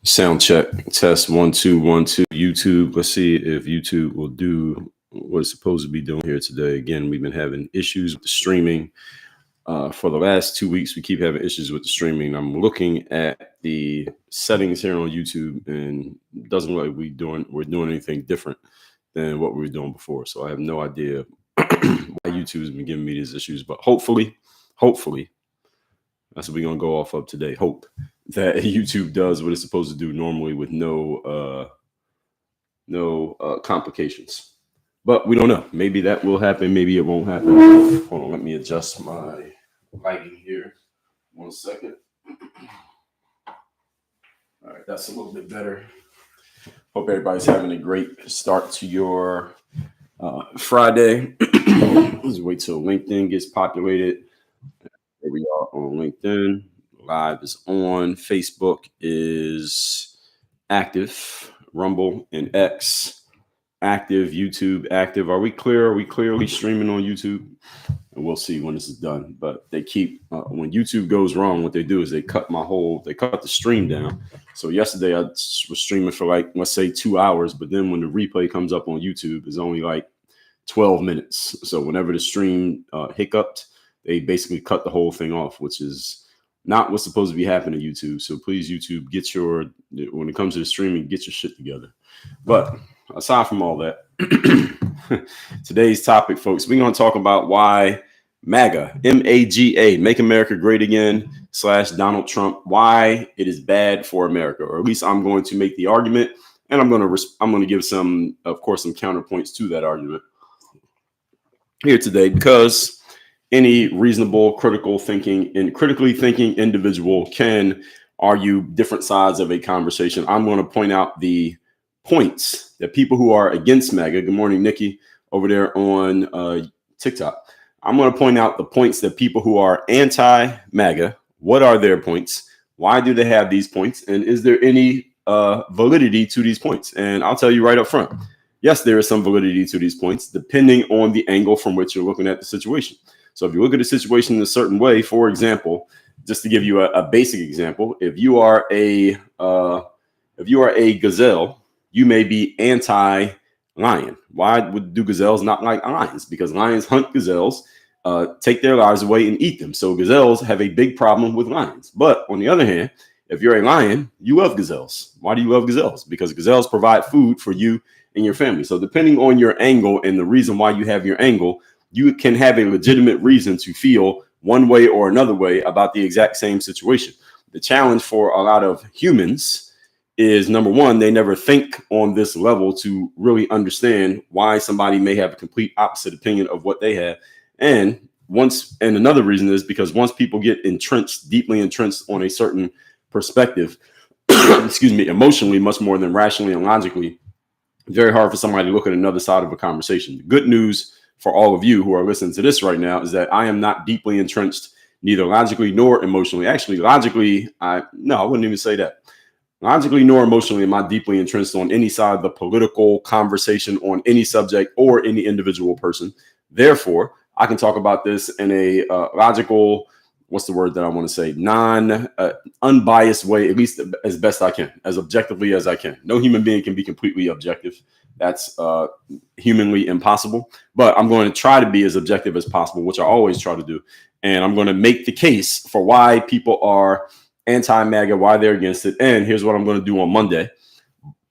Sound check. Test 1 2 1 2. YouTube. Let's see if YouTube will do what it's supposed to be doing here today. Again, we've been having issues with the streaming for the last 2 weeks. We keep having issues with the streaming. I'm looking at the settings here on YouTube, and it doesn't look like we're doing anything different than what we were doing before. So I have no idea why YouTube has been giving me these issues, but hopefully, that's what we're gonna go off of today. Hope that YouTube does what it's supposed to do normally with no complications. But we don't know. Maybe that will happen. Maybe it won't happen. Hold on. Let me adjust my lighting here. 1 second. All right. That's a little bit better. Hope everybody's having a great start to your Friday. Let's wait till LinkedIn gets populated. Here we are on LinkedIn. Live is on. Facebook is active. Rumble and X active. YouTube active. Are we clear? Are we clearly streaming on YouTube? And we'll see when this is done. But they keep when YouTube goes wrong, what they do is they cut the stream down. So yesterday I was streaming for like, let's say 2 hours, but then when the replay comes up on YouTube, it's only like 12 minutes. So whenever the stream hiccuped, they basically cut the whole thing off, which is not what's supposed to be happening to YouTube. So please, YouTube, when it comes to the streaming, get your shit together. But aside from all that, today's topic, folks, we're going to talk about why MAGA, MAGA, Make America Great Again / Donald Trump, why it is bad for America, or at least I'm going to make the argument, and I'm going to give some counterpoints to that argument here today, because any reasonable, critically thinking individual can argue different sides of a conversation. I'm going to point out the points that people who are against MAGA, good morning, Nikki, over there on TikTok. I'm going to point out the points that people who are anti-MAGA, what are their points? Why do they have these points? And is there any validity to these points? And I'll tell you right up front, yes, there is some validity to these points, depending on the angle from which you're looking at the situation. So if you look at the situation in a certain way, for example, just to give you a basic example, if you are a gazelle, you may be anti-lion. Why do gazelles not like lions? Because lions hunt gazelles, take their lives away and eat them. So gazelles have a big problem with lions. But on the other hand, if you're a lion, you love gazelles. Why do you love gazelles? Because gazelles provide food for you and your family. So depending on your angle and the reason why you have your angle, you can have a legitimate reason to feel one way or another way about the exact same situation. The challenge for a lot of humans is, number one, they never think on this level to really understand why somebody may have a complete opposite opinion of what they have. And another reason is because once people get deeply entrenched on a certain perspective, emotionally, much more than rationally and logically, very hard for somebody to look at another side of a conversation. The good news for all of you who are listening to this right now is that I am not deeply entrenched, neither logically nor emotionally. Actually, logically, I wouldn't even say that. Logically nor emotionally am I deeply entrenched on any side of the political conversation on any subject or any individual person. Therefore, I can talk about this in a logical, what's the word that I want to say, unbiased way, at least as best I can, as objectively as I can. No human being can be completely objective. That's humanly impossible. But I'm going to try to be as objective as possible, which I always try to do. And I'm going to make the case for why people are anti-MAGA, why they're against it. And here's what I'm going to do on Monday,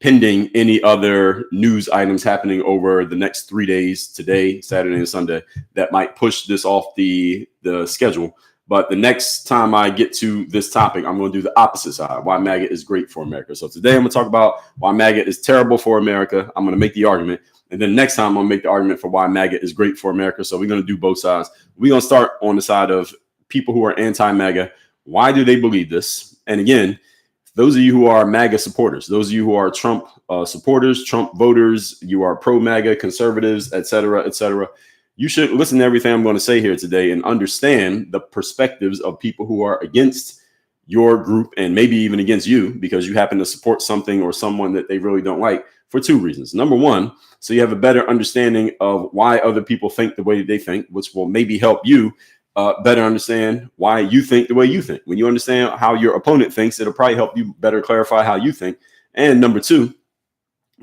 pending any other news items happening over the next 3 days, today, Saturday, and Sunday, that might push this off the schedule. But the next time I get to this topic, I'm going to do the opposite side, why MAGA is great for America. So today I'm going to talk about why MAGA is terrible for America. I'm going to make the argument. And then next time I'm going to make the argument for why MAGA is great for America. So we're going to do both sides. We're going to start on the side of people who are anti-MAGA. Why do they believe this? And again, those of you who are MAGA supporters, those of you who are Trump supporters, Trump voters, you are pro-MAGA conservatives, et cetera, you should listen to everything I'm going to say here today and understand the perspectives of people who are against your group and maybe even against you because you happen to support something or someone that they really don't like, for two reasons. Number one, so you have a better understanding of why other people think the way they think, which will maybe help you better understand why you think the way you think. When you understand how your opponent thinks, it'll probably help you better clarify how you think. And number two,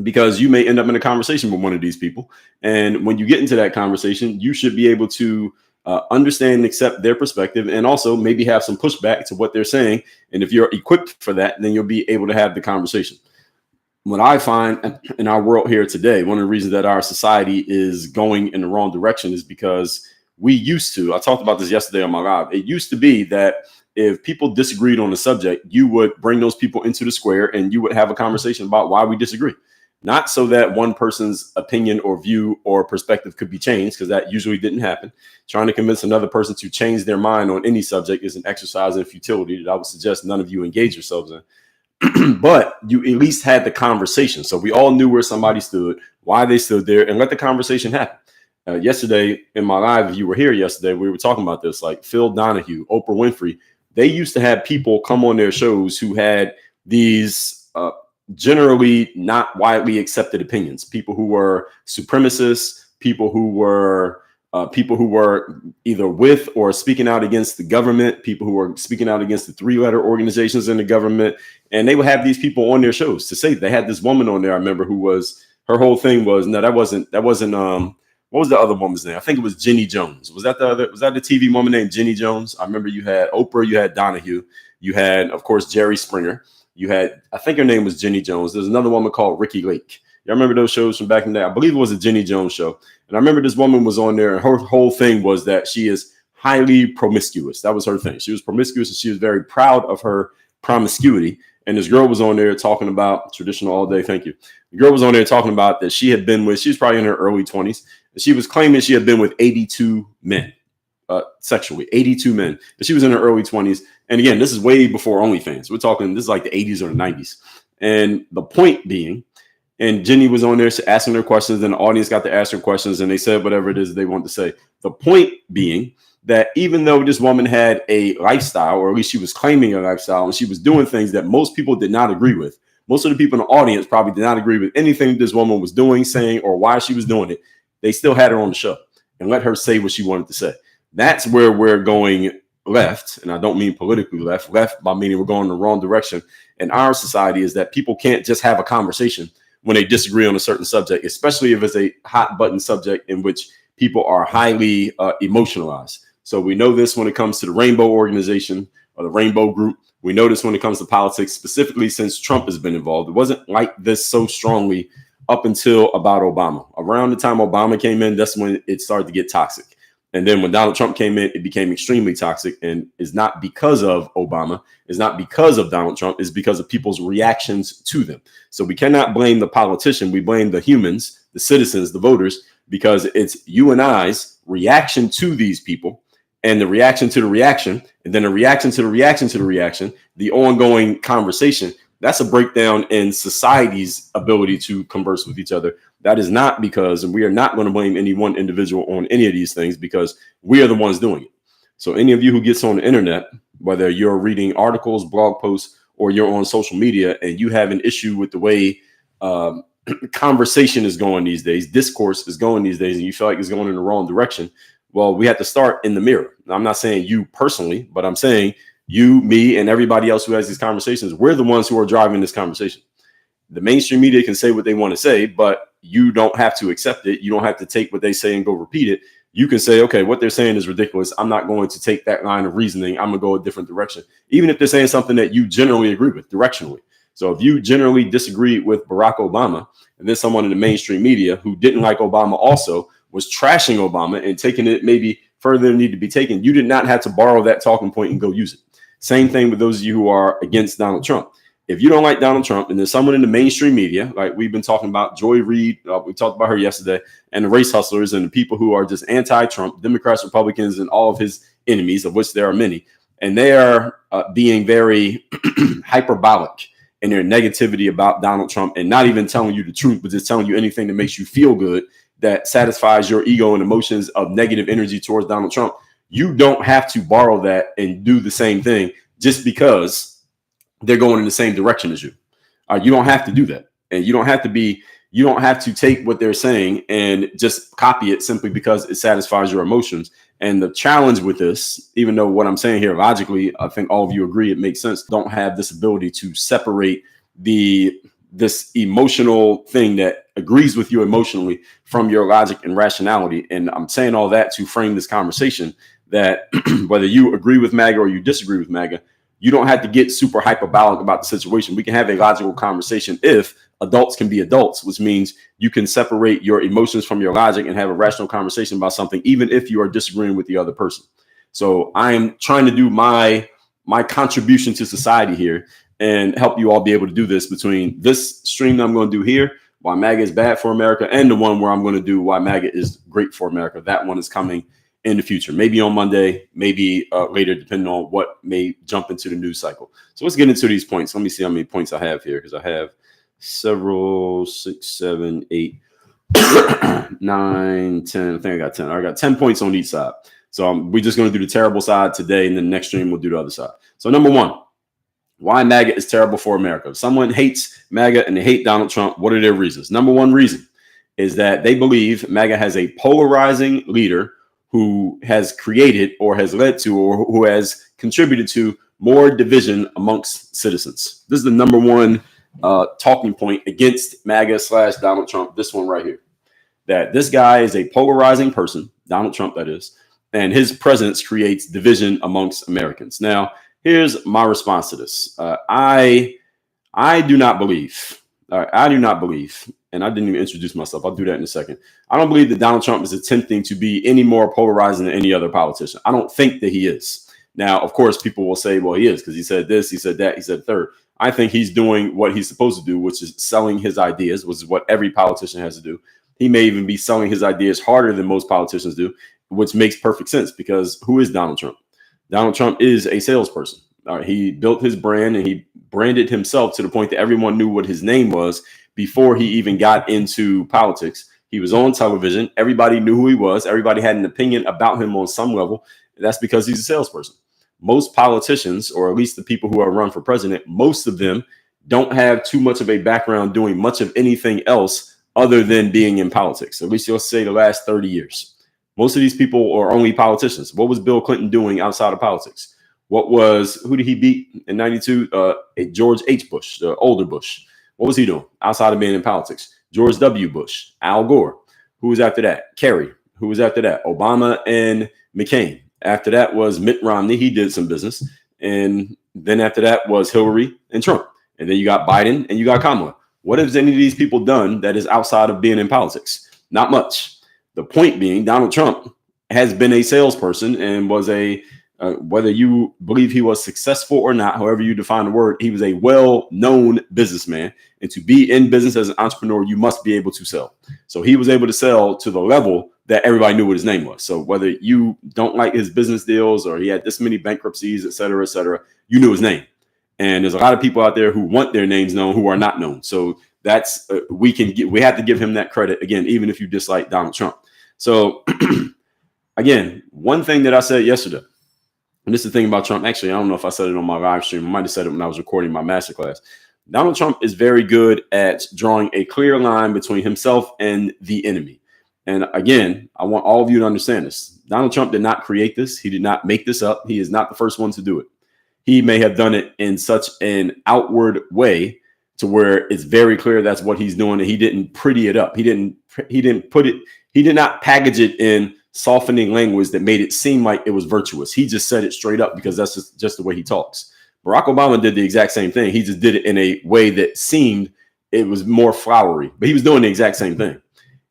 because you may end up in a conversation with one of these people. And when you get into that conversation, you should be able to understand and accept their perspective, and also maybe have some pushback to what they're saying. And if you're equipped for that, then you'll be able to have the conversation. What I find in our world here today, one of the reasons that our society is going in the wrong direction is because I talked about this yesterday on my live. It used to be that if people disagreed on the subject, you would bring those people into the square and you would have a conversation about why we disagree. Not so that one person's opinion or view or perspective could be changed, because that usually didn't happen. Trying to convince another person to change their mind on any subject is an exercise in futility that I would suggest none of you engage yourselves in. But you at least had the conversation. So we all knew where somebody stood, why they stood there, and let the conversation happen. Yesterday in my live, if you were here yesterday, we were talking about this, like Phil Donahue, Oprah Winfrey. They used to have people come on their shows who had these generally not widely accepted opinions, people who were supremacists, people who were either with or speaking out against the government, people who were speaking out against the three-letter organizations in the government. And they would have these people on their shows to say. They had this woman on there, I remember, her whole thing was, no, that wasn't what was the other woman's name? I think it was Jenny Jones. Was that the TV woman named Jenny Jones? I remember you had Oprah, you had Donahue, you had, of course, Jerry Springer. You had, I think her name was Jenny Jones. There's another woman called Ricky Lake. Y'all remember those shows from back in the day? I believe it was a Jenny Jones show. And I remember this woman was on there, and her whole thing was that she is highly promiscuous. That was her thing. She was promiscuous, and she was very proud of her promiscuity. And this girl was on there talking about traditional all day. Thank you. The girl was on there talking about that she was probably in her early 20s. And she was claiming she had been with 82 men. Sexually, 82 men. But she was in her early 20s. And again, this is way before OnlyFans. We're talking, this is like the 80s or the 90s. And the point being, and Jenny was on there asking her questions, and the audience got to ask her questions, and they said whatever it is they want to say. The point being that even though this woman had a lifestyle, or at least she was claiming a lifestyle, and she was doing things that most people did not agree with, most of the people in the audience probably did not agree with anything this woman was doing, saying, or why she was doing it, they still had her on the show and let her say what she wanted to say. That's where we're going left. And I don't mean politically left by meaning we're going in the wrong direction in our society, is that people can't just have a conversation when they disagree on a certain subject, especially if it's a hot button subject in which people are highly emotionalized. So we know this when it comes to the Rainbow Organization or the Rainbow Group. We know this when it comes to politics, specifically since Trump has been involved. It wasn't like this so strongly up until about Obama. Around the time Obama came in, that's when it started to get toxic. And then when Donald Trump came in, it became extremely toxic, and is not because of Obama, it's not because of Donald Trump, it's because of people's reactions to them. So we cannot blame the politician. We blame the humans, the citizens, the voters, because it's you and I's reaction to these people, and the reaction to the reaction, and then the reaction to the reaction to the reaction, the ongoing conversation. That's a breakdown in society's ability to converse with each other. That is not because, and we are not going to blame any one individual on any of these things, because we are the ones doing it. So any of you who gets on the internet, whether you're reading articles, blog posts, or you're on social media, and you have an issue with the way conversation is going these days, discourse is going these days, and you feel like it's going in the wrong direction, well, we have to start in the mirror. Now, I'm not saying you personally, but I'm saying you, me, and everybody else who has these conversations, we're the ones who are driving this conversation. The mainstream media can say what they want to say, but you don't have to accept it. You don't have to take what they say and go repeat it. You can say, okay, what they're saying is ridiculous. I'm not going to take that line of reasoning. I'm going to go a different direction, even if they're saying something that you generally agree with directionally. So if you generally disagree with Barack Obama, and then someone in the mainstream media who didn't like Obama also was trashing Obama and taking it maybe further than need to be taken, you did not have to borrow that talking point and go use it. Same thing with those of you who are against Donald Trump. If you don't like Donald Trump, and there's someone in the mainstream media, like we've been talking about, Joy Reid, we talked about her yesterday, and the race hustlers and the people who are just anti-Trump, Democrats, Republicans, and all of his enemies, of which there are many, and they are being very hyperbolic in their negativity about Donald Trump, and not even telling you the truth, but just telling you anything that makes you feel good, that satisfies your ego and emotions of negative energy towards Donald Trump. You don't have to borrow that and do the same thing just because they're going in the same direction as you. You don't have to do that. And you don't have to take what they're saying and just copy it simply because it satisfies your emotions And the challenge with this, even though what I'm saying here logically, I think all of you agree it makes sense, don't have this ability to separate this emotional thing that agrees with you emotionally from your logic and rationality. And I'm saying all that to frame this conversation that whether you agree with MAGA or you disagree with MAGA, you don't have to get super hyperbolic about the situation. We can have a logical conversation if adults can be adults, which means you can separate your emotions from your logic and have a rational conversation about something, even if you are disagreeing with the other person. So I am trying to do my contribution to society here and help you all be able to do this between this stream that I'm going to do here, why MAGA is bad for America, and the one where I'm going to do why MAGA is great for America. That one is coming in the future, maybe on Monday, maybe later, depending on what may jump into the news cycle. So let's get into these points. Let me see how many points I have here, because I have several, 6, 7, 8, 9, 10. I think I got 10. I got 10 points on each side. So we're just going to do the terrible side today, and then the next stream we'll do the other side. So number one, why MAGA is terrible for America. If someone hates MAGA and they hate Donald Trump, what are their reasons? Number one reason is that they believe MAGA has a polarizing leader who has created or has led to or who has contributed to more division amongst citizens. This is the number one talking point against MAGA / Donald Trump, this one right here. That this guy is a polarizing person, Donald Trump that is, and his presence creates division amongst Americans. Now, here's my response to this. I do not believe, and I didn't even introduce myself. I'll do that in a second. I don't believe that Donald Trump is attempting to be any more polarizing than any other politician. I don't think that he is. Now, of course, people will say, well, he is, because he said this, he said that, he said third. I think he's doing what he's supposed to do, which is selling his ideas, which is what every politician has to do. He may even be selling his ideas harder than most politicians do, which makes perfect sense, because who is Donald Trump? Donald Trump is a salesperson. He built his brand and he branded himself to the point that everyone knew what his name was before he even got into politics. He was on television. Everybody knew who he was. Everybody had an opinion about him on some level. That's because he's a salesperson. Most politicians, or at least the people who are run for president, most of them don't have too much of a background doing much of anything else other than being in politics. At least you'll say the last 30 years. Most of these people are only politicians. What was Bill Clinton doing outside of politics? Who did he beat in 92? George H. Bush, the older Bush. What was he doing outside of being in politics? George W. Bush, Al Gore. Who was after that? Kerry. Who was after that? Obama and McCain. After that was Mitt Romney. He did some business. And then after that was Hillary and Trump. And then you got Biden and you got Kamala. What has any of these people done that is outside of being in politics? Not much. The point being, Donald Trump has been a salesperson and was whether you believe he was successful or not, however you define the word, he was a well-known businessman. And to be in business as an entrepreneur, you must be able to sell. So he was able to sell to the level that everybody knew what his name was. So whether you don't like his business deals or he had this many bankruptcies, et cetera, you knew his name. And there's a lot of people out there who want their names known who are not known. So that's we have to give him that credit again, even if you dislike Donald Trump. So again, one thing that I said yesterday, and this is the thing about Trump. Actually, I don't know if I said it on my live stream. I might have said it when I was recording my masterclass. Donald Trump is very good at drawing a clear line between himself and the enemy. And again, I want all of you to understand this. Donald Trump did not create this. He did not make this up. He is not the first one to do it. He may have done it in such an outward way to where it's very clear that's what he's doing. And he didn't pretty it up. He did not package it in softening language that made it seem like it was virtuous. He just said it straight up because that's just the way he talks. Barack Obama did the exact same thing. He just did it in a way that seemed it was more flowery, but he was doing the exact same thing.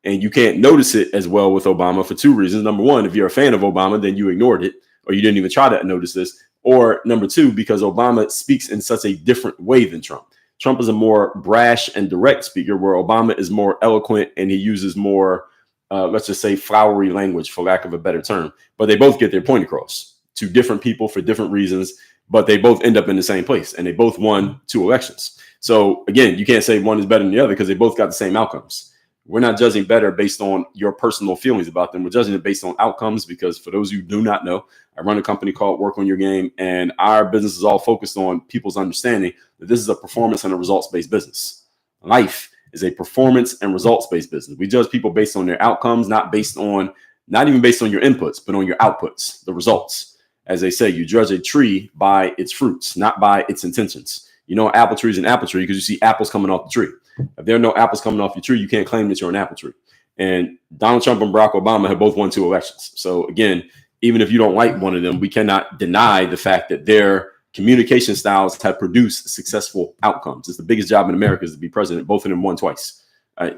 And you can't notice it as well with Obama for two reasons. Number one, if you're a fan of Obama, then you ignored it, or you didn't even try to notice this. Or number two, because Obama speaks in such a different way than Trump. Trump is a more brash and direct speaker, where Obama is more eloquent and he uses more, let's just say, flowery language, for lack of a better term. But they both get their point across to different people for different reasons, but they both end up in the same place, and they both won 2 elections. So again, you can't say one is better than the other because they both got the same outcomes. We're not judging better based on your personal feelings about them. We're judging it based on outcomes, because for those who do not know, I run a company called Work on Your Game, and our business is all focused on people's understanding that this is a performance and a results-based business. Life is a performance and results-based business. We judge people based on their outcomes, not based on not even based on your inputs, but on your outputs, the results. As they say, you judge a tree by its fruits, not by its intentions. You know, an apple tree is an apple tree because you see apples coming off the tree. If there are no apples coming off your tree, you can't claim that you're an apple tree. And Donald Trump and Barack Obama have both won 2 elections. So again, even if you don't like one of them, we cannot deny the fact that their communication styles have produced successful outcomes. It's the biggest job in America is to be president. Both of them won twice.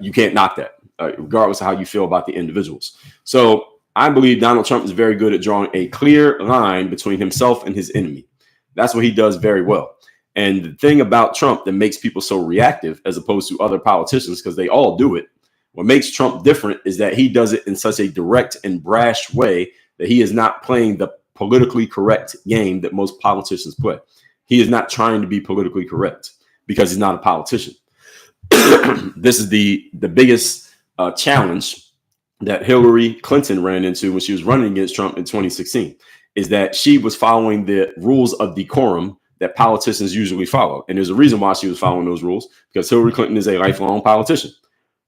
You can't knock that, regardless of how you feel about the individuals. So I believe Donald Trump is very good at drawing a clear line between himself and his enemy. That's what he does very well. And the thing about Trump that makes people so reactive as opposed to other politicians, because they all do it, what makes Trump different is that he does it in such a direct and brash way that he is not playing the politically correct game that most politicians play. He is not trying to be politically correct because he's not a politician. This is the biggest challenge that Hillary Clinton ran into when she was running against Trump in 2016, is that she was following the rules of decorum that politicians usually follow. And there's a reason why she was following those rules, because Hillary Clinton is a lifelong politician.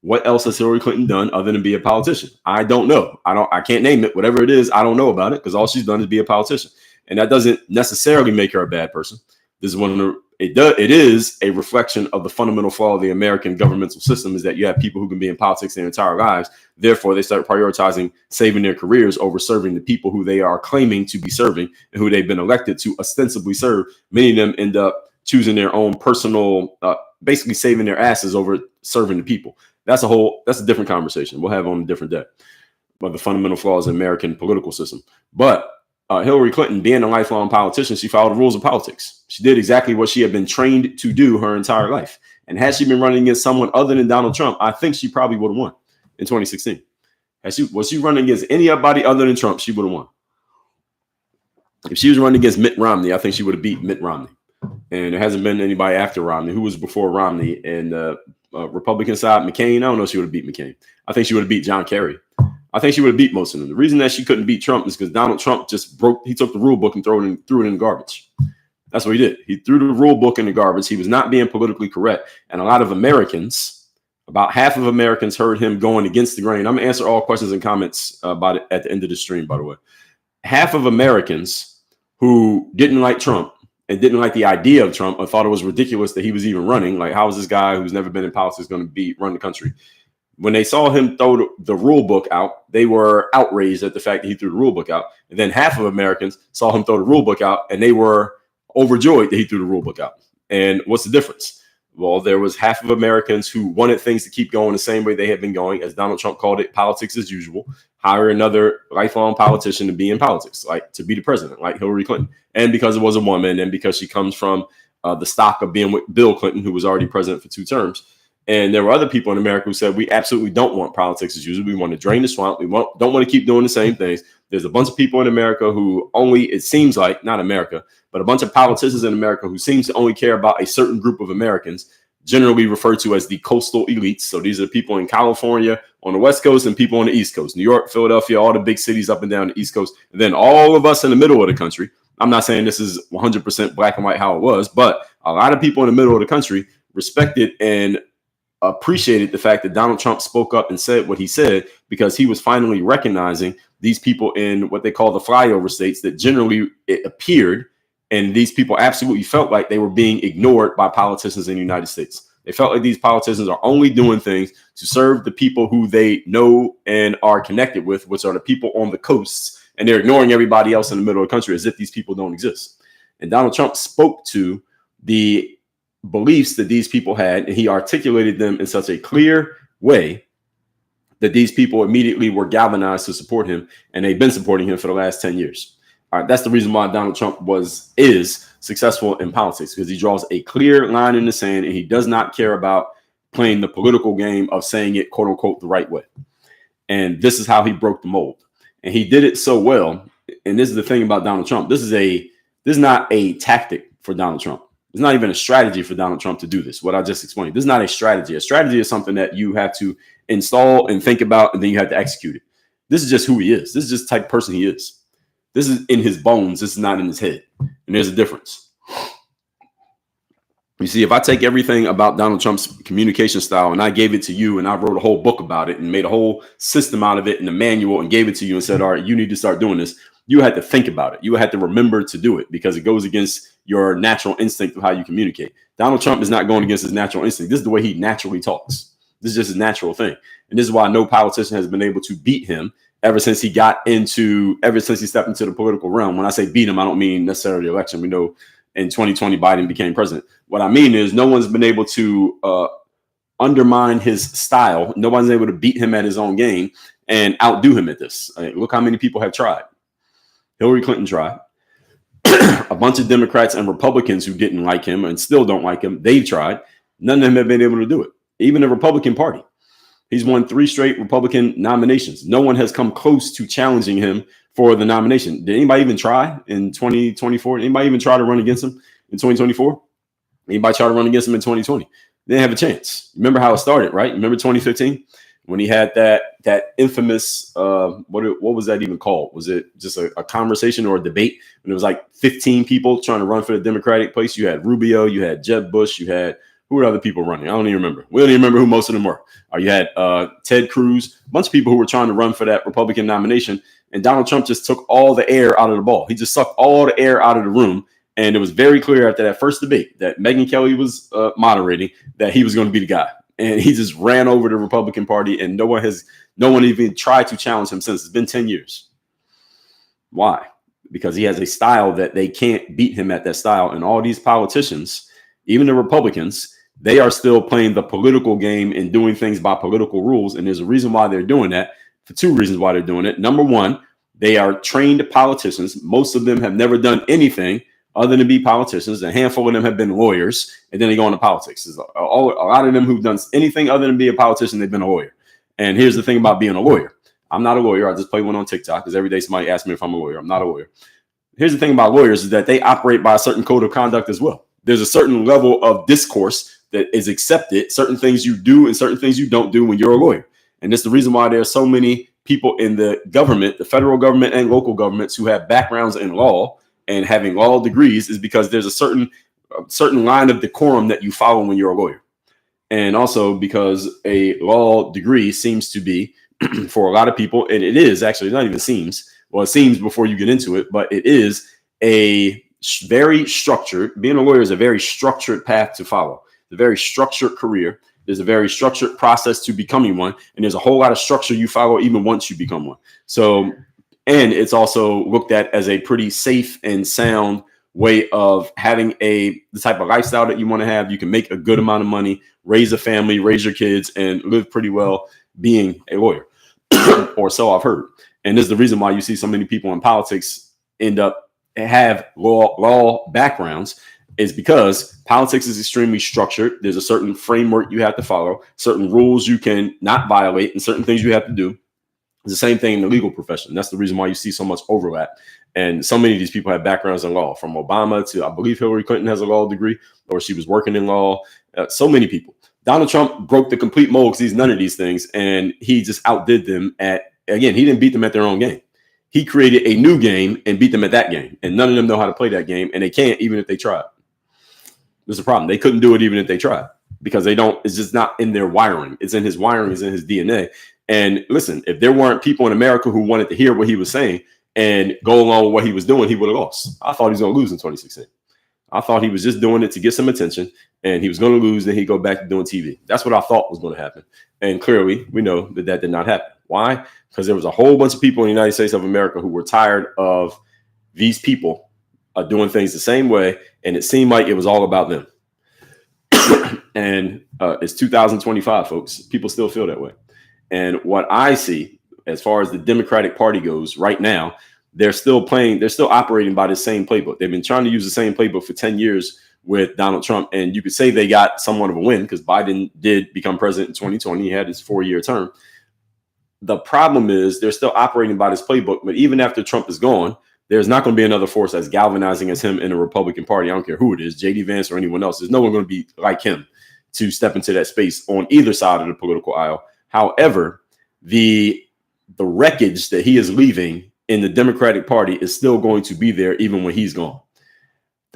What else has Hillary Clinton done other than be a politician? I don't know. I can't name it. Whatever it is, I don't know about it, because all she's done is be a politician. And that doesn't necessarily make her a bad person. This is one of the, it is a reflection of the fundamental flaw of the American governmental system, is that you have people who can be in politics their entire lives. Therefore, they start prioritizing saving their careers over serving the people who they are claiming to be serving and who they've been elected to ostensibly serve. Many of them end up choosing their own personal, basically saving their asses over serving the people. That's a different conversation. We'll have on a different day. But the fundamental flaws in the American political system. But Hillary Clinton, being a lifelong politician, she followed the rules of politics. She did exactly what she had been trained to do her entire life. And had she been running against someone other than Donald Trump, I think she probably would have won in 2016. Was she running against anybody other than Trump, she would have won. If she was running against Mitt Romney, I think she would have beat Mitt Romney. And there hasn't been anybody after Romney. Who was before Romney? And Republican side, McCain. I don't know if she would have beat McCain. I think she would have beat John Kerry. I think she would have beat most of them. The reason that she couldn't beat Trump is because Donald Trump just he took the rule book and threw it in the garbage. That's what he did. He threw the rule book in the garbage. He was not being politically correct. And a lot of Americans, about half of Americans, heard him going against the grain. I'm going to answer all questions and comments about it at the end of the stream, by the way. Half of Americans who didn't like Trump and didn't like the idea of Trump or thought it was ridiculous that he was even running. Like, how is this guy who's never been in politics going to run the country? When they saw him throw the rule book out, they were outraged at the fact that he threw the rule book out. And then half of Americans saw him throw the rule book out, and they were overjoyed that he threw the rule book out. And what's the difference? Well, there was half of Americans who wanted things to keep going the same way they had been going, as Donald Trump called it, politics as usual. Hire another lifelong politician to be in politics, like to be the president, like Hillary Clinton. And because it was a woman, and because she comes from the stock of being with Bill Clinton, who was already president for 2 terms. And there were other people in America who said, we absolutely don't want politics as usual. We want to drain the swamp. We don't want to keep doing the same things. There's a bunch of people in America who it seems like, not America, but a bunch of politicians in America who seems to only care about a certain group of Americans, generally referred to as the coastal elites. So these are people in California on the West Coast and people on the East Coast, New York, Philadelphia, all the big cities up and down the East Coast. And then all of us in the middle of the country. I'm not saying this is 100% black and white how it was, but a lot of people in the middle of the country respected and appreciated the fact that Donald Trump spoke up and said what he said, because he was finally recognizing these people in what they call the flyover states that generally it appeared, and these people absolutely felt like they were being ignored by politicians in the United States. They felt like these politicians are only doing things to serve the people who they know and are connected with, which are the people on the coasts, and they're ignoring everybody else in the middle of the country as if these people don't exist. And Donald Trump spoke to the beliefs that these people had, and he articulated them in such a clear way that these people immediately were galvanized to support him, and they've been supporting him for the last 10 years. All right, that's the reason why Donald Trump is successful in politics, because he draws a clear line in the sand, and he does not care about playing the political game of saying it, quote unquote, the right way. And this is how he broke the mold, and he did it so well. And this is the thing about Donald Trump. This is not a tactic for Donald Trump. It's not even a strategy for Donald Trump to do this. What I just explained. This is not a strategy. A strategy is something that you have to install and think about, and then you have to execute it. This is just who he is. This is just the type of person he is. This is in his bones. This is not in his head. And there's a difference. You see, if I take everything about Donald Trump's communication style and I gave it to you and I wrote a whole book about it and made a whole system out of it and a manual and gave it to you and said, all right, you need to start doing this, you had to think about it. You had to remember to do it because it goes against your natural instinct of how you communicate. Donald Trump is not going against his natural instinct. This is the way he naturally talks. This is just his natural thing. And this is why no politician has been able to beat him ever since he stepped into the political realm. When I say beat him, I don't mean necessarily the election. We know in 2020, Biden became president. What I mean is no one's been able to undermine his style. Nobody's able to beat him at his own game and outdo him at this. Look how many people have tried. Hillary Clinton tried. A bunch of Democrats and Republicans who didn't like him and still don't like him, they've tried. None of them have been able to do it. Even the Republican Party. He's won 3 straight Republican nominations. No one has come close to challenging him for the nomination. Did anybody even try in 2024? Anybody even try to run against him in 2024? Anybody try to run against him in 2020? They didn't have a chance. Remember how it started, right? Remember 2015 when he had that infamous what was that even called? Was it just a conversation or a debate? When it was like 15 people trying to run for the Democratic place. You had Rubio, you had Jeb Bush, you had who were other people running? I don't even remember. We don't even remember who most of them were. You had Ted Cruz, a bunch of people who were trying to run for that Republican nomination. And Donald Trump just took all the air out of the ball. He just sucked all the air out of the room. And it was very clear after that first debate that Megyn Kelly was moderating that he was going to be the guy. And he just ran over the Republican Party. And no one even tried to challenge him since. It's been 10 years. Why? Because he has a style that they can't beat him at that style. And all these politicians, even the Republicans, they are still playing the political game and doing things by political rules. And there's a reason why they're doing that. For 2 reasons why they're doing it. Number one, they are trained politicians. Most of them have never done anything other than be politicians. A handful of them have been lawyers, and then they go into politics. A lot of them who've done anything other than be a politician, they've been a lawyer. And here's the thing about being a lawyer. I'm not a lawyer. I just play one on TikTok because every day somebody asks me if I'm a lawyer. I'm not a lawyer. Here's the thing about lawyers is that they operate by a certain code of conduct as well. There's a certain level of discourse that is accepted, certain things you do and certain things you don't do when you're a lawyer. And that's the reason why there are so many people in the government, the federal government and local governments who have backgrounds in law and having law degrees is because there's a certain line of decorum that you follow when you're a lawyer. And also because a law degree seems to be for a lot of people, and it is actually not even seems, well, it seems before you get into it, but it is a very structured, being a lawyer is a very structured path to follow, a very structured career. There's a very structured process to becoming one. And there's a whole lot of structure you follow even once you become one. So, and it's also looked at as a pretty safe and sound way of having the type of lifestyle that you want to have. You can make a good amount of money, raise a family, raise your kids, and live pretty well being a lawyer. Or so I've heard. And this is the reason why you see so many people in politics have law backgrounds, is because politics is extremely structured. There's a certain framework you have to follow, certain rules you can not violate, and certain things you have to do. It's the same thing in the legal profession. That's the reason why you see so much overlap. And so many of these people have backgrounds in law, from Obama to, I believe Hillary Clinton has a law degree, or she was working in law. So many people. Donald Trump broke the complete mold because he's none of these things. And he just outdid them he didn't beat them at their own game. He created a new game and beat them at that game. And none of them know how to play that game. And they can't, even if they tried. There's a problem. They couldn't do it even if they tried, because it's just not in their wiring. It's in his wiring, it's in his DNA. And listen, if there weren't people in America who wanted to hear what he was saying and go along with what he was doing, he would have lost. I thought he was going to lose in 2016. I thought he was just doing it to get some attention, and he was going to lose, then he'd go back to doing TV. That's what I thought was going to happen. And clearly, we know that did not happen. Why? Because there was a whole bunch of people in the United States of America who were tired of these people doing things the same way, and it seemed like it was all about them. And it's 2025, folks. People still feel that way. And what I see as far as the Democratic Party goes right now, they're still operating by the same playbook. They've been trying to use the same playbook for 10 years with Donald Trump. And you could say they got somewhat of a win because Biden did become president in 2020. He had his 4-year term. The problem is they're still operating by this playbook. But even after Trump is gone, there's not going to be another force as galvanizing as him in the Republican Party. I don't care who it is, J.D. Vance or anyone else. There's no one going to be like him to step into that space on either side of the political aisle. However, the wreckage that he is leaving in the Democratic Party is still going to be there even when he's gone.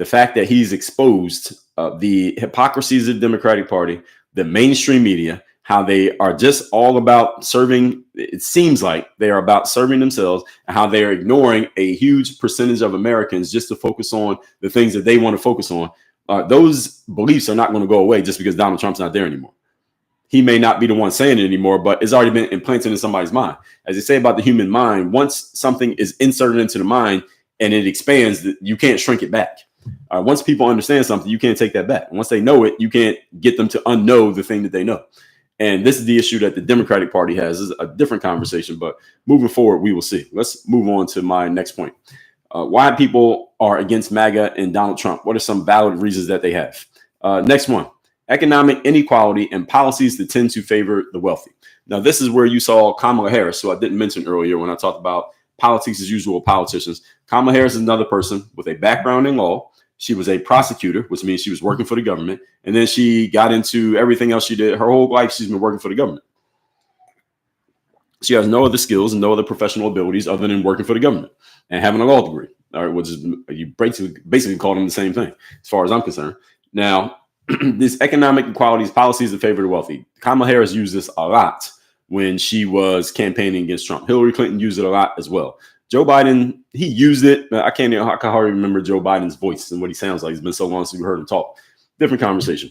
the fact that he's exposed the hypocrisies of the Democratic Party, the mainstream media, how they are just all about serving. It seems like they are about serving themselves, and how they are ignoring a huge percentage of Americans just to focus on the things that they want to focus on. Those beliefs are not going to go away just because Donald Trump's not there anymore. He may not be the one saying it anymore, but it's already been implanted in somebody's mind. As they say about the human mind, once something is inserted into the mind and it expands, you can't shrink it back. Once people understand something, you can't take that back. Once they know it, you can't get them to unknow the thing that they know. And this is the issue that the Democratic Party has. This is a different conversation, but moving forward, we will see. Let's move on to my next point. Why people are against MAGA and Donald Trump. What are some valid reasons that they have? Next one. Economic inequality and policies that tend to favor the wealthy. Now, this is where you saw Kamala Harris, who I didn't mention earlier when I talked about politics as usual politicians. Kamala Harris is another person with a background in law. She was a prosecutor, which means she was working for the government. And then she got into everything else she did. Her whole life, she's been working for the government. She has no other skills and no other professional abilities other than working for the government and having a law degree, all right, which is you basically call them the same thing as far as I'm concerned. Now, these economic equalities, policies that favor the wealthy. Kamala Harris used this a lot when she was campaigning against Trump. Hillary Clinton used it a lot as well. Joe Biden, he used it. I can hardly remember Joe Biden's voice and what he sounds like. It's been so long since we heard him talk. Different conversation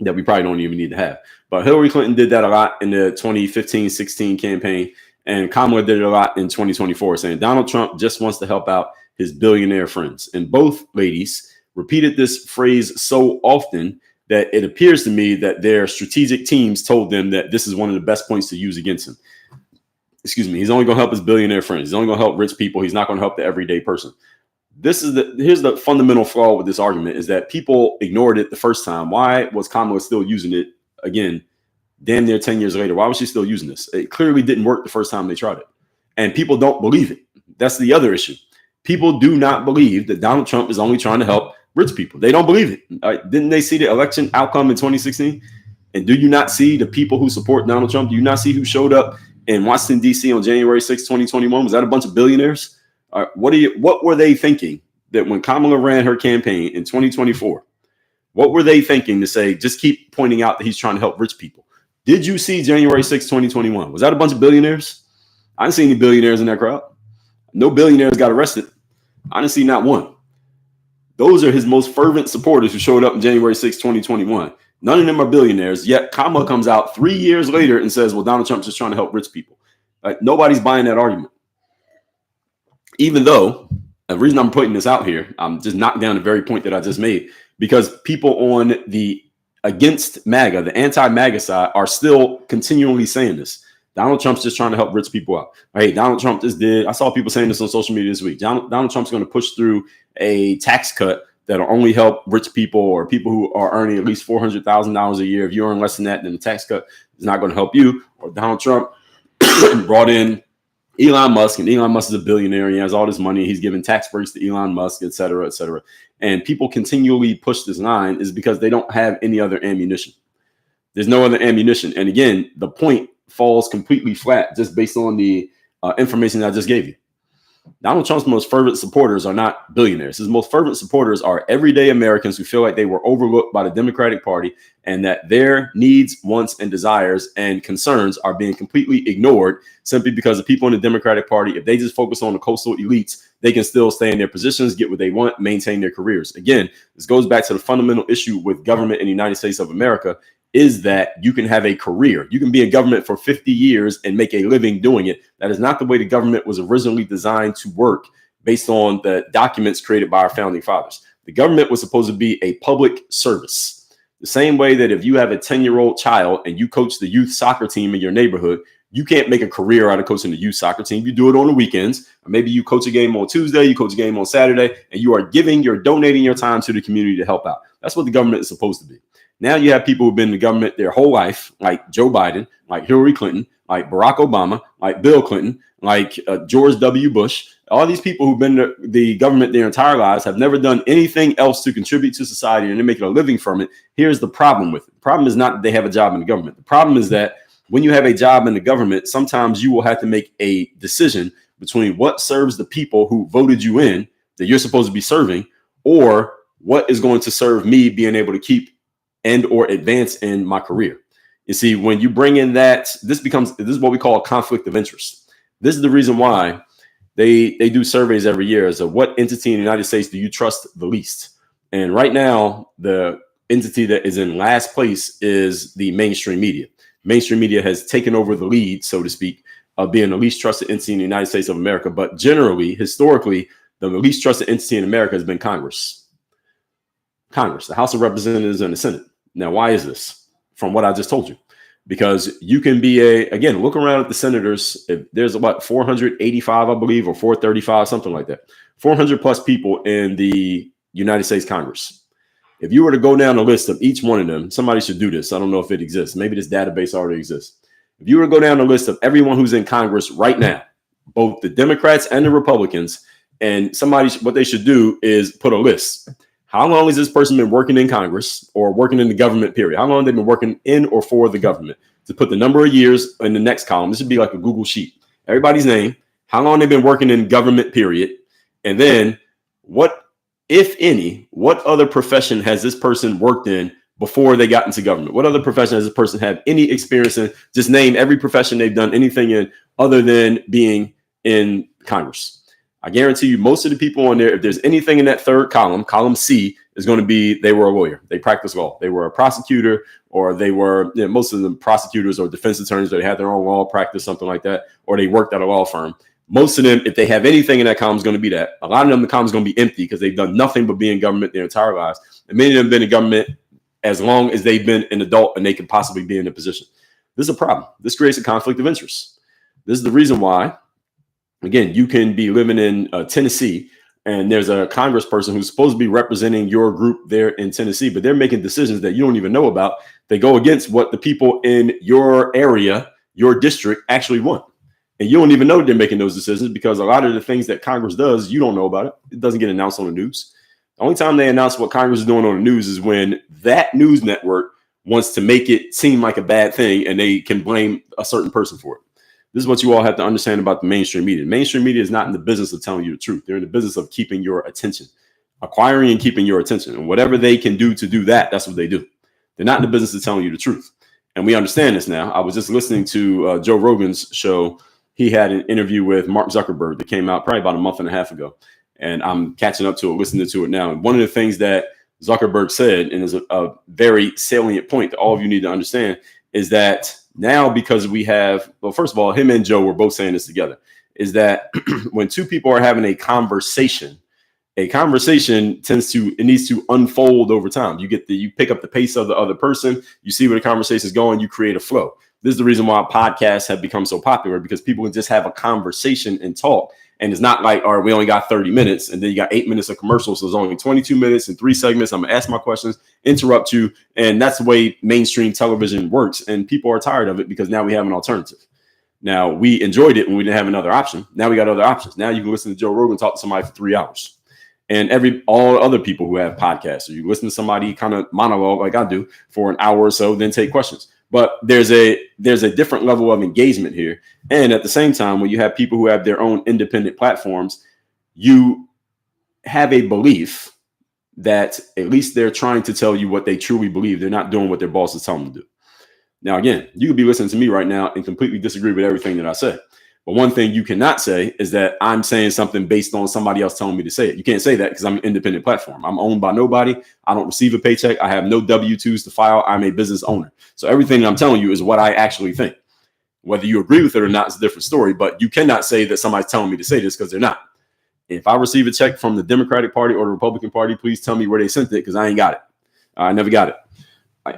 that we probably don't even need to have. But Hillary Clinton did that a lot in the 2015-16 campaign. And Kamala did it a lot in 2024, saying Donald Trump just wants to help out his billionaire friends. And both ladies repeated this phrase so often that it appears to me that their strategic teams told them that this is one of the best points to use against him. Excuse me. He's only going to help his billionaire friends. He's only going to help rich people. He's not going to help the everyday person. Here's the fundamental flaw with this argument is that people ignored it the first time. Why was Kamala still using it again, damn near 10 years later? Why was she still using this? It clearly didn't work the first time they tried it. And people don't believe it. That's the other issue. People do not believe that Donald Trump is only trying to help rich people. They don't believe it. Didn't they see the election outcome in 2016? And do you not see the people who support Donald Trump? Do you not see who showed up in Washington, D.C. on January 6, 2021? Was that a bunch of billionaires? What were they thinking that when Kamala ran her campaign in 2024, what were they thinking to say, just keep pointing out that he's trying to help rich people? Did you see January 6, 2021? Was that a bunch of billionaires? I didn't see any billionaires in that crowd. No billionaires got arrested. I didn't see not one. Those are his most fervent supporters who showed up in January 6, 2021. None of them are billionaires. Yet Kamala comes out 3 years later and says, well, Donald Trump's just trying to help rich people. Nobody's buying that argument. Even though the reason I'm putting this out here, I'm just knocking down the very point that I just made, because people on the against MAGA, the anti-MAGA side, are still continually saying this. Donald Trump's just trying to help rich people out. Hey, Donald Trump just did. I saw people saying this on social media this week. Donald Trump's going to push through a tax cut that'll only help rich people or people who are earning at least $400,000 a year. If you earn less than that, then the tax cut is not going to help you. Or Donald Trump brought in Elon Musk, and Elon Musk is a billionaire. He has all this money. He's giving tax breaks to Elon Musk, et cetera, et cetera. And people continually push this line is because they don't have any other ammunition. There's no other ammunition. And again, the point falls completely flat just based on the information that I just gave you. Donald Trump's most fervent supporters are not billionaires. His most fervent supporters are everyday Americans who feel like they were overlooked by the Democratic Party and that their needs, wants, and desires and concerns are being completely ignored simply because the people in the Democratic Party, if they just focus on the coastal elites, they can still stay in their positions, get what they want, maintain their careers. Again, this goes back to the fundamental issue with government in the United States of America is that you can have a career. You can be in government for 50 years and make a living doing it. That is not the way the government was originally designed to work based on the documents created by our founding fathers. The government was supposed to be a public service. The same way that if you have a 10-year-old child and you coach the youth soccer team in your neighborhood, you can't make a career out of coaching the youth soccer team. You do it on the weekends. Or maybe you coach a game on Tuesday, you coach a game on Saturday, and you're donating your time to the community to help out. That's what the government is supposed to be. Now you have people who've been in the government their whole life, like Joe Biden, like Hillary Clinton, like Barack Obama, like Bill Clinton, like George W. Bush. All these people who've been in the government their entire lives have never done anything else to contribute to society and they're making a living from it. Here's the problem with it. The problem is not that they have a job in the government. The problem is that when you have a job in the government, sometimes you will have to make a decision between what serves the people who voted you in that you're supposed to be serving or what is going to serve me being able to keep and or advance in my career. You see, when you bring in that, this is what we call a conflict of interest. This is the reason why they do surveys every year as to what entity in the United States do you trust the least. And right now, the entity that is in last place is the mainstream media. Mainstream media has taken over the lead, so to speak, of being the least trusted entity in the United States of America. But generally, historically, the least trusted entity in America has been Congress. Congress, the House of Representatives and the Senate. Now, why is this? From what I just told you. Because you can be again, look around at the senators. If there's about 485, I believe, or 435, something like that. 400 plus people in the United States Congress. If you were to go down the list of each one of them, somebody should do this. I don't know if it exists. Maybe this database already exists. If you were to go down the list of everyone who's in Congress right now, both the Democrats and the Republicans, and what they should do is put a list. How long has this person been working in Congress or working in the government period? How long have they been working in or for the government? To put the number of years in the next column. This should be like a Google sheet. Everybody's name, how long they've been working in government period, and then what, if any, what other profession has this person worked in before they got into government? What other profession has this person had any experience in? Just name every profession they've done anything in other than being in Congress. I guarantee you most of the people on there, if there's anything in that third column, column C, is going to be they were a lawyer. They practiced law. They were a prosecutor, or they were, most of them prosecutors or defense attorneys, or they had their own law practice, something like that, or they worked at a law firm. Most of them, if they have anything in that column, is going to be that. A lot of them, the column is going to be empty because they've done nothing but be in government their entire lives. And many of them have been in government as long as they've been an adult and they can possibly be in a position. This is a problem. This creates a conflict of interest. This is the reason why, again, you can be living in Tennessee and there's a congressperson who's supposed to be representing your group there in Tennessee, but they're making decisions that you don't even know about. They go against what the people in your area, your district actually want. And you don't even know they're making those decisions because a lot of the things that Congress does, you don't know about it. It doesn't get announced on the news. The only time they announce what Congress is doing on the news is when that news network wants to make it seem like a bad thing and they can blame a certain person for it. This is what you all have to understand about the mainstream media. Mainstream media is not in the business of telling you the truth. They're in the business of keeping your attention, acquiring and keeping your attention. And whatever they can do to do that, that's what they do. They're not in the business of telling you the truth. And we understand this now. I was just listening to Joe Rogan's show. He had an interview with Mark Zuckerberg that came out probably about a month and a half ago. And I'm catching up to it, listening to it now. And one of the things that Zuckerberg said, and is a very salient point that all of you need to understand, is that now, because we have, well, first of all, him and Joe were both saying this together, is that when two people are having a conversation needs to unfold over time. You pick up the pace of the other person, you see where the conversation is going, you create a flow. This is the reason why podcasts have become so popular, because people can just have a conversation and talk. And it's not like, all right, we only got 30 minutes and then you got 8 minutes of commercials. So there's only 22 minutes and 3 segments. I'm going to ask my questions, interrupt you. And that's the way mainstream television works. And people are tired of it because now we have an alternative. Now, we enjoyed it when we didn't have another option. Now we got other options. Now you can listen to Joe Rogan talk to somebody for 3 hours. And all other people who have podcasts, or you listen to somebody kind of monologue like I do for an hour or so, then take questions. But there's a different level of engagement here. And at the same time, when you have people who have their own independent platforms, you have a belief that at least they're trying to tell you what they truly believe. They're not doing what their boss is telling them to do. Now, again, you could be listening to me right now and completely disagree with everything that I say. But one thing you cannot say is that I'm saying something based on somebody else telling me to say it. You can't say that because I'm an independent platform. I'm owned by nobody. I don't receive a paycheck. I have no W-2s to file. I'm a business owner. So everything I'm telling you is what I actually think. Whether you agree with it or not is a different story. But you cannot say that somebody's telling me to say this because they're not. If I receive a check from the Democratic Party or the Republican Party, please tell me where they sent it because I ain't got it. I never got it.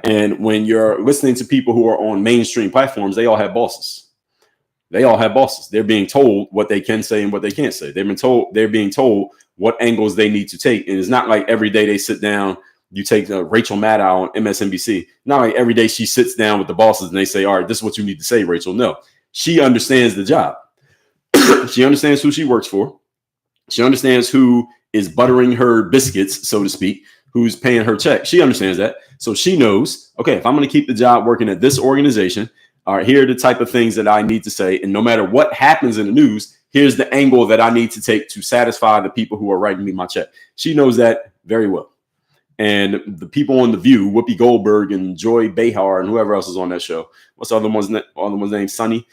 And when you're listening to people who are on mainstream platforms, they all have bosses. They all have bosses. They're being told what they can say and what they can't say. They're being told what angles they need to take. And it's not like every day they sit down, you take Rachel Maddow on MSNBC. Not like every day she sits down with the bosses and they say, all right, this is what you need to say, Rachel. No, she understands the job. She understands who she works for. She understands who is buttering her biscuits, so to speak, who's paying her check. She understands that. So she knows, okay, if I'm going to keep the job working at this organization, all right, here are the type of things that I need to say. And no matter what happens in the news, here's the angle that I need to take to satisfy the people who are writing me my check. She knows that very well. And the people on The View, Whoopi Goldberg and Joy Behar and whoever else is on that show, what's the other one's name? Sunny.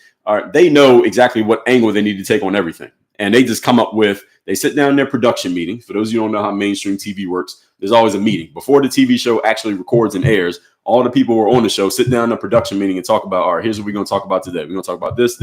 They know exactly what angle they need to take on everything. And they just come up with, they sit down in their production meeting. For those of you who don't know how mainstream TV works, there's always a meeting. Before the TV show actually records and airs, all the people who are on the show sit down in a production meeting and talk about, all right, here's what we're going to talk about today. We're going to talk about this.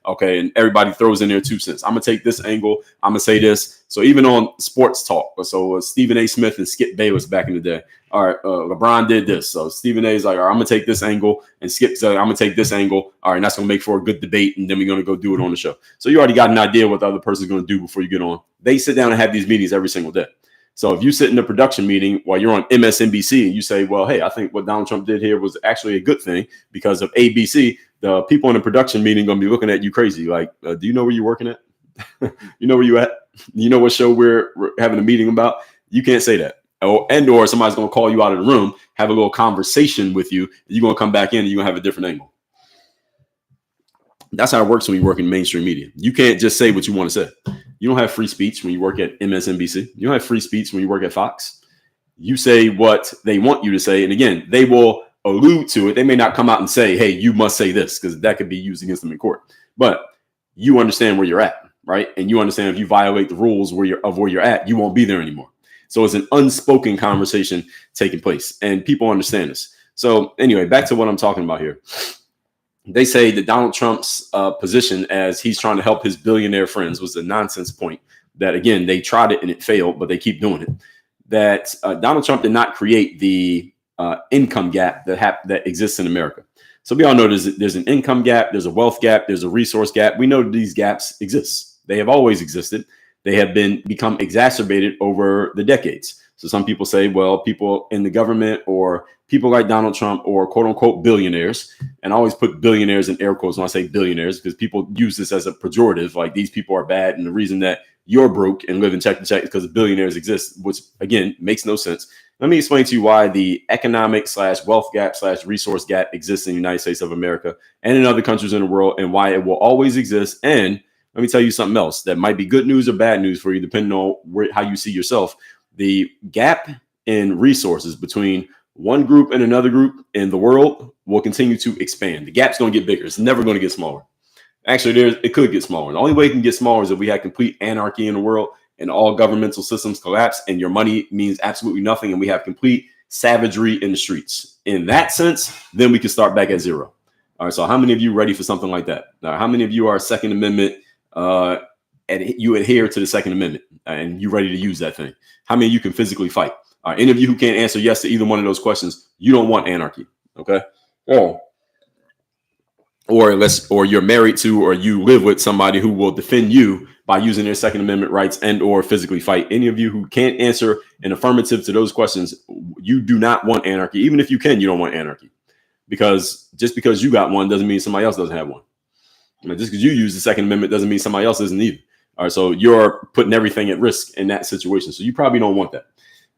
Okay. And everybody throws in their 2 cents. I'm going to take this angle. I'm going to say this. So even on sports talk, so Stephen A. Smith and Skip Bayless back in the day, all right, LeBron did this. So Stephen A. is like, all right, I'm going to take this angle, and Skip said, I'm going to take this angle. All right, and that's going to make for a good debate. And then we're going to go do it on the show. So you already got an idea what the other person's going to do before you get on. They sit down and have these meetings every single day. So if you sit in a production meeting while you're on MSNBC and you say, well, hey, I think what Donald Trump did here was actually a good thing because of ABC, the people in the production meeting going to be looking at you crazy. Like, do you know where you're working at? You know where you at? You know what show we're having a meeting about? You can't say that. Or somebody's going to call you out of the room, have a little conversation with you, and you're going to come back in and you're going to have a different angle. That's how it works when you work in mainstream media. You can't just say what you want to say. You don't have free speech when you work at MSNBC. You don't have free speech when you work at Fox. You say what they want you to say. And again, they will allude to it. They may not come out and say, hey, you must say this, because that could be used against them in court. But you understand where you're at, right? And you understand if you violate the rules where you're at, you won't be there anymore. So it's an unspoken conversation taking place, and people understand this. So anyway, back to what I'm talking about here. They say that Donald Trump's position as he's trying to help his billionaire friends was a nonsense point. That, again, they tried it and it failed, but they keep doing it. That Donald Trump did not create the income gap that exists in America. So we all know there's an income gap, there's a wealth gap, there's a resource gap. We know these gaps exist. They have always existed. They have become exacerbated over the decades. So some people say, well, people in the government or people like Donald Trump or quote unquote billionaires, and I always put billionaires in air quotes when I say billionaires because people use this as a pejorative, like these people are bad. And the reason that you're broke and living check to check is because billionaires exist, which again makes no sense. Let me explain to you why the economic / wealth gap / resource gap exists in the United States of America and in other countries in the world, and why it will always exist. And let me tell you something else that might be good news or bad news for you, depending on how you see yourself. The gap in resources between one group and another group in the world will continue to expand. The gap's going to get bigger. It's never going to get smaller. Actually, it could get smaller. The only way it can get smaller is if we had complete anarchy in the world and all governmental systems collapse and your money means absolutely nothing and we have complete savagery in the streets. In that sense, then we can start back at zero. All right, so how many of you ready for something like that? How many of you are Second Amendment and you adhere to the Second Amendment and you're ready to use that thing? How many of you can physically fight? Any of you who can't answer yes to either one of those questions, you don't want anarchy, okay? Or you're married to or you live with somebody who will defend you by using their Second Amendment rights and or physically fight. Any of you who can't answer an affirmative to those questions, you do not want anarchy. Even if you can, you don't want anarchy. Because just because you got one doesn't mean somebody else doesn't have one. Just because you use the Second Amendment doesn't mean somebody else doesn't either. All right, so you're putting everything at risk in that situation. So you probably don't want that.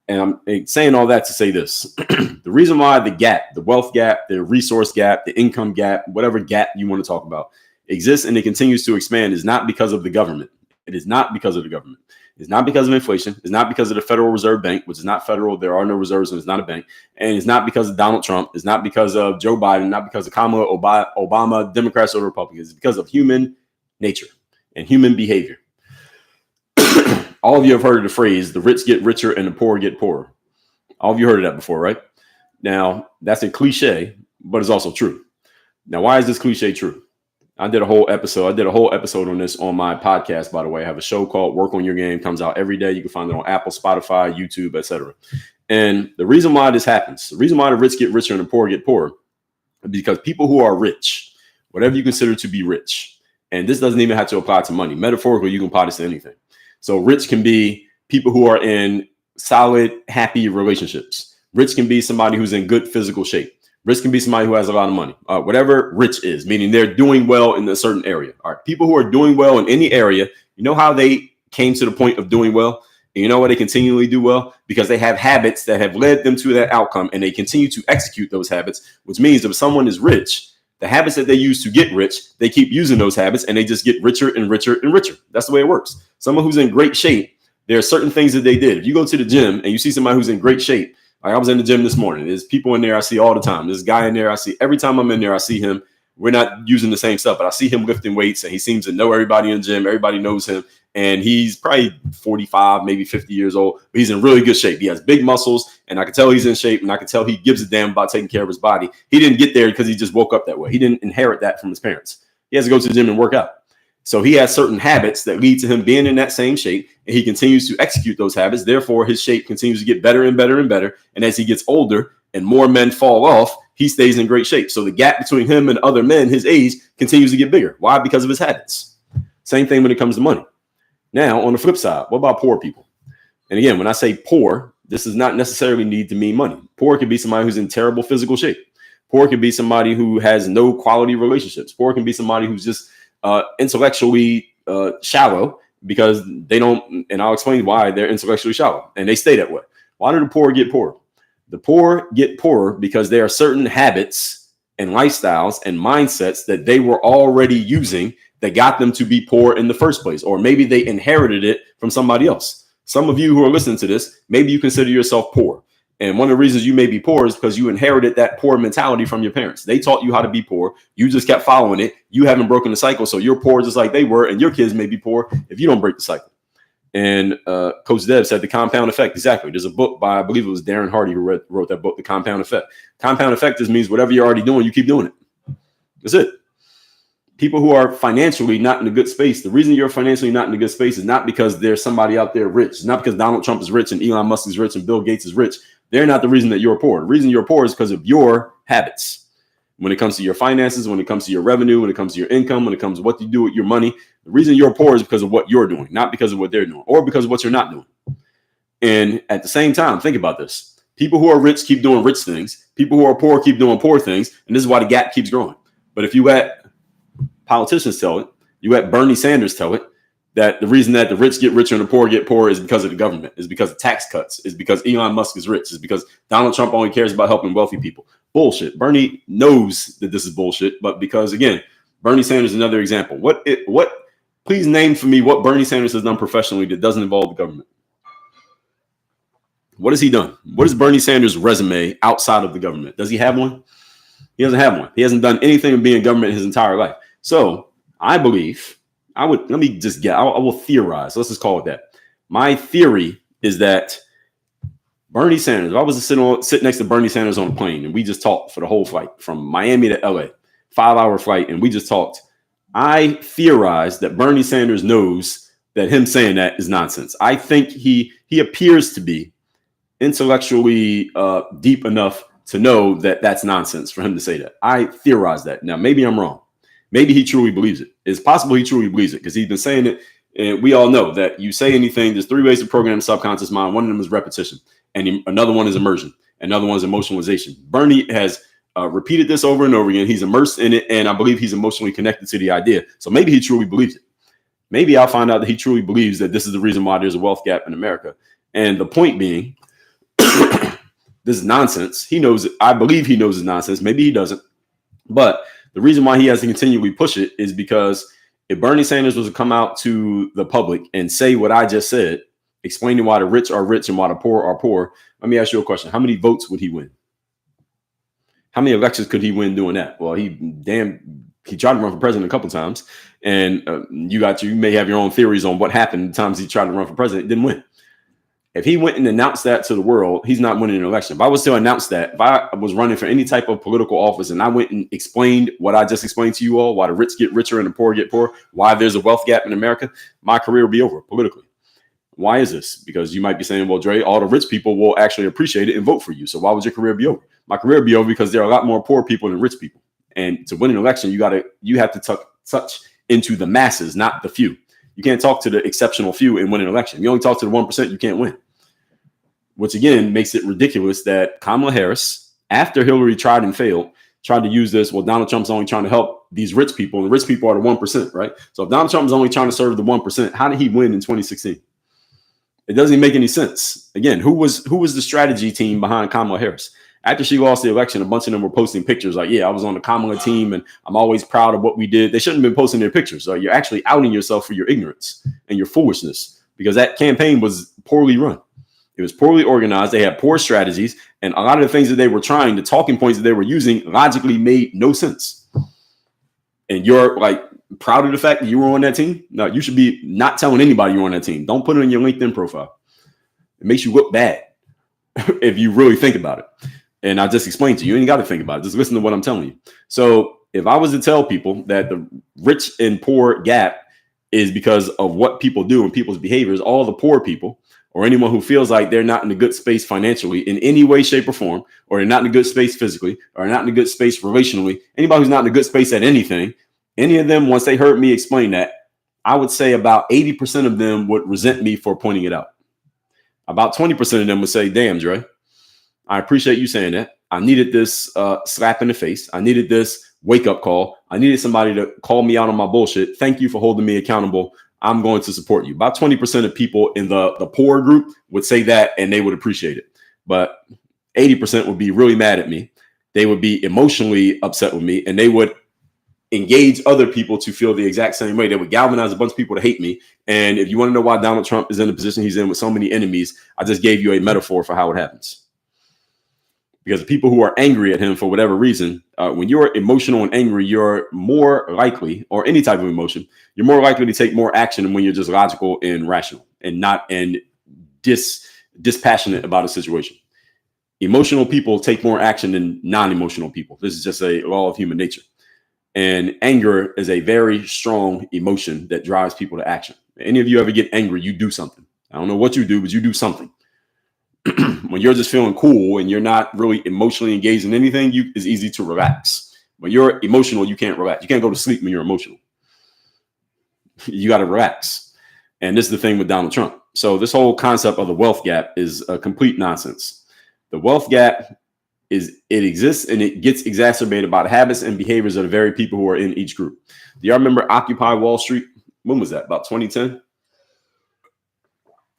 And I'm saying all that to say this. The reason why the gap, the wealth gap, the resource gap, the income gap, whatever gap you want to talk about exists and it continues to expand is not because of the government. It is not because of the government. It's not because of inflation. It's not because of the Federal Reserve Bank, which is not federal. There are no reserves and it's not a bank. And it's not because of Donald Trump. It's not because of Joe Biden, not because of Kamala Obama, Democrats or Republicans. It's because of human nature and human behavior. All of you have heard of the phrase, the rich get richer and the poor get poorer. All of you heard of that before, right? Now, that's a cliche, but it's also true. Now, why is this cliche true? I did a whole episode on this on my podcast, by the way. I have a show called Work on Your Game. Comes out every day. You can find it on Apple, Spotify, YouTube, etc. And the reason why this happens, the reason why the rich get richer and the poor get poorer, is because people who are rich, whatever you consider to be rich, and this doesn't even have to apply to money. Metaphorically, you can apply this to anything. So rich can be people who are in solid, happy relationships. Rich can be somebody who's in good physical shape. Rich can be somebody who has a lot of money. Whatever rich is, meaning they're doing well in a certain area. All right, people who are doing well in any area, you know how they came to the point of doing well? And you know why they continually do well? Because they have habits that have led them to that outcome and they continue to execute those habits, which means if someone is rich, the habits that they use to get rich, they keep using those habits and they just get richer and richer and richer. That's the way it works. Someone who's in great shape There are certain things that they did. If you go to the gym and you see somebody who's in great shape, like I was in the gym this morning, there's people in there I see all the time. There's a guy in there I see every time I'm in there. I see him. We're not using the same stuff, but I see him lifting weights, and he seems to know everybody in the gym. Everybody knows him, and he's probably 45, maybe 50 years old. But he's in really good shape. He has big muscles, and I can tell he's in shape, and I can tell he gives a damn about taking care of his body. He didn't get there because he just woke up that way. He didn't inherit that from his parents. He has to go to the gym and work out. So he has certain habits that lead to him being in that same shape, and he continues to execute those habits. Therefore, his shape continues to get better and better and better. And as he gets older and more men fall off, he stays in great shape. So the gap between him and other men his age continues to get bigger. Why? Because of his habits. Same thing when it comes to money. Now, on the flip side, what about poor people? And again, when I say poor, this does not necessarily need to mean money. Poor could be somebody who's in terrible physical shape. Poor could be somebody who has no quality relationships. Poor can be somebody who's just intellectually shallow because they don't, and I'll explain why they're intellectually shallow, and they stay that way. Why do the poor get poorer? The poor get poorer because there are certain habits and lifestyles and mindsets that they were already using that got them to be poor in the first place, or maybe they inherited it from somebody else. Some of you who are listening to this, maybe you consider yourself poor. And one of the reasons you may be poor is because you inherited that poor mentality from your parents. They taught you how to be poor. You just kept following it. You haven't broken the cycle. So you're poor just like they were. And your kids may be poor if you don't break the cycle. And Coach Deb said the compound effect. Exactly. There's a book by, I believe it was Darren Hardy who wrote that book, The Compound Effect. Compound effect just means whatever you're already doing, you keep doing it. That's it. People who are financially not in a good space, the reason you're financially not in a good space is not because there's somebody out there rich. It's not because Donald Trump is rich and Elon Musk is rich and Bill Gates is rich. They're not the reason that you're poor. The reason you're poor is because of your habits. When it comes to your finances, when it comes to your revenue, when it comes to your income, when it comes to what you do with your money, the reason you're poor is because of what you're doing, not because of what they're doing or because of what you're not doing. And at the same time, think about this. People who are rich keep doing rich things. People who are poor keep doing poor things. And this is why the gap keeps growing. But if you let politicians tell it, you let Bernie Sanders tell it, that the reason that the rich get richer and the poor get poorer is because of the government, is because of tax cuts, is because Elon Musk is rich, is because Donald Trump only cares about helping wealthy people. Bullshit. Bernie knows that this is bullshit, but because, again, Bernie Sanders is another example. Please name for me what Bernie Sanders has done professionally that doesn't involve the government. What has he done? What is Bernie Sanders' resume outside of the government? Does he have one? He doesn't have one. He hasn't done anything in being government his entire life. So I believe, I will theorize. Let's just call it that. My theory is that Bernie Sanders, if I was to sit next to Bernie Sanders on a plane and we just talked for the whole flight from Miami to LA, 5-hour flight, and we just talked, I theorize that Bernie Sanders knows that him saying that is nonsense. I think he appears to be intellectually deep enough to know that that's nonsense for him to say that. I theorize that. Now, maybe I'm wrong. Maybe he truly believes it. It's possible he truly believes it because he's been saying it. And we all know that you say anything, there's 3 ways to program the subconscious mind. One of them is repetition. And another one is immersion. Another one is emotionalization. Bernie has repeated this over and over again. He's immersed in it. And I believe he's emotionally connected to the idea. So maybe he truly believes it. Maybe I'll find out that he truly believes that this is the reason why there's a wealth gap in America. And the point being, this is nonsense. He knows it. I believe he knows it's nonsense. Maybe he doesn't. But the reason why he has to continually push it is because if Bernie Sanders was to come out to the public and say what I just said, explaining why the rich are rich and why the poor are poor, let me ask you a question. How many votes would he win? How many elections could he win doing that? Well, he tried to run for president a couple of times, and you may have your own theories on what happened the times he tried to run for president, didn't win. If he went and announced that to the world, he's not winning an election. If I was to announce that, if I was running for any type of political office and I went and explained what I just explained to you all, why the rich get richer and the poor get poor, why there's a wealth gap in America, my career will be over politically. Why is this? Because you might be saying, well, Dre, all the rich people will actually appreciate it and vote for you. So why would your career be over? My career would be over because there are a lot more poor people than rich people. And to win an election, you have to touch into the masses, not the few. You can't talk to the exceptional few and win an election. You only talk to the 1%, you can't win. Which again makes it ridiculous that Kamala Harris, after Hillary tried and failed, tried to use this. Well, Donald Trump's only trying to help these rich people, and the rich people are the 1%, right? So if Donald Trump is only trying to serve the 1%, how did he win in 2016? It doesn't make any sense. Again, who was the strategy team behind Kamala Harris? After she lost the election, a bunch of them were posting pictures like, yeah, I was on the Kamala team and I'm always proud of what we did. They shouldn't have been posting their pictures. So you're actually outing yourself for your ignorance and your foolishness, because that campaign was poorly run. It was poorly organized. They had poor strategies, and a lot of the things that they were trying, the talking points that they were using, logically made no sense. And you're like proud of the fact that you were on that team? No, you should be not telling anybody you're on that team. Don't put it in your LinkedIn profile. It makes you look bad if you really think about it. And I just explained to you, you ain't got to think about it. Just listen to what I'm telling you. So if I was to tell people that the rich and poor gap is because of what people do and people's behaviors, all the poor people or anyone who feels like they're not in a good space financially in any way, shape, or form, or they're not in a good space physically, or not in a good space relationally, anybody who's not in a good space at anything, any of them, once they heard me explain that, I would say about 80% of them would resent me for pointing it out. About 20% of them would say, damn, Dre, I appreciate you saying that. I needed this slap in the face. I needed this wake up call. I needed somebody to call me out on my bullshit. Thank you for holding me accountable. I'm going to support you. About 20% of people in the poor group would say that, and they would appreciate it. But 80% would be really mad at me. They would be emotionally upset with me, and they would engage other people to feel the exact same way. They would galvanize a bunch of people to hate me. And if you want to know why Donald Trump is in the position he's in with so many enemies, I just gave you a metaphor for how it happens. Because the people who are angry at him for whatever reason, when you're emotional and angry, you're more likely, or any type of emotion, you're more likely to take more action than when you're just logical and rational and not dispassionate about a situation. Emotional people take more action than non-emotional people. This is just a law of human nature. And anger is a very strong emotion that drives people to action. Any of you ever get angry, you do something. I don't know what you do, but you do something. When you're just feeling cool and you're not really emotionally engaged in anything, it's easy to relax. When you're emotional, you can't relax. You can't go to sleep when you're emotional. You got to relax. And this is the thing with Donald Trump. So this whole concept of the wealth gap is a complete nonsense. The wealth gap it exists and it gets exacerbated by the habits and behaviors of the very people who are in each group. Do y'all remember Occupy Wall Street? When was that? About 2010?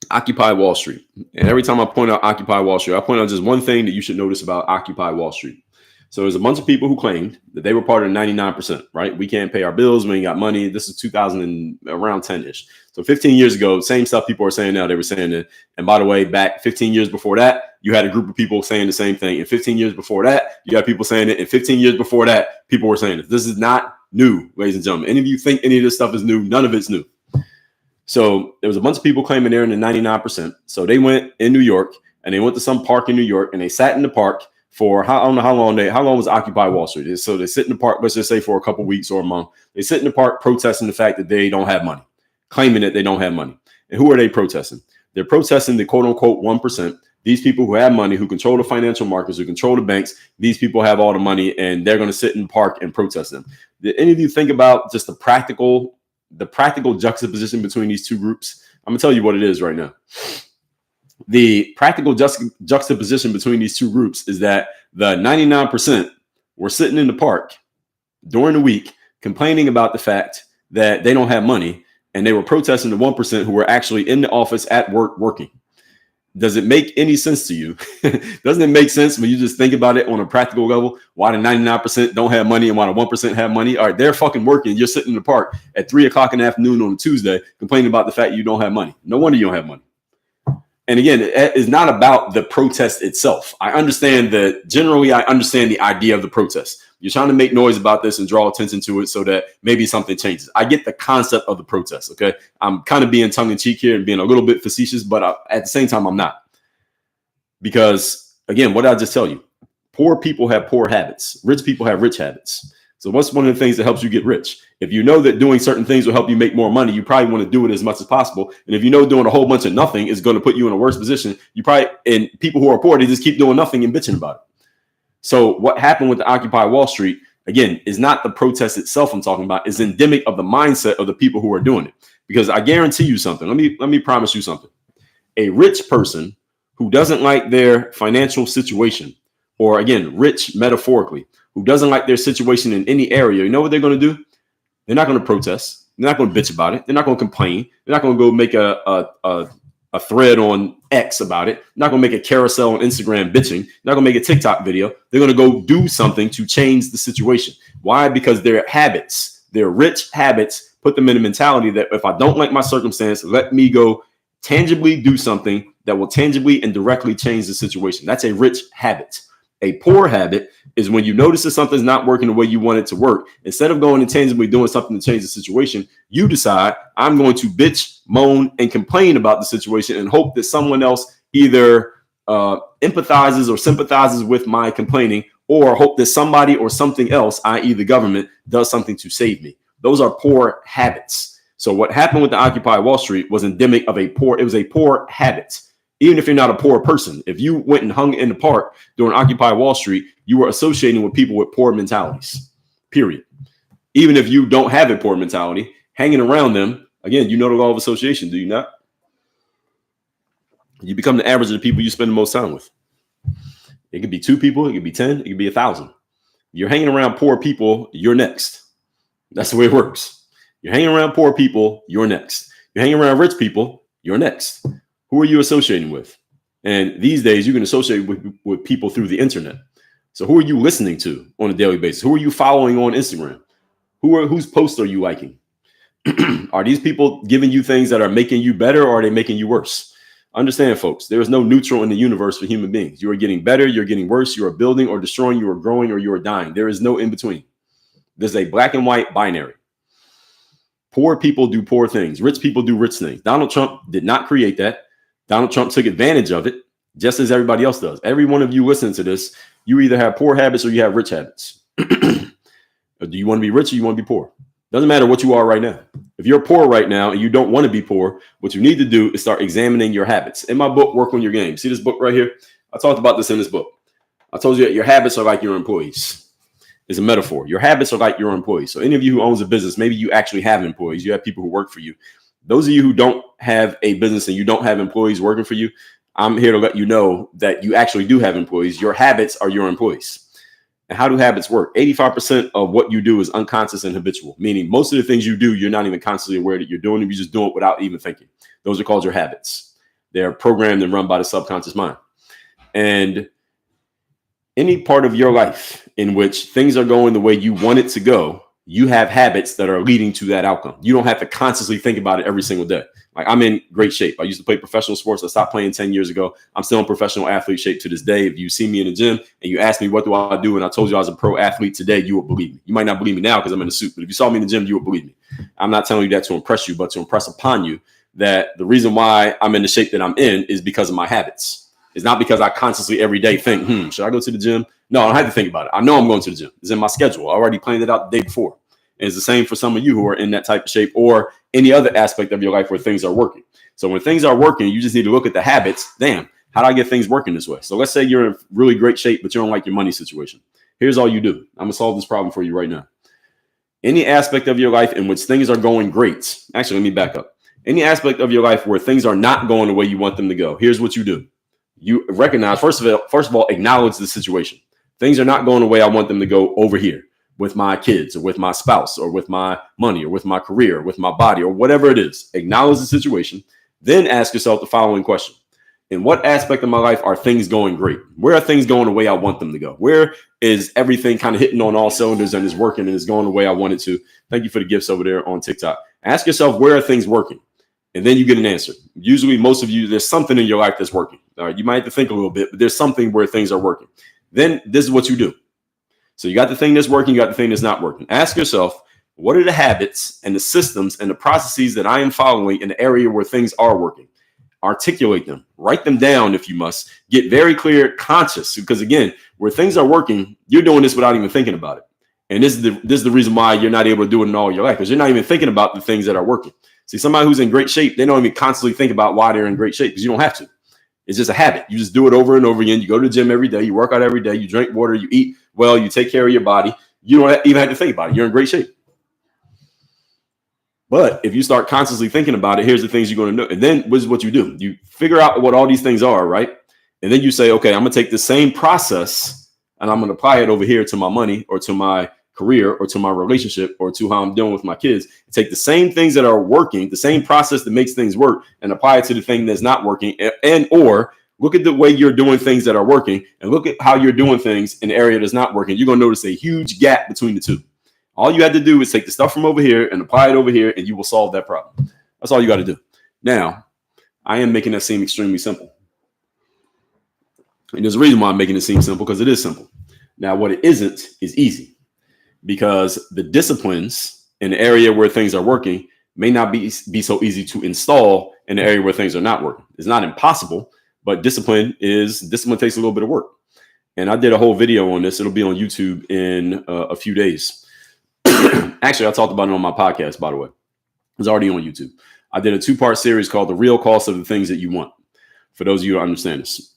Occupy Wall Street. And every time I point out Occupy Wall Street, I point out just one thing that you should notice about Occupy Wall Street. So there's a bunch of people who claimed that they were part of the 99%, right? We can't pay our bills. We ain't got money. This is 2000 and around 10-ish. So 15 years ago, same stuff people are saying now, they were saying that. And by the way, back 15 years before that, you had a group of people saying the same thing. And 15 years before that, you had people saying it. And 15 years before that, people were saying it. This is not new, ladies and gentlemen. Any of you think any of this stuff is new? None of it's new. So there was a bunch of people claiming they're in the 99%. So they went in New York and they went to some park in New York and they sat in the park for I don't know how long was Occupy Wall Street. So they sit in the park, let's just say for a couple of weeks or a month. They sit in the park protesting the fact that they don't have money, claiming that they don't have money. And who are they protesting? They're protesting the quote unquote 1%. These people who have money, who control the financial markets, who control the banks, these people have all the money and they're going to sit in the park and protest them. Did any of you think about just the practical juxtaposition between these two groups? I'm gonna tell you what it is right now. The practical juxtaposition between these two groups is that the 99% were sitting in the park during the week complaining about the fact that they don't have money, and they were protesting the 1% who were actually in the office at work working. Does it make any sense to you? Doesn't it make sense when you just think about it on a practical level? Why the 99% don't have money and why the 1% have money? All right, they're fucking working. You're sitting in the park at 3:00 in the afternoon on a Tuesday complaining about the fact you don't have money. No wonder you don't have money. And again, it is not about the protest itself. I understand the idea of the protest. You're trying to make noise about this and draw attention to it so that maybe something changes. I get the concept of the protest, okay? I'm kind of being tongue-in-cheek here and being a little bit facetious, but at the same time, I'm not. Because, again, what did I just tell you? Poor people have poor habits. Rich people have rich habits. So what's one of the things that helps you get rich? If you know that doing certain things will help you make more money, you probably want to do it as much as possible. And if you know doing a whole bunch of nothing is going to put you in a worse position, and people who are poor, they just keep doing nothing and bitching about it. So what happened with the Occupy Wall Street, again, is not the protest itself I'm talking about. It's endemic of the mindset of the people who are doing it. Because I guarantee you something. Let me promise you something. A rich person who doesn't like their financial situation, or again, rich metaphorically, who doesn't like their situation in any area, you know what they're going to do? They're not going to protest. They're not going to bitch about it. They're not going to complain. They're not going to go make a thread on X about it. They're not going to make a carousel on Instagram bitching. They're not going to make a TikTok video. They're going to go do something to change the situation. Why? Because their habits, their rich habits, put them in a mentality that if I don't like my circumstance, let me go Tangibly do something that will tangibly and directly change the situation. That's a rich habit. A poor habit is when you notice that something's not working the way you want it to work. Instead of going and tangibly doing something to change the situation, you decide, I'm going to bitch, moan, and complain about the situation and hope that someone else either empathizes or sympathizes with my complaining, or hope that somebody or something else, i.e. the government, does something to save me. Those are poor habits. So what happened with the Occupy Wall Street was endemic of it was a poor habit. Even if you're not a poor person, if you went and hung in the park during Occupy Wall Street, you were associating with people with poor mentalities, period. Even if you don't have a poor mentality, hanging around them, again, you know the law of association, do you not? You become the average of the people you spend the most time with. It could be 2 people, it could be 10, it could be 1,000. You're hanging around poor people, you're next. That's the way it works. You're hanging around poor people, you're next. You're hanging around rich people, you're next. Who are you associating with? And these days, you can associate with people through the internet. So who are you listening to on a daily basis? Who are you following on Instagram? Whose posts are you liking? Are these people giving you things that are making you better, or are they making you worse? Understand, folks, there is no neutral in the universe for human beings. You are getting better, you're getting worse, you are building or destroying, you are growing, or you are dying. There is no in between. There's a black and white binary. Poor people do poor things. Rich people do rich things. Donald Trump did not create that. Donald Trump took advantage of it, just as everybody else does. Every one of you listening to this, you either have poor habits or you have rich habits. Do you want to be rich or you want to be poor? Doesn't matter what you are right now. If you're poor right now and you don't want to be poor, what you need to do is start examining your habits. In my book, Work on Your Game. See this book right here? I talked about this in this book. I told you that your habits are like your employees. It's a metaphor. Your habits are like your employees. So any of you who owns a business, maybe you actually have employees. You have people who work for you. Those of you who don't have a business and you don't have employees working for you, I'm here to let you know that you actually do have employees. Your habits are your employees. And how do habits work? 85% of what you do is unconscious and habitual, meaning most of the things you do, you're not even consciously aware that you're doing them. You just do it without even thinking. Those are called your habits. They're programmed and run by the subconscious mind. And any part of your life in which things are going the way you want it to go, you have habits that are leading to that outcome. You don't have to consciously think about it every single day. Like, I'm in great shape. I used to play professional sports. I stopped playing 10 years ago. I'm still in professional athlete shape to this day. If you see me in the gym and you ask me, what do I do? And I told you I was a pro athlete today, you would believe me. You might not believe me now because I'm in a suit, but if you saw me in the gym, you would believe me. I'm not telling you that to impress you, but to impress upon you that the reason why I'm in the shape that I'm in is because of my habits. It's not because I consciously every day think, should I go to the gym? No, I don't have to think about it. I know I'm going to the gym. It's in my schedule. I already planned it out the day before. And it's the same for some of you who are in that type of shape or any other aspect of your life where things are working. So when things are working, you just need to look at the habits. Damn, how do I get things working this way? So let's say you're in really great shape, but you don't like your money situation. Here's all you do. I'm going to solve this problem for you right now. Any aspect of your life in which things are going great. Actually, let me back up. Any aspect of your life where things are not going the way you want them to go. Here's what you do. You recognize, first of all, acknowledge the situation. Things are not going the way I want them to go over here with my kids or with my spouse or with my money or with my career, or with my body or whatever it is. Acknowledge the situation. Then ask yourself the following question. In what aspect of my life are things going great? Where are things going the way I want them to go? Where is everything kind of hitting on all cylinders and is working and is going the way I want it to? Thank you for the gifts over there on TikTok. Ask yourself, where are things working? And then you get an answer. Usually, most of you, there's something in your life that's working. All right, you might have to think a little bit, but there's something where things are working. Then this is what you do. So you got the thing that's working, you got the thing that's not working. Ask yourself, what are the habits and the systems and the processes that I am following in the area where things are working? Articulate them, write them down if you must. Get very clear, conscious, because again, where things are working, you're doing this without even thinking about it. And this is the reason why you're not able to do it in all your life, because you're not even thinking about the things that are working. See, somebody who's in great shape, they don't even constantly think about why they're in great shape, because you don't have to. It's just a habit. You just do it over and over again. You go to the gym every day. You work out every day. You drink water. You eat well. You take care of your body. You don't even have to think about it. You're in great shape. But if you start constantly thinking about it, here's the things you're going to know. And then this is what you do. You figure out what all these things are, right? And then you say, okay, I'm going to take the same process and I'm going to apply it over here to my money or to my career or to my relationship or to how I'm dealing with my kids. Take the same things that are working, the same process that makes things work, and apply it to the thing that's not working. And or look at the way you're doing things that are working and look at how you're doing things in the area that's not working. You're going to notice a huge gap between the two. All you had to do is take the stuff from over here and apply it over here, and you will solve that problem. That's all you got to do. Now, I am making that seem extremely simple. And there's a reason why I'm making it seem simple, because it is simple. Now, what it isn't is easy, because the disciplines in the area where things are working may not be so easy to install in the area where things are not working. It's not impossible, but discipline takes a little bit of work. And I did a whole video on this. It'll be on YouTube in a few days. Actually, I talked about it on my podcast, by the way. It's already on YouTube. I did a 2-part series called The Real Cost of the Things That You Want, for those of you who understand this.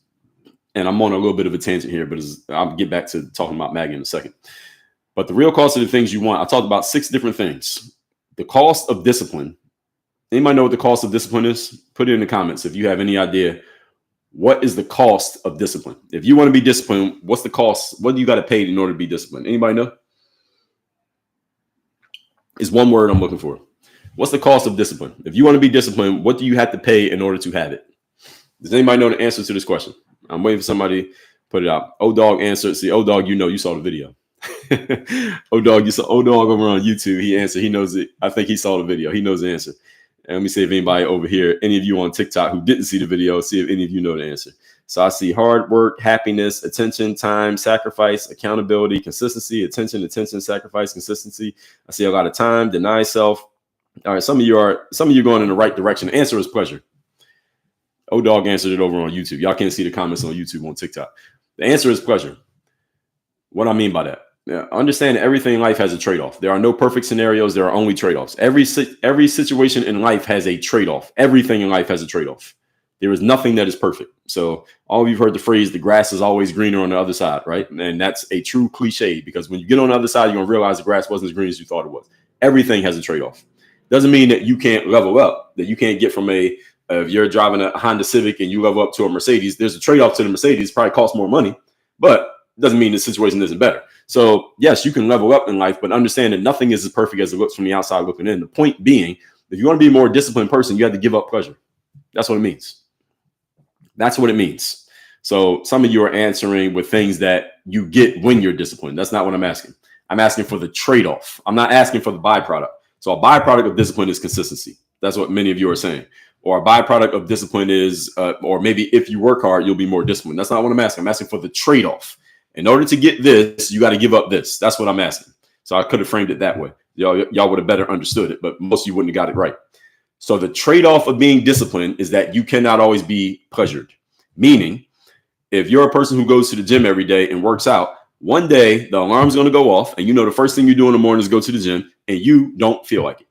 And I'm on a little bit of a tangent here, but I'll get back to talking about MAGA in a second. But the real cost of the things you want, I talked about 6 different things. The cost of discipline. Anybody know what the cost of discipline is? Put it in the comments if you have any idea. What is the cost of discipline? If you want to be disciplined, what's the cost? What do you got to pay in order to be disciplined? Anybody know? It's one word I'm looking for. What's the cost of discipline? If you want to be disciplined, what do you have to pay in order to have it? Does anybody know the answer to this question? I'm waiting for somebody to put it out. O-Dog answered. See, O-Dog, you saw the video. O-Dog over on YouTube. He answered. He knows it. I think he saw the video. He knows the answer. And let me see if anybody over here, any of you on TikTok who didn't see the video, see if any of you know the answer. So I see hard work, happiness, attention, time, sacrifice, accountability, consistency, attention, sacrifice, consistency. I see a lot of time, deny self. All right, some of you are going in the right direction. The answer is pleasure. O-Dog answered it over on YouTube. Y'all can't see the comments on YouTube, on TikTok. The answer is pleasure. What do I mean by that? Understand that everything in life has a trade-off. There are no perfect scenarios. There are only trade-offs. Every situation in life has a trade-off. Everything in life has a trade-off. There is nothing that is perfect. So all of you've heard the phrase, the grass is always greener on the other side, right? And that's a true cliche, because when you get on the other side, you're going to realize the grass wasn't as green as you thought it was. Everything has a trade-off. Doesn't mean that you can't level up, that you can't get from if you're driving a Honda Civic and you level up to a Mercedes, there's a trade-off to the Mercedes. It probably costs more money, but doesn't mean the situation isn't better. So yes, you can level up in life, but understand that nothing is as perfect as it looks from the outside looking in. The point being, if you want to be a more disciplined person, you have to give up pleasure. That's what it means. That's what it means. So some of you are answering with things that you get when you're disciplined. That's not what I'm asking. I'm asking for the trade-off. I'm not asking for the byproduct. So a byproduct of discipline is consistency. That's what many of you are saying. Or a byproduct of discipline is, or maybe if you work hard, you'll be more disciplined. That's not what I'm asking. I'm asking for the trade-off. In order to get this, you got to give up this. That's what I'm asking. So I could have framed it that way. Y'all would have better understood it, but most of you wouldn't have got it right. So the trade-off of being disciplined is that you cannot always be pleasured. Meaning, if you're a person who goes to the gym every day and works out, one day the alarm's going to go off, and the first thing you do in the morning is go to the gym, and you don't feel like it.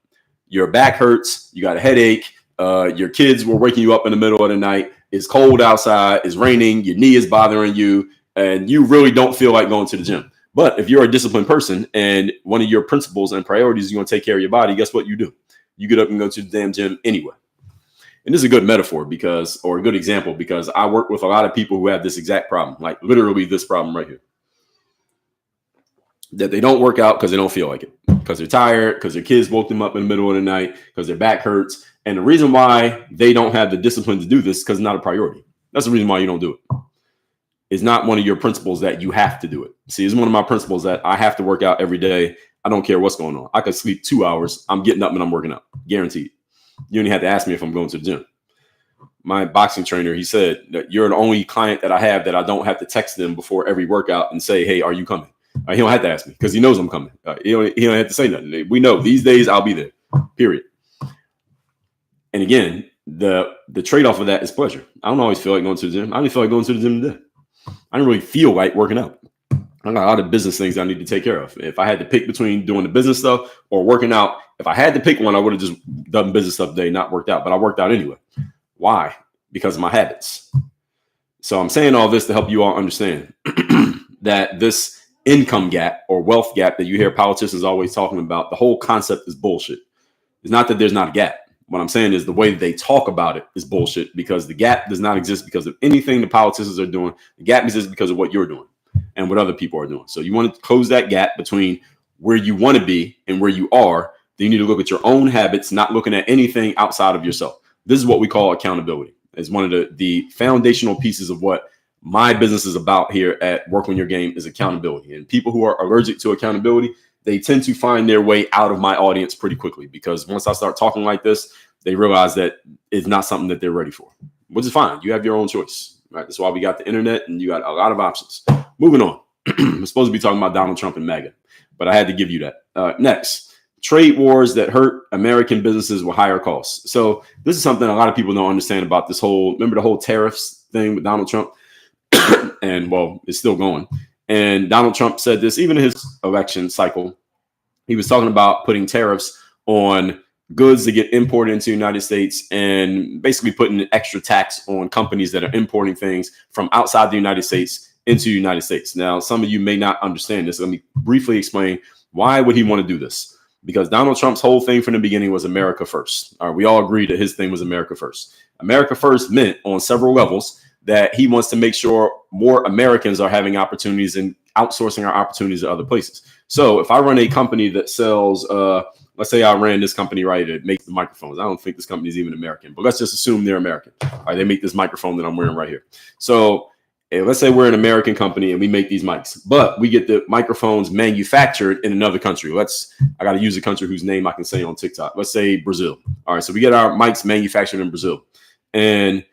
Your back hurts. You got a headache. Your kids were waking you up in the middle of the night. It's cold outside. It's raining. Your knee is bothering you. And you really don't feel like going to the gym. But if you're a disciplined person and one of your principles and priorities is you want to take care of your body, guess what you do? You get up and go to the damn gym anyway. And this is a good metaphor or a good example, because I work with a lot of people who have this exact problem, like literally this problem right here. That they don't work out because they don't feel like it, because they're tired, because their kids woke them up in the middle of the night, because their back hurts. And the reason why they don't have the discipline to do this is because it's not a priority. That's the reason why you don't do it. It's not one of your principles that you have to do it. See, it's one of my principles that I have to work out every day. I don't care what's going on. I could sleep 2 hours. I'm getting up and I'm working out. Guaranteed. You don't even have to ask me if I'm going to the gym. My boxing trainer, he said that you're the only client that I have that I don't have to text them before every workout and say, hey, are you coming? He don't have to ask me because he knows I'm coming. He don't have to say nothing. We know these days I'll be there, period. And again, the trade-off of that is pleasure. I don't always feel like going to the gym. I don't feel like going to the gym today. I don't really feel like working out. I got a lot of business things I need to take care of. If I had to pick between doing the business stuff or working out, if I had to pick one, I would have just done business stuff today, not worked out. But I worked out anyway. Why? Because of my habits. So I'm saying all this to help you all understand that this income gap or wealth gap that you hear politicians always talking about, the whole concept is bullshit. It's not that there's not a gap. What I'm saying is the way they talk about it is bullshit, because the gap does not exist because of anything the politicians are doing. The gap exists because of what you're doing and what other people are doing. So you want to close that gap between where you want to be and where you are. Then you need to look at your own habits, not looking at anything outside of yourself. This is what we call accountability. It's one of the foundational pieces of what my business is about here at Work on Your Game is accountability. And people who are allergic to accountability, they tend to find their way out of my audience pretty quickly, because once I start talking like this, they realize that it's not something that they're ready for, which is fine. You have your own choice, right? That's why we got the internet, and you got a lot of options. Moving on. I'm supposed to be talking about Donald Trump and MAGA, but I had to give you that. Next, trade wars that hurt American businesses with higher costs. So this is something a lot of people don't understand about this whole, remember the whole tariffs thing with Donald Trump? And well, it's still going. And Donald Trump said this, even in his election cycle, he was talking about putting tariffs on goods that get imported into the United States, and basically putting an extra tax on companies that are importing things from outside the United States into the United States. Now, some of you may not understand this. Let me briefly explain why would he want to do this? Because Donald Trump's whole thing from the beginning was America first. All right, we all agree that his thing was America first. America first meant on several levels that he wants to make sure more Americans are having opportunities and outsourcing our opportunities to other places. So if I run a company that sells, let's say I ran this company, right, that makes the microphones. I don't think this company is even American, but let's just assume they're American. All right, they make this microphone that I'm wearing right here. So let's say we're an American company and we make these mics, but we get the microphones manufactured in another country. I got to use a country whose name I can say on TikTok. Let's say Brazil. All right, so we get our mics manufactured in Brazil. And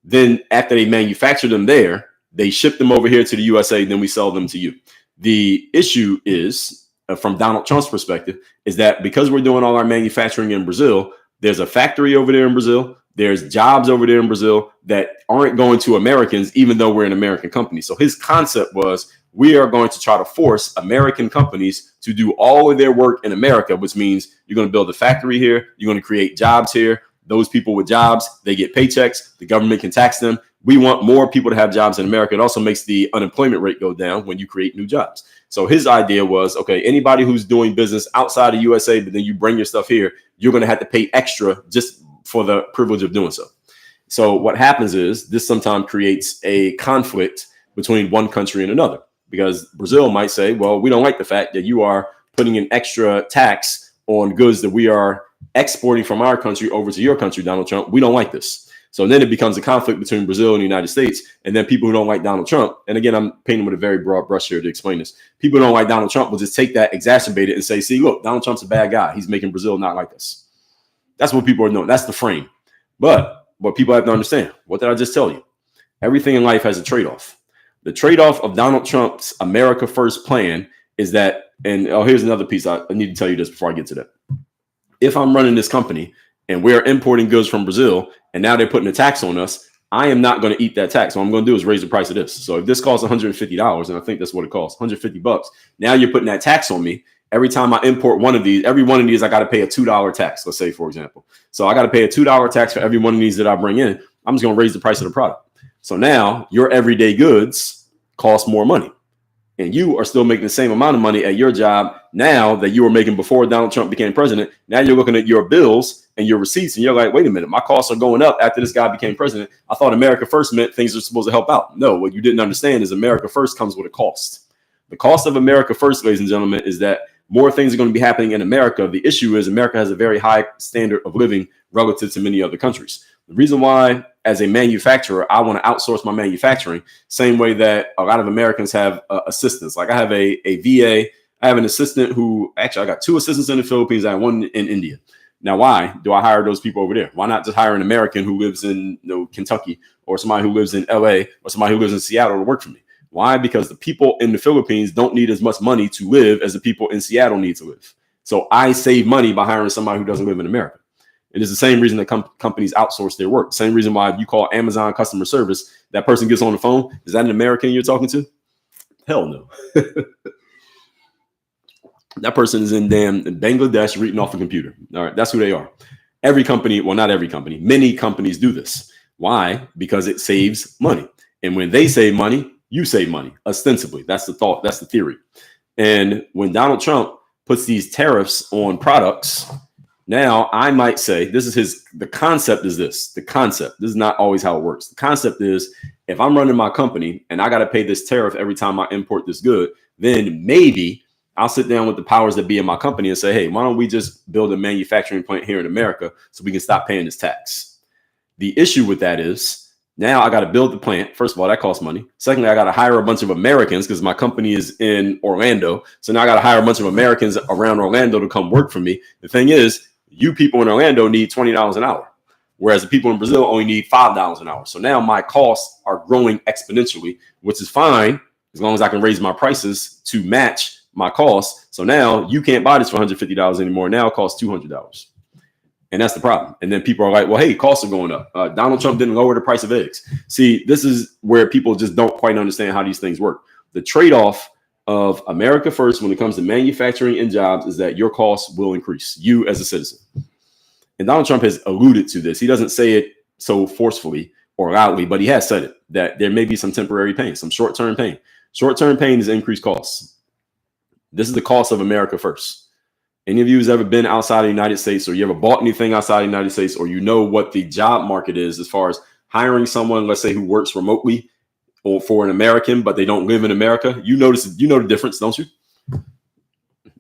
then after they manufacture them there, they ship them over here to the USA, then we sell them to you. The issue is, from Donald Trump's perspective, is that because we're doing all our manufacturing in Brazil, there's a factory over there in Brazil, there's jobs over there in Brazil that aren't going to Americans, even though we're an American company. So his concept was, we are going to try to force American companies to do all of their work in America, which means you're going to build a factory here, you're going to create jobs here. Those people with jobs, they get paychecks, the government can tax them. We want more people to have jobs in America. It also makes the unemployment rate go down when you create new jobs. So his idea was, okay, anybody who's doing business outside of USA, but then you bring your stuff here, you're going to have to pay extra just for the privilege of doing so. So what happens is this sometimes creates a conflict between one country and another, because Brazil might say, well, we don't like the fact that you are putting an extra tax on goods that we are exporting from our country over to your country, Donald Trump. We don't like this. So then it becomes a conflict between Brazil and the United States. And then people who don't like Donald Trump, and again, I'm painting with a very broad brush here to explain this. People who don't like Donald Trump will just take that, exacerbate it, and say, see, look, Donald Trump's a bad guy. He's making Brazil not like us. That's what people are doing. That's the frame. But what people have to understand, what did I just tell you? Everything in life has a trade-off. The trade-off of Donald Trump's America First plan is that, and here's another piece. I need to tell you this before I get to that. If I'm running this company and we're importing goods from Brazil and now they're putting a tax on us, I am not going to eat that tax. What I'm going to do is raise the price of this. So if this costs $150, and I think that's what it costs, $150, now you're putting that tax on me. Every time I import one of these, every one of these, I got to pay a $2 tax, let's say, for example. So I got to pay a $2 tax for every one of these that I bring in. I'm just going to raise the price of the product. So now your everyday goods cost more money. And you are still making the same amount of money at your job now that you were making before Donald Trump became president. Now you're looking at your bills and your receipts and you're like, wait a minute, my costs are going up after this guy became president. I thought America First meant things are supposed to help out. No, what you didn't understand is America First comes with a cost. The cost of America First, ladies and gentlemen, is that more things are going to be happening in America. The issue is America has a very high standard of living relative to many other countries. The reason why, as a manufacturer, I want to outsource my manufacturing, same way that a lot of Americans have assistants. Like I have a VA, I have an assistant who, actually I got 2 assistants in the Philippines, I have 1 in India. Now, why do I hire those people over there? Why not just hire an American who lives in Kentucky, or somebody who lives in LA, or somebody who lives in Seattle to work for me? Why? Because the people in the Philippines don't need as much money to live as the people in Seattle need to live. So I save money by hiring somebody who doesn't live in America. It is the same reason that companies outsource their work. Same reason why if you call Amazon customer service, that person gets on the phone. Is that an American you're talking to? Hell no. That person is in damn Bangladesh reading off a computer. All right, that's who they are. Every company, well, not every company, many companies do this. Why? Because it saves money. And when they save money, you save money, ostensibly. That's the thought. That's the theory. And when Donald Trump puts these tariffs on products, now I might say, the concept is this. The concept, this is not always how it works. The concept is, if I'm running my company and I got to pay this tariff every time I import this good, then maybe I'll sit down with the powers that be in my company and say, hey, why don't we just build a manufacturing plant here in America so we can stop paying this tax? The issue with that is Now I got to build the plant. First of all, that costs money. Secondly, I got to hire a bunch of Americans because my company is in Orlando. So now I got to hire a bunch of Americans around Orlando to come work for me. The thing is, you people in Orlando need $20 an hour, whereas the people in Brazil only need $5 an hour. So now my costs are growing exponentially, which is fine as long as I can raise my prices to match my costs. So now you can't buy this for $150 anymore. Now it costs $200. And that's the problem. And then people are like, well, hey, costs are going up. Donald Trump didn't lower the price of eggs. See, this is where people just don't quite understand how these things work. The trade-off of America first when it comes to manufacturing and jobs is that your costs will increase, you as a citizen. And Donald Trump has alluded to this. He doesn't say it so forcefully or loudly, but he has said it, that there may be some temporary pain, some short-term pain. Short-term pain is increased costs. This is the cost of America first. Any of you who's ever been outside of the United States, or you ever bought anything outside of the United States, or you know what the job market is as far as hiring someone, let's say, who works remotely or for an American, but they don't live in America, you know the difference, don't you?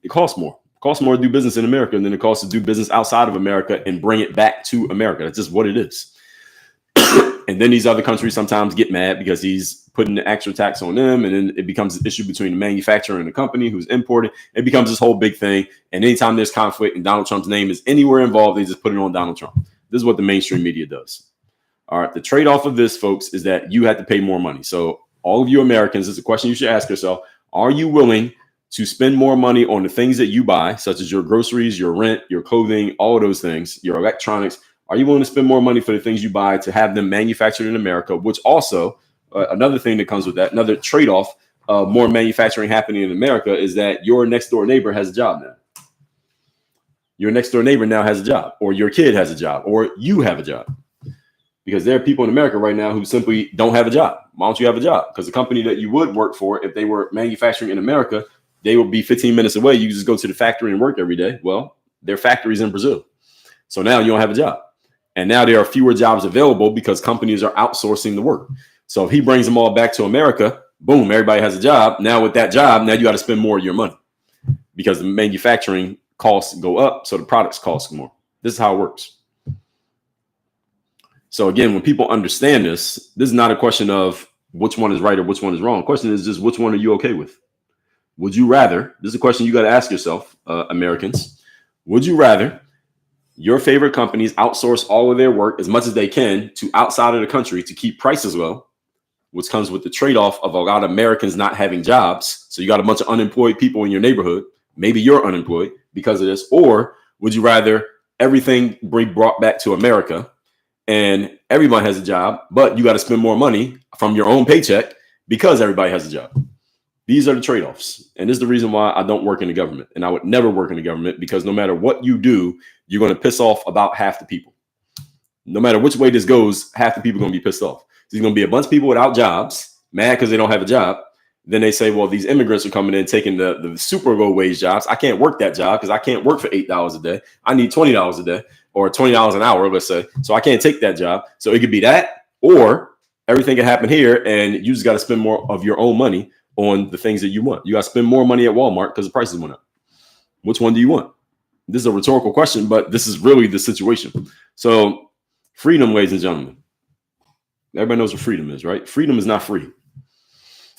It costs more. It costs more to do business in America than it costs to do business outside of America and bring it back to America. That's just what it is. And then these other countries sometimes get mad because he's putting the extra tax on them. And then it becomes an issue between the manufacturer and the company who's importing. It becomes this whole big thing. And anytime there's conflict and Donald Trump's name is anywhere involved, they just put it on Donald Trump. This is what the mainstream media does. All right. The trade-off of this, folks, is that you have to pay more money. So all of you Americans, it's a question you should ask yourself. Are you willing to spend more money on the things that you buy, such as your groceries, your rent, your clothing, all of those things, your electronics? Are you willing to spend more money for the things you buy to have them manufactured in America, which also another thing that comes with that, another trade-off of more manufacturing happening in America is that your next door neighbor has a job now. Your next door neighbor now has a job, or your kid has a job, or you have a job. Because there are people in America right now who simply don't have a job. Why don't you have a job? Because the company that you would work for, if they were manufacturing in America, they would be 15 minutes away. You just go to the factory and work every day. Well, their factory's in Brazil. So now you don't have a job. And now there are fewer jobs available because companies are outsourcing the work. So if he brings them all back to America, boom, everybody has a job. Now with that job, now you got to spend more of your money because the manufacturing costs go up. So the products cost more. This is how it works. So again, when people understand this, this is not a question of which one is right or which one is wrong. The question is just which one are you okay with? Would you rather, this is a question you got to ask yourself, Americans, would you rather your favorite companies outsource all of their work as much as they can to outside of the country to keep prices low, which comes with the trade-off of a lot of Americans not having jobs? So you got a bunch of unemployed people in your neighborhood. Maybe you're unemployed because of this. Or would you rather everything be brought back to America and everyone has a job, but you got to spend more money from your own paycheck because everybody has a job? These are the trade-offs. And this is the reason why I don't work in the government. And I would never work in the government, because no matter what you do, you're going to piss off about half the people. No matter which way this goes, half the people are going to be pissed off. So there's going to be a bunch of people without jobs, mad because they don't have a job. Then they say, well, these immigrants are coming in taking the super low wage jobs. I can't work that job because I can't work for $8 a day. I need $20 a day or $20 an hour, let's say. So I can't take that job. So it could be that, or everything can happen here and you just got to spend more of your own money on the things that you want. You got to spend more money at Walmart because the prices went up. Which one do you want? This is a rhetorical question, but this is really the situation. So freedom, ladies and gentlemen, everybody knows what freedom is, right? Freedom is not free.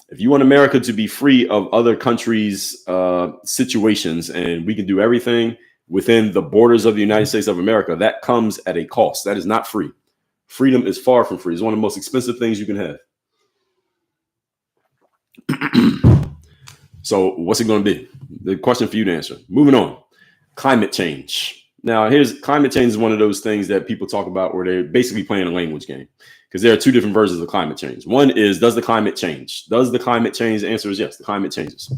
If you want America to be free of other countries' situations, and we can do everything within the borders of the United States of America, that comes at a cost. That is not free. Freedom is far from free. It's one of the most expensive things you can have. So what's it going to be? The question for you to answer. Moving on. Climate change. Now, climate change is one of those things that people talk about where they're basically playing a language game, because there are two different versions of climate change. One is, does the climate change? Does the climate change? The answer is yes, the climate changes.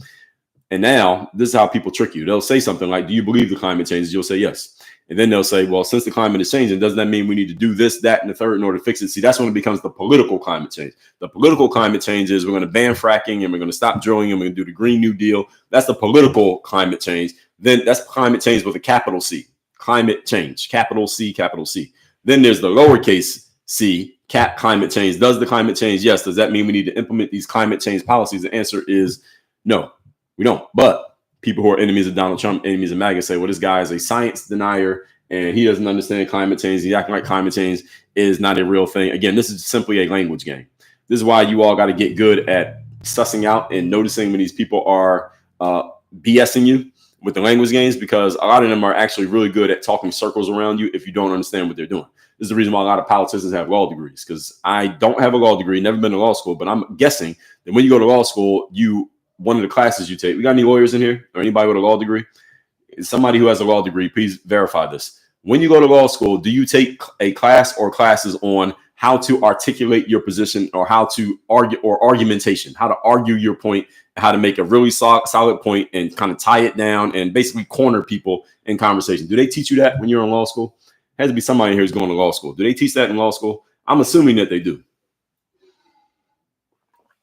And now this is how people trick you. They'll say something like, do you believe the climate changes? You'll say yes. And then they'll say, well, since the climate is changing, doesn't that mean we need to do this, that, and the third in order to fix it? See, that's when it becomes the political climate change. The political climate change is we're going to ban fracking and we're going to stop drilling and we're going to do the Green New Deal. That's the political climate change. Then that's climate change with a capital C. Climate change, capital C, capital C. Then there's the lowercase c, climate change. Does the climate change? Yes. Does that mean we need to implement these climate change policies? The answer is no, we don't. But people who are enemies of Donald Trump, enemies of MAGA, say, well, this guy is a science denier and he doesn't understand climate change. He's acting like climate change is not a real thing. Again, this is simply a language game. This is why you all got to get good at sussing out and noticing when these people are BSing you with the language games, because a lot of them are actually really good at talking circles around you if you don't understand what they're doing. This is the reason why a lot of politicians have law degrees, because I don't have a law degree, never been to law school, but I'm guessing that when you go to law school, one of the classes you take, we got any lawyers in here or anybody with a law degree? Somebody who has a law degree, please verify this. When you go to law school, do you take a class or classes on how to articulate your position, or how to argue, or argumentation, how to argue your point, how to make a really solid point and kind of tie it down and basically corner people in conversation? Do they teach you that when you're in law school? It has to be somebody here who's going to law school. Do they teach that in law school? I'm assuming that they do.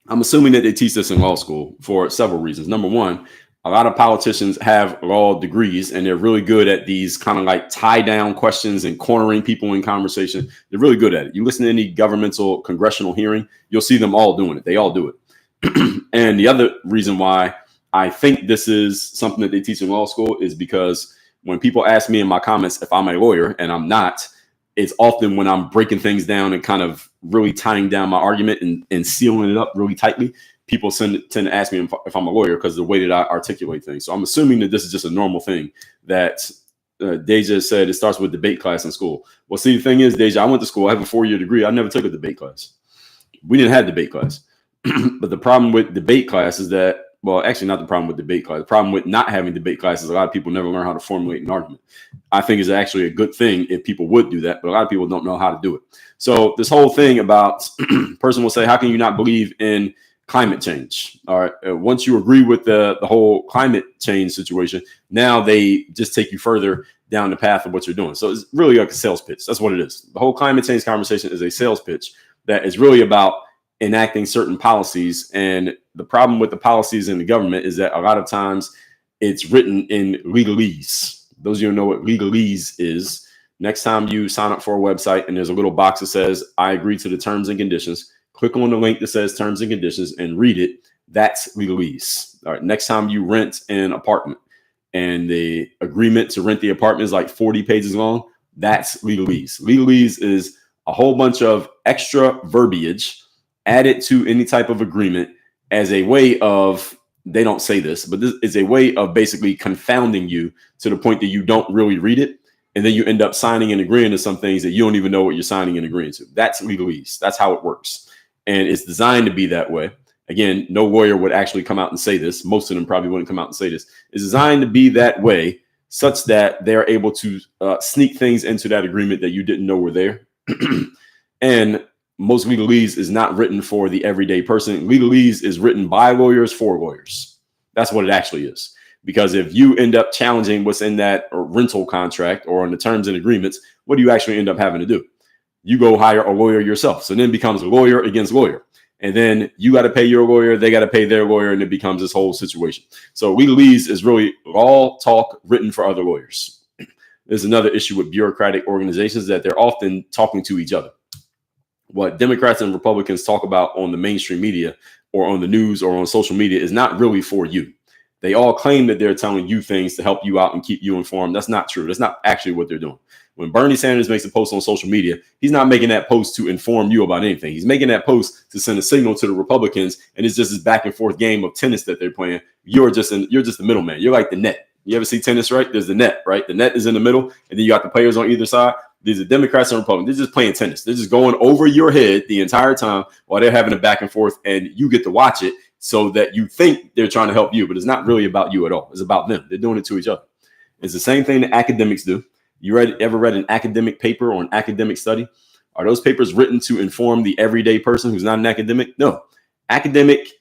I'm assuming that they teach this in law school for several reasons. Number one, a lot of politicians have law degrees, and they're really good at these kind of like tie down questions and cornering people in conversation. They're really good at it. You listen to any governmental congressional hearing, you'll see them all doing it. They all do it. And the other reason why I think this is something that they teach in law school is because when people ask me in my comments if I'm a lawyer, and I'm not, it's often when I'm breaking things down and kind of really tying down my argument and sealing it up really tightly. People tend to ask me if I'm a lawyer because of the way that I articulate things. So I'm assuming that this is just a normal thing that Deja said it starts with debate class in school. Well, see, the thing is, Deja, I went to school. I have a 4-year degree. I never took a debate class. We didn't have debate class. But the problem with debate class is that, well, actually not the problem with debate class. The problem with not having debate class is a lot of people never learn how to formulate an argument. I think it's actually a good thing if people would do that, but a lot of people don't know how to do it. So this whole thing about person will say, how can you not believe in climate change? All right. Once you agree with the whole climate change situation, now they just take you further down the path of what you're doing. So it's really like a sales pitch. That's what it is. The whole climate change conversation is a sales pitch that is really about enacting certain policies. And the problem with the policies in the government is that a lot of times it's written in legalese. Those of you who know what legalese is, next time you sign up for a website and there's a little box that says, I agree to the terms and conditions, click on the link that says terms and conditions and read it. That's legalese. All right. Next time you rent an apartment and the agreement to rent the apartment is like 40 pages long, that's legalese. Legalese is a whole bunch of extra verbiage added to any type of agreement as a way of, they don't say this, but this is a way of basically confounding you to the point that you don't really read it. And then you end up signing and agreeing to some things that you don't even know what you're signing and agreeing to. That's legalese. That's how it works. And it's designed to be that way. Again, no lawyer would actually come out and say this. Most of them probably wouldn't come out and say this. It's designed to be that way such that they're able to sneak things into that agreement that you didn't know were there. And most legalese is not written for the everyday person. Legalese is written by lawyers for lawyers. That's what it actually is. Because if you end up challenging what's in that rental contract or on the terms and agreements, what do you actually end up having to do? You go hire a lawyer yourself. So then it becomes lawyer against lawyer. And then you got to pay your lawyer. They got to pay their lawyer. And it becomes this whole situation. So legalese is really law talk written for other lawyers. There's another issue with bureaucratic organizations that they're often talking to each other. What Democrats and Republicans talk about on the mainstream media or on the news or on social media is not really for you. They all claim that they're telling you things to help you out and keep you informed. That's not true. That's not actually what they're doing. When Bernie Sanders makes a post on social media, he's not making that post to inform you about anything. He's making that post to send a signal to the Republicans, and it's just this back and forth game of tennis that they're playing. You're just the middleman. You're like the net. You ever see tennis, right? There's the net, right? The net is in the middle, and then you got the players on either side. These are Democrats and Republicans. They're just playing tennis. They're just going over your head the entire time while they're having a back and forth, and you get to watch it so that you think they're trying to help you, but it's not really about you at all. It's about them. They're doing it to each other. It's the same thing that academics do. You ever read an academic paper or an academic study? Are those papers written to inform the everyday person who's not an academic? No. Academics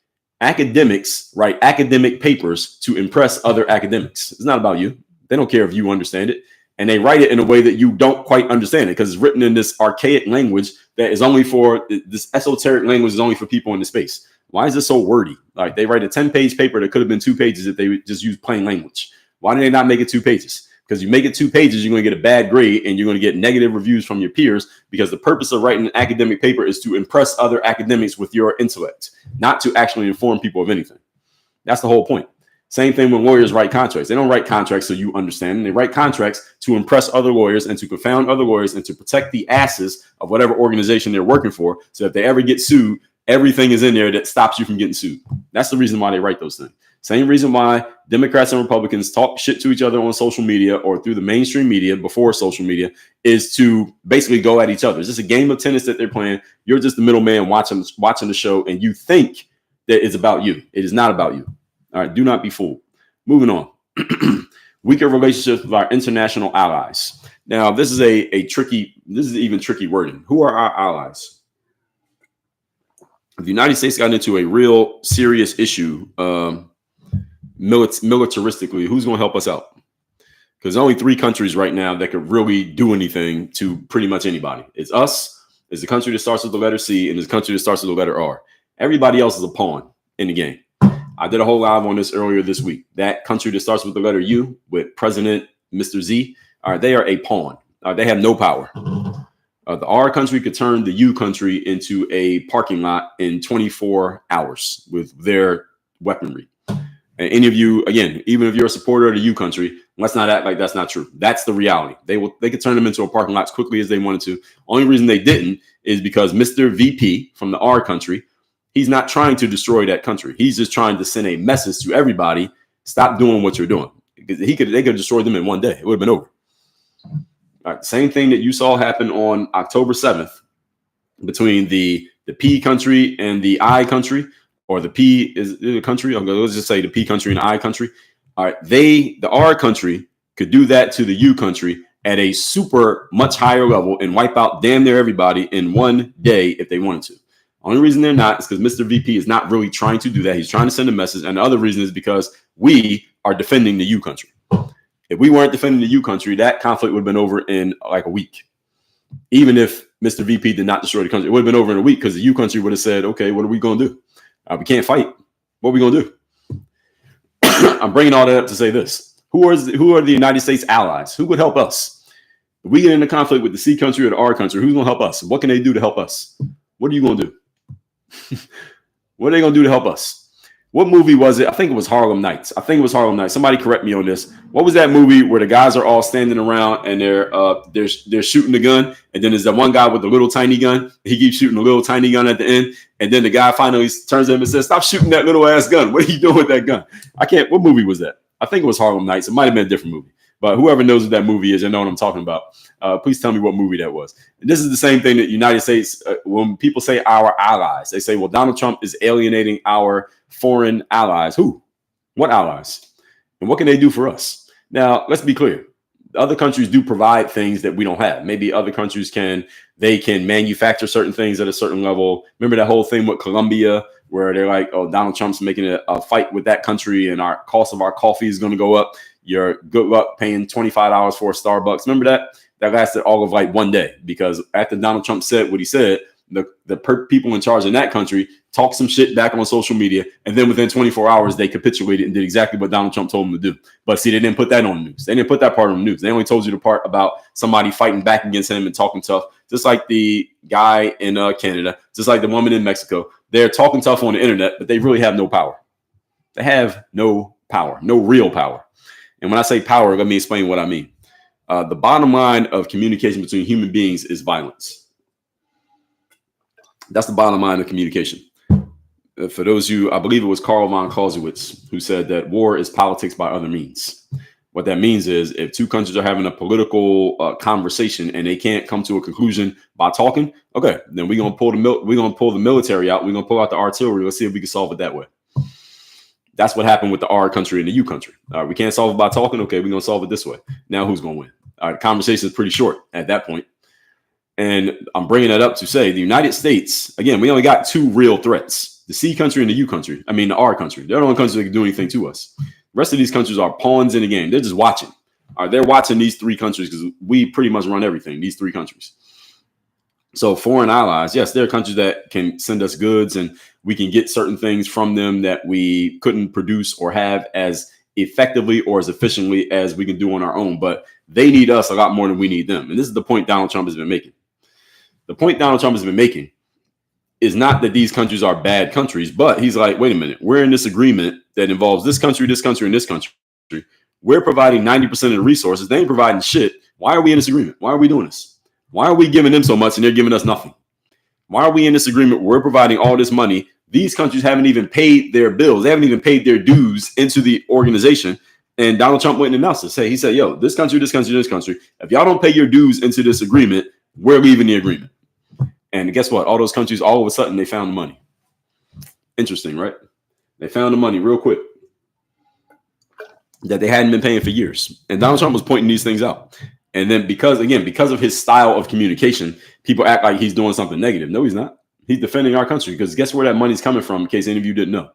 write academic papers to impress other academics. It's not about you. They don't care if you understand it. And they write it in a way that you don't quite understand it because it's written in this archaic language that is only for this esoteric language is only for people in the space. Why is this so wordy? Like they write a 10-page paper that could have been 2 pages if they would just use plain language. Why do they not make it 2 pages? Because you make it 2 pages, you're going to get a bad grade and you're going to get negative reviews from your peers because the purpose of writing an academic paper is to impress other academics with your intellect, not to actually inform people of anything. That's the whole point. Same thing when lawyers write contracts. They don't write contracts so you understand. They write contracts to impress other lawyers and to confound other lawyers and to protect the asses of whatever organization they're working for. So if they ever get sued, everything is in there that stops you from getting sued. That's the reason why they write those things. Same reason why Democrats and Republicans talk shit to each other on social media or through the mainstream media before social media is to basically go at each other. It's just a game of tennis that they're playing. You're just the middleman watching the show, and you think that it's about you. It is not about you. All right, do not be fooled. Moving on. Weaker relationships with our international allies. Now, this is even tricky wording. Who are our allies? If the United States got into a real serious issue, militaristically, who's going to help us out? Because there's only 3 countries right now that could really do anything to pretty much anybody. It's us, it's the country that starts with the letter C, and it's the country that starts with the letter R. Everybody else is a pawn in the game. I did a whole live on this earlier this week. That country that starts with the letter U with President Mr. Z, they are a pawn. They have no power. The R country could turn the U country into a parking lot in 24 hours with their weaponry. And any of you, again, even if you're a supporter of the U country, let's not act like that's not true. That's the reality. They could turn them into a parking lot as quickly as they wanted to. Only reason they didn't is because Mr. VP from the R country, he's not trying to destroy that country. He's just trying to send a message to everybody: stop doing what you're doing. Because they could destroy them in one day. It would have been over. All right, same thing that you saw happen on October 7th between the P country and the I country. Or the P is the country. Let's just say the P country and the I country. All right, the R country could do that to the U country at a super much higher level and wipe out damn near everybody in one day if they wanted to. Only reason they're not is because Mr. VP is not really trying to do that. He's trying to send a message. And the other reason is because we are defending the U country. If we weren't defending the U country, that conflict would have been over in like a week. Even if Mr. VP did not destroy the country, it would have been over in a week because the U country would have said, okay, what are we going to do? We can't fight. What are we going to do? I'm bringing all that up to say this. Who are the United States allies? Who would help us? If we get into conflict with the C country or the R country, who's going to help us? What can they do to help us? What are you going to do? What are they going to do to help us? What movie was it? I think it was Harlem Nights. Somebody correct me on this. What was that movie where the guys are all standing around and they're shooting the gun, and then there's that one guy with the little tiny gun. He keeps shooting a little tiny gun at the end, and then the guy finally turns to him and says, "Stop shooting that little ass gun. What are you doing with that gun?" What movie was that? I think it was Harlem Nights. It might have been a different movie. But whoever knows what that movie is and know what I'm talking about, please tell me what movie that was. And this is the same thing that United States, when people say our allies, they say, well, Donald Trump is alienating our foreign allies. Who? What allies? And what can they do for us? Now, let's be clear. Other countries do provide things that we don't have. Maybe other countries can manufacture certain things at a certain level. Remember that whole thing with Colombia where they're like, oh, Donald Trump's making a fight with that country and our cost of our coffee is going to go up. You're good luck paying $25 for a Starbucks. Remember that? That lasted all of like one day because after Donald Trump said what he said, the people in charge in that country talked some shit back on social media. And then within 24 hours, they capitulated and did exactly what Donald Trump told them to do. But see, they didn't put that on the news. They didn't put that part on the news. They only told you the part about somebody fighting back against him and talking tough, just like the guy in Canada, just like the woman in Mexico. They're talking tough on the internet, but they really have no power. They have no power, no real power. And when I say power, let me explain what I mean. The bottom line of communication between human beings is violence. That's the bottom line of communication. For those of you, I believe it was Karl von Clausewitz who said that war is politics by other means. What that means is if two countries are having a political conversation and they can't come to a conclusion by talking, okay, then we're gonna pull the military out. We're gonna pull out the artillery. Let's see if we can solve it that way. That's what happened with the R country and the U country. We can't solve it by talking. Okay, we're going to solve it this way. Now who's going to win? The conversation is pretty short at that point. And I'm bringing that up to say the United States, again, we only got 2 real threats. The C country and the U country. I mean, the R country. They're the only countries that can do anything to us. The rest of these countries are pawns in the game. They're just watching. They're watching these 3 countries because we pretty much run everything, these 3 countries. So foreign allies, yes, there are countries that can send us goods and we can get certain things from them that we couldn't produce or have as effectively or as efficiently as we can do on our own. But they need us a lot more than we need them. And this is the point Donald Trump has been making. The point Donald Trump has been making is not that these countries are bad countries, but he's like, wait a minute, we're in this agreement that involves this country, and this country. We're providing 90% of the resources. They ain't providing shit. Why are we in this agreement? Why are we doing this? Why are we giving them so much and they're giving us nothing? Why are we in this agreement? We're providing all this money. These countries haven't even paid their bills. They haven't even paid their dues into the organization. And Donald Trump went and announced this. He said, yo, this country, this country, this country, if y'all don't pay your dues into this agreement, we're leaving the agreement. And guess what? All those countries, all of a sudden, they found the money. Interesting, right? They found the money real quick that they hadn't been paying for years. And Donald Trump was pointing these things out. And then because of his style of communication, people act like he's doing something negative. No, he's not. He's defending our country, because guess where that money's coming from, in case any of you didn't know.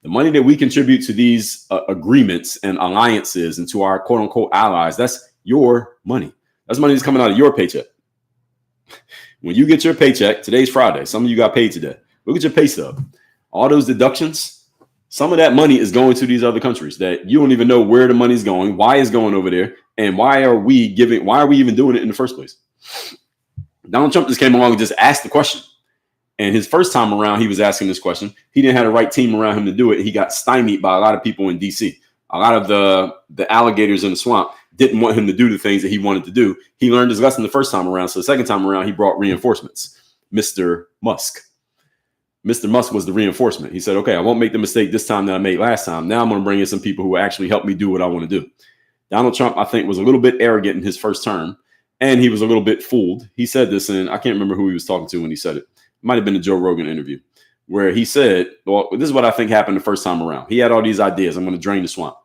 The money that we contribute to these agreements and alliances and to our quote unquote allies, that's your money. That's money that's coming out of your paycheck. When you get your paycheck, today's Friday, some of you got paid today. Look at your pay stub. All those deductions, some of that money is going to these other countries that you don't even know where the money's going, why it's going over there, and why are we even doing it in the first place? Donald Trump just came along and just asked the question. And his first time around, he was asking this question. He didn't have the right team around him to do it. He got stymied by a lot of people in D.C. A lot of the alligators in the swamp didn't want him to do the things that he wanted to do. He learned his lesson the first time around. So the second time around, he brought reinforcements. Mr. Musk was the reinforcement. He said, okay, I won't make the mistake this time that I made last time. Now I'm going to bring in some people who actually help me do what I want to do. Donald Trump, I think, was a little bit arrogant in his first term, and he was a little bit fooled. He said this, and I can't remember who he was talking to when he said it. Might have been a Joe Rogan interview, where he said, well, this is what I think happened the first time around. He had all these ideas. I'm going to drain the swamp.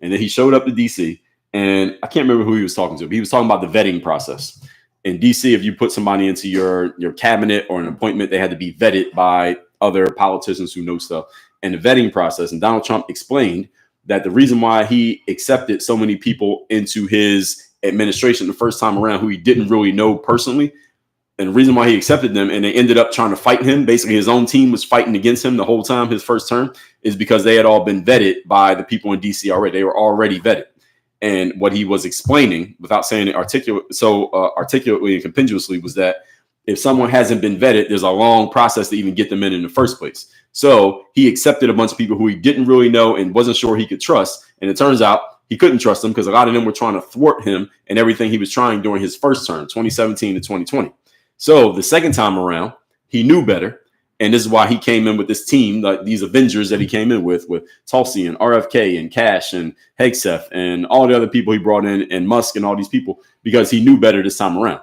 And then he showed up to D.C., and I can't remember who he was talking to, but he was talking about the vetting process. In D.C., if you put somebody into your cabinet or an appointment, they had to be vetted by other politicians who know stuff. And the vetting process, and Donald Trump explained that the reason why he accepted so many people into his administration the first time around who he didn't really know personally, and the reason why he accepted them and they ended up trying to fight him, basically his own team was fighting against him the whole time, his first term, is because they had all been vetted by the people in D.C. already. They were already vetted. And what he was explaining, without saying it articulately and compendiously, was that if someone hasn't been vetted, there's a long process to even get them in the first place. So he accepted a bunch of people who he didn't really know and wasn't sure he could trust. And it turns out he couldn't trust them because a lot of them were trying to thwart him and everything he was trying during his first term, 2017 to 2020. So the second time around, he knew better. And this is why he came in with this team, like these Avengers that he came in with Tulsi and RFK and Cash and Hegseth and all the other people he brought in, and Musk and all these people, because he knew better this time around.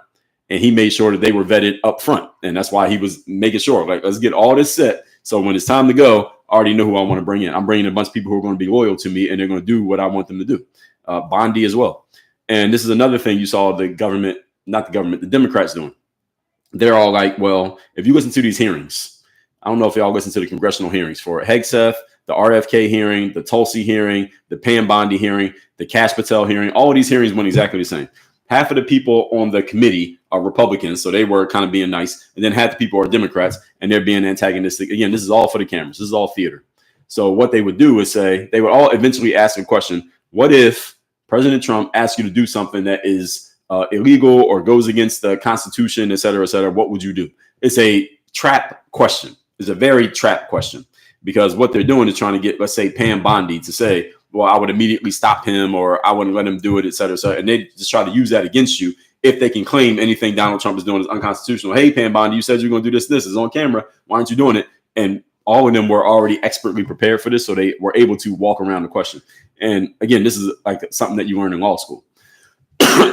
And he made sure that they were vetted up front. And that's why he was making sure, like, let's get all this set. So when it's time to go, I already know who I want to bring in. I'm bringing a bunch of people who are going to be loyal to me and they're going to do what I want them to do. Bondi as well. And this is another thing you saw the Democrats doing. They're all like, well, if you listen to these hearings, I don't know if y'all listen to the congressional hearings for Hegseth, the RFK hearing, the Tulsi hearing, the Pam Bondi hearing, the Kash Patel hearing. All of these hearings went exactly the same. Half of the people on the committee are Republicans, so they were kind of being nice. And then half the people are Democrats, and they're being antagonistic. Again, this is all for the cameras. This is all theater. So what they would do is say, they would all eventually ask a question. What if President Trump asks you to do something that is illegal or goes against the Constitution, et cetera, et cetera? What would you do? It's a trap question. It's a very trap question, because what they're doing is trying to get, let's say, Pam Bondi to say, well, I would immediately stop him or I wouldn't let him do it, et cetera, et cetera. And they just try to use that against you if they can claim anything Donald Trump is doing is unconstitutional. Hey, Pam Bondi, you said you're going to do this. This is on camera. Why aren't you doing it? And all of them were already expertly prepared for this, so they were able to walk around the question. And again, this is like something that you learn in law school.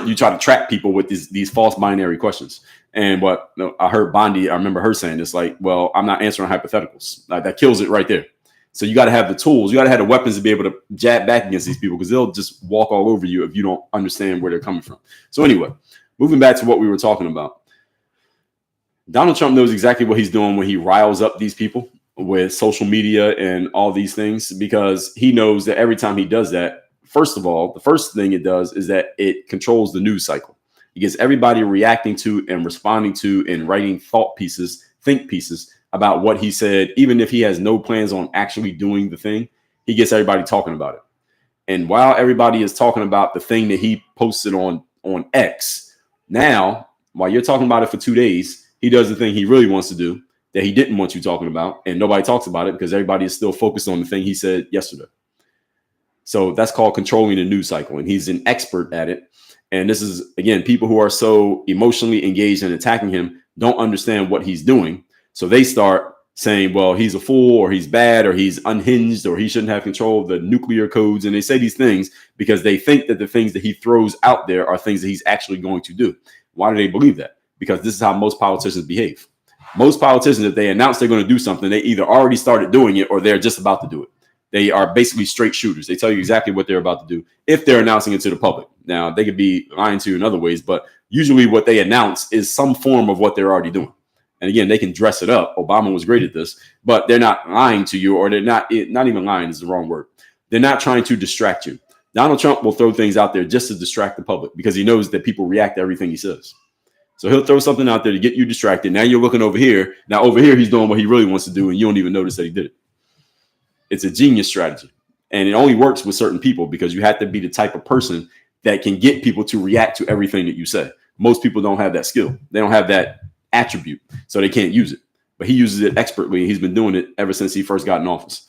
You try to trap people with these false binary questions. And what I heard Bondi, I remember her saying this, like, well, I'm not answering hypotheticals. Like, that kills it right there. So you got to have the tools. You got to have the weapons to be able to jab back against these people, because they'll just walk all over you if you don't understand where they're coming from. So anyway, moving back to what we were talking about. Donald Trump knows exactly what he's doing when he riles up these people with social media and all these things, because he knows that every time he does that, first of all, the first thing it does is that it controls the news cycle. It gets everybody reacting to and responding to and writing think pieces about what he said. Even if he has no plans on actually doing the thing, he gets everybody talking about it. And while everybody is talking about the thing that he posted on X, now, while you're talking about it for 2 days, he does the thing he really wants to do, that he didn't want you talking about, and nobody talks about it because everybody is still focused on the thing he said yesterday. So that's called controlling the news cycle, and he's an expert at it. And this is, again, people who are so emotionally engaged in attacking him don't understand what he's doing. So they start saying, well, he's a fool, or he's bad, or he's unhinged, or he shouldn't have control of the nuclear codes. And they say these things because they think that the things that he throws out there are things that he's actually going to do. Why do they believe that? Because this is how most politicians behave. Most politicians, if they announce they're going to do something, they either already started doing it or they're just about to do it. They are basically straight shooters. They tell you exactly what they're about to do if they're announcing it to the public. Now, they could be lying to you in other ways, but usually what they announce is some form of what they're already doing. And again, they can dress it up. Obama was great at this, but they're not lying to you, or they're not even lying is the wrong word. They're not trying to distract you. Donald Trump will throw things out there just to distract the public because he knows that people react to everything he says. So he'll throw something out there to get you distracted. Now you're looking over here. Now over here, he's doing what he really wants to do, and you don't even notice that he did it. It's a genius strategy, and it only works with certain people because you have to be the type of person that can get people to react to everything that you say. Most people don't have that skill. They don't have that attribute, so they can't use it. But he uses it expertly. He's been doing it ever since he first got in office,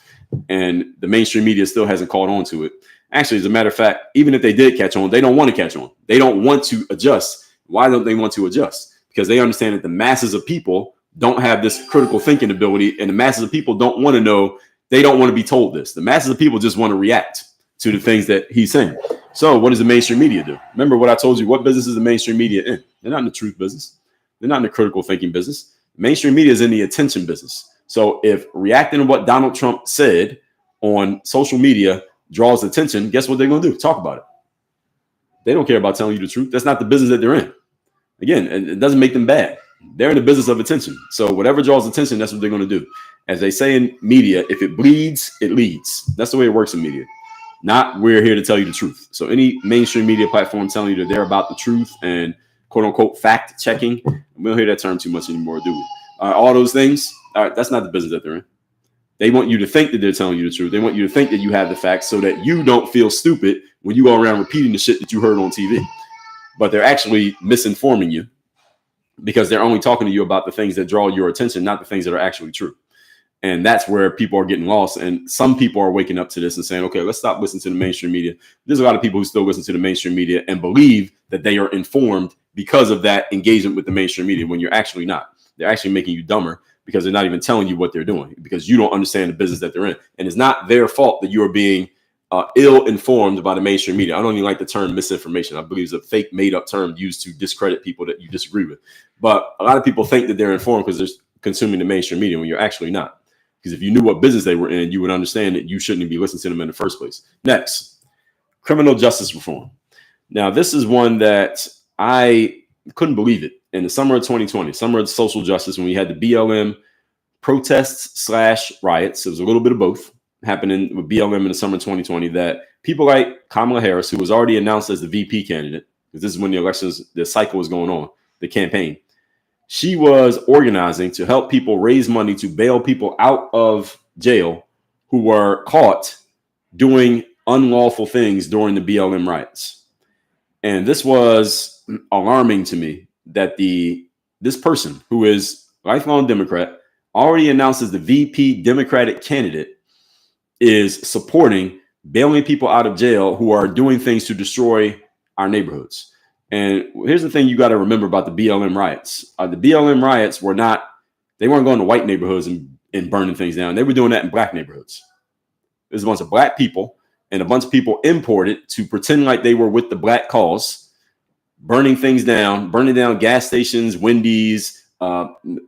and the mainstream media still hasn't caught on to it. Actually, as a matter of fact, even if they did catch on, they don't want to catch on. They don't want to adjust. Why don't they want to adjust? Because they understand that the masses of people don't have this critical thinking ability, and the masses of people don't want to know. They don't want to be told this. The masses of people just want to react to the things that he's saying. So what does the mainstream media do? Remember what I told you. What business is the mainstream media in? They're not in the truth business. They're not in the critical thinking business. Mainstream media is in the attention business. So if reacting to what Donald Trump said on social media draws attention, guess what they're going to do? Talk about it. They don't care about telling you the truth. That's not the business that they're in. Again, it doesn't make them bad. They're in the business of attention. So whatever draws attention, that's what they're going to do. As they say in media, if it bleeds, it leads. That's the way it works in media. Not we're here to tell you the truth. So any mainstream media platform telling you that they're about the truth and quote unquote fact checking, we don't hear that term too much anymore, do we? All those things, that's not the business that they're in. They want you to think that they're telling you the truth. They want you to think that you have the facts so that you don't feel stupid when you go around repeating the shit that you heard on TV. But they're actually misinforming you because they're only talking to you about the things that draw your attention, not the things that are actually true. And that's where people are getting lost. And some people are waking up to this and saying, okay, let's stop listening to the mainstream media. There's a lot of people who still listen to the mainstream media and believe that they are informed because of that engagement with the mainstream media when you're actually not. They're actually making you dumber because they're not even telling you what they're doing because you don't understand the business that they're in. And it's not their fault that you are being ill-informed by the mainstream media. I don't even like the term misinformation. I believe it's a fake made-up term used to discredit people that you disagree with. But a lot of people think that they're informed because they're consuming the mainstream media when you're actually not. Because if you knew what business they were in, you would understand that you shouldn't be listening to them in the first place. Next, criminal justice reform. Now, this is one that I couldn't believe it. In the summer of 2020, summer of social justice, when we had the BLM protests / riots, it was a little bit of both happening with BLM in the summer of 2020, that people like Kamala Harris, who was already announced as the VP candidate, because this is when the cycle was going on, the campaign, she was organizing to help people raise money to bail people out of jail who were caught doing unlawful things during the BLM riots. And this was alarming to me that this person, who is a lifelong Democrat, already announced as the VP Democratic candidate, is supporting bailing people out of jail who are doing things to destroy our neighborhoods. And here's the thing you got to remember about the BLM riots. The BLM riots they weren't going to white neighborhoods and burning things down. They were doing that in black neighborhoods. There's a bunch of black people and a bunch of people imported to pretend like they were with the black cause, burning things down, burning down gas stations, Wendy's,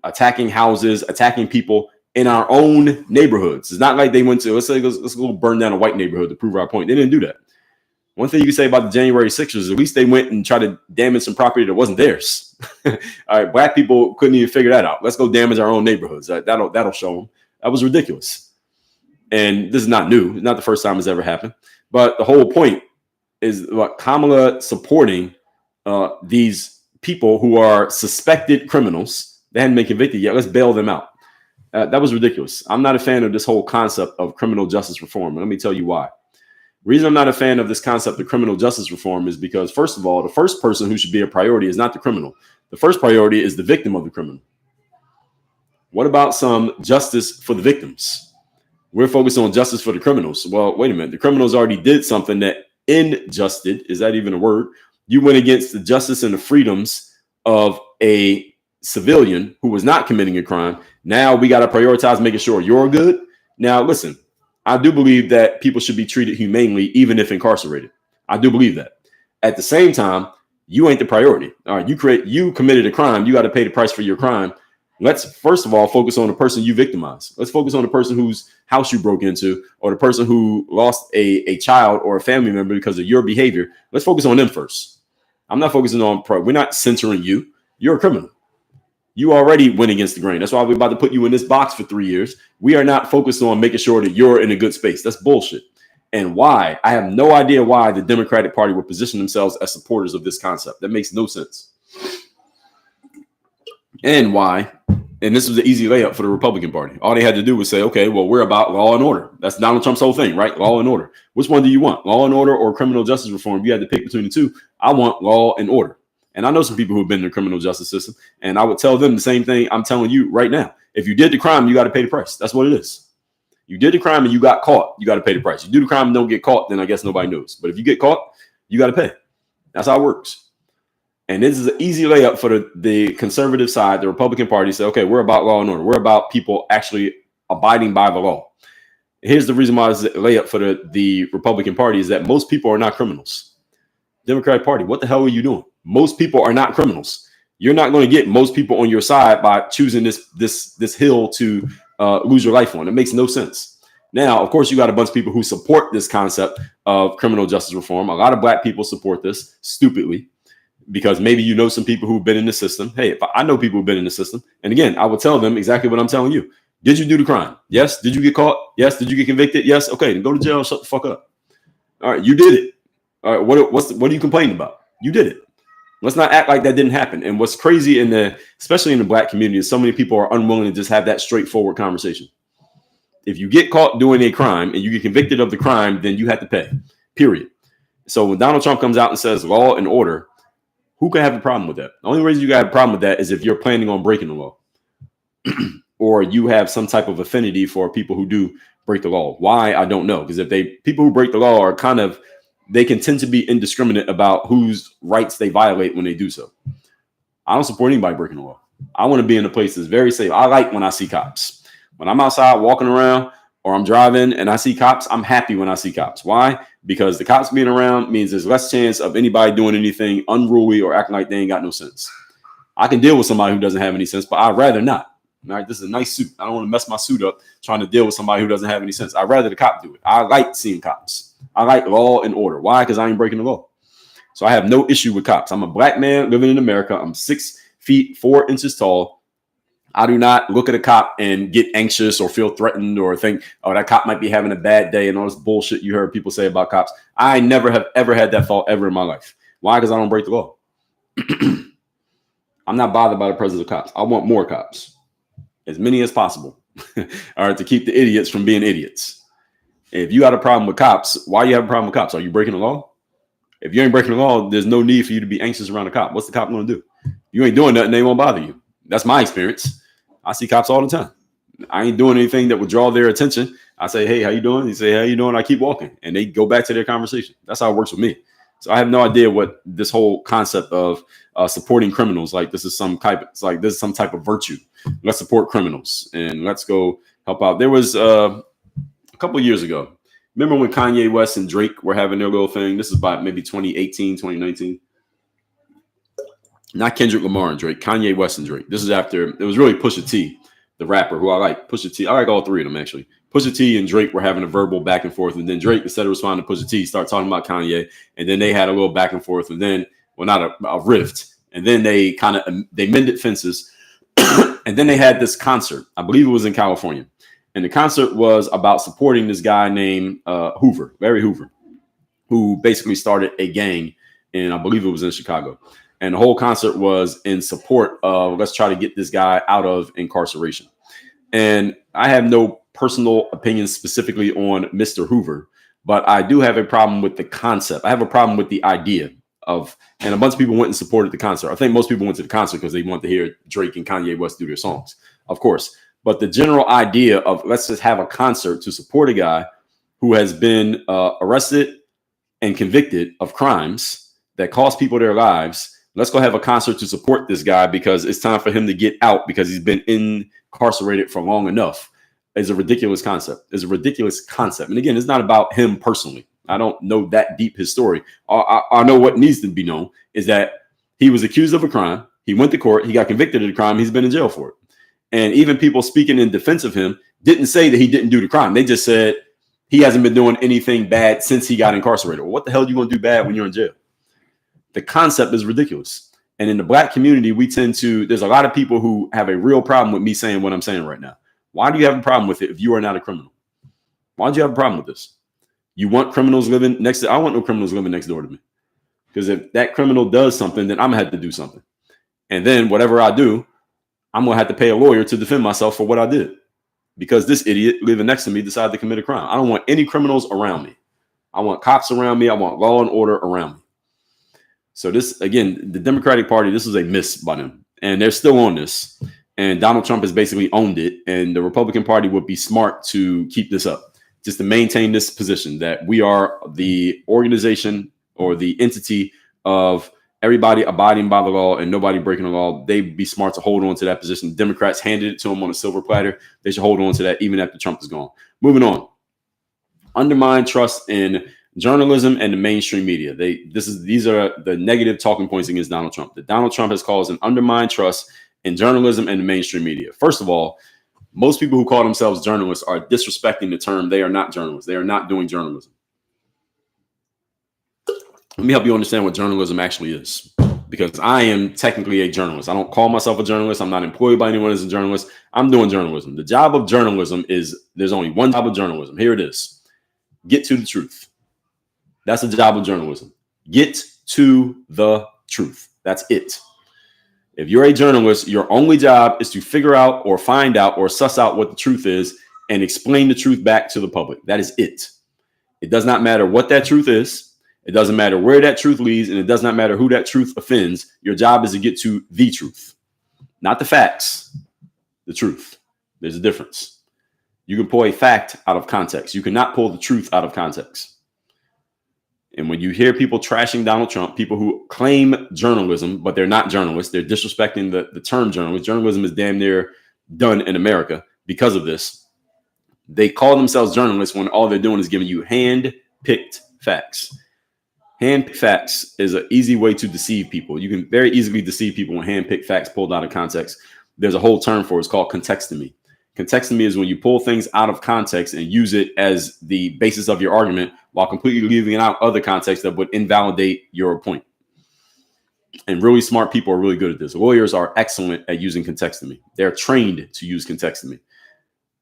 attacking houses, attacking people in our own neighborhoods. It's not like they went to, let's go burn down a white neighborhood to prove our point. They didn't do that. One thing you can say about the January 6th is at least they went and tried to damage some property that wasn't theirs. All right, black people couldn't even figure that out. Let's go damage our own neighborhoods. That'll show them. That was ridiculous. And this is not new. It's not the first time it's ever happened. But the whole point is what Kamala supporting these people who are suspected criminals. They hadn't been convicted yet. Let's bail them out. That was ridiculous. I'm not a fan of this whole concept of criminal justice reform. Let me tell you why. The reason I'm not a fan of this concept of criminal justice reform is because, first of all, the first person who should be a priority is not the criminal. The first priority is the victim of the criminal. What about some justice for the victims? We're focused on justice for the criminals. Well, wait a minute. The criminals already did something that injusted, is that even a word? You went against the justice and the freedoms of a civilian who was not committing a crime. Now we got to prioritize making sure you're good. Now, listen, I do believe that people should be treated humanely, even if incarcerated. I do believe that. At the same time, you ain't the priority. All right, you committed a crime. You got to pay the price for your crime. Let's first of all focus on the person you victimized. Let's focus on the person whose house you broke into, or the person who lost a child or a family member because of your behavior. Let's focus on them first. I'm not focusing on we're not censoring you. You're a criminal. You already went against the grain. That's why we're about to put you in this box for 3 years. We are not focused on making sure that you're in a good space. That's bullshit. And why? I have no idea why the Democratic Party would position themselves as supporters of this concept. That makes no sense. And why? And this was the easy layup for the Republican Party. All they had to do was say, okay, well, we're about law and order. That's Donald Trump's whole thing, right? Law and order. Which one do you want? Law and order or criminal justice reform? You had to pick between the two. I want law and order. And I know some people who've been in the criminal justice system, and I would tell them the same thing I'm telling you right now. If you did the crime, you got to pay the price. That's what it is. You did the crime and you got caught, you got to pay the price. You do the crime and don't get caught, then I guess nobody knows. But if you get caught, you got to pay. That's how it works. And this is an easy layup for the conservative side. The Republican Party say, okay, we're about law and order. We're about people actually abiding by the law. Here's the reason why it's a layup for the Republican Party is that most people are not criminals. Democratic Party, what the hell are you doing? Most people are not criminals. You're not going to get most people on your side by choosing this hill to lose your life on. It makes no sense. Now, of course, you got a bunch of people who support this concept of criminal justice reform. A lot of black people support this stupidly because maybe you know some people who've been in the system. Hey, if I know people who've been in the system. And again, I will tell them exactly what I'm telling you. Did you do the crime? Yes. Did you get caught? Yes. Did you get convicted? Yes. Okay, then go to jail and shut the fuck up. All right, you did it. All right, what are you complaining about? You did it. Let's not act like that didn't happen. And what's crazy especially in the black community, is so many people are unwilling to just have that straightforward conversation. If you get caught doing a crime and you get convicted of the crime, then you have to pay, period. So when Donald Trump comes out and says law and order, who can have a problem with that? The only reason you got a problem with that is if you're planning on breaking the law or you have some type of affinity for people who do break the law. Why? I don't know. Because people who break the law are they can tend to be indiscriminate about whose rights they violate when they do so. I don't support anybody breaking the law. I want to be in a place that's very safe. I like when I see cops. When I'm outside walking around or I'm driving and I see cops, I'm happy when I see cops. Why? Because the cops being around means there's less chance of anybody doing anything unruly or acting like they ain't got no sense. I can deal with somebody who doesn't have any sense, but I'd rather not. All right, this is a nice suit. I don't want to mess my suit up trying to deal with somebody who doesn't have any sense. I'd rather the cop do it. I like seeing cops. I like law and order. Why? Because I ain't breaking the law. So I have no issue with cops. I'm a black man living in America. I'm 6 feet 4 inches tall. I do not look at a cop and get anxious or feel threatened or think, oh, that cop might be having a bad day and all this bullshit you heard people say about cops. I never have ever had that thought ever in my life. Why? Because I don't break the law. I'm not bothered by the presence of cops. I want more cops, as many as possible, all right, to keep the idiots from being idiots. If you got a problem with cops, why you have a problem with cops? Are you breaking the law? If you ain't breaking the law, there's no need for you to be anxious around a cop. What's the cop going to do? You ain't doing nothing, they won't bother you. That's my experience. I see cops all the time. I ain't doing anything that would draw their attention. I say, hey, how you doing? He say, how you doing? I keep walking. And they go back to their conversation. That's how it works with me. So I have no idea what this whole concept of supporting criminals, like this is some type of virtue. Let's support criminals and let's go help out. There was a couple of years ago. Remember when Kanye West and Drake were having their little thing? This is about maybe 2018, 2019. Not Kendrick Lamar and Drake, Kanye West and Drake. This is after, it was really Pusha T, the rapper who I like. Pusha T, I like all three of them actually. Pusha T and Drake were having a verbal back and forth, and then Drake, instead of responding to Pusha T, started talking about Kanye, and then they had a little back and forth, and then, well, not a rift, and then they mended fences, and then they had this concert. I believe it was in California, and the concert was about supporting this guy named Larry Hoover, who basically started a gang, and I believe it was in Chicago. And the whole concert was in support of let's try to get this guy out of incarceration. And I have no personal opinions specifically on Mr. Hoover, but I do have a problem with the concept. I have a problem with the idea of, and a bunch of people went and supported the concert. I think most people went to the concert because they wanted to hear Drake and Kanye West do their songs, of course. But the general idea of let's just have a concert to support a guy who has been arrested and convicted of crimes that cost people their lives. Let's go have a concert to support this guy because it's time for him to get out because he's been incarcerated for long enough. Is a ridiculous concept. Is a ridiculous concept. And again, it's not about him personally. I don't know that deep his story. I know what needs to be known is that he was accused of a crime. He went to court. He got convicted of the crime. He's been in jail for it. And even people speaking in defense of him didn't say that he didn't do the crime. They just said he hasn't been doing anything bad since he got incarcerated. Well, what the hell are you going to do bad when you're in jail? The concept is ridiculous. And in the black community, there's a lot of people who have a real problem with me saying what I'm saying right now. Why do you have a problem with it if you are not a criminal? Why do you have a problem with this? You want criminals living next to, I want no criminals living next door to me. Because if that criminal does something, then I'm going to have to do something. And then whatever I do, I'm going to have to pay a lawyer to defend myself for what I did. Because this idiot living next to me decided to commit a crime. I don't want any criminals around me. I want cops around me. I want law and order around me. So this, again, the Democratic Party, this is a miss by them. And they're still on this. And Donald Trump has basically owned it. And the Republican Party would be smart to keep this up, just to maintain this position that we are the organization or the entity of everybody abiding by the law and nobody breaking the law. They'd be smart to hold on to that position. Democrats handed it to them on a silver platter. They should hold on to that even after Trump is gone. Moving on. Undermine trust in journalism and the mainstream media. These are the negative talking points against Donald Trump. That Donald Trump has caused an undermined trust in journalism and the mainstream media. First of all, most people who call themselves journalists are disrespecting the term. They are not journalists. They are not doing journalism. Let me help you understand what journalism actually is, because I am technically a journalist. I don't call myself a journalist. I'm not employed by anyone as a journalist. I'm doing journalism. The job of journalism is, there's only one job of journalism. Here it is. Get to the truth. That's the job of journalism. Get to the truth. That's it. If you're a journalist, your only job is to figure out or find out or suss out what the truth is and explain the truth back to the public. That is it. It does not matter what that truth is. It doesn't matter where that truth leads, and it does not matter who that truth offends. Your job is to get to the truth, not the facts, the truth. There's a difference. You can pull a fact out of context. You cannot pull the truth out of context. And when you hear people trashing Donald Trump, people who claim journalism, but they're not journalists, they're disrespecting the term journalist. Journalism is damn near done in America because of this. They call themselves journalists when all they're doing is giving you hand-picked facts. Hand-picked facts is an easy way to deceive people. You can very easily deceive people when hand-picked facts pulled out of context. There's a whole term for it. It's called contextomy. Contextomy is when you pull things out of context and use it as the basis of your argument while completely leaving out other context that would invalidate your point. And really smart people are really good at this. Lawyers are excellent at using contextomy. They're trained to use contextomy.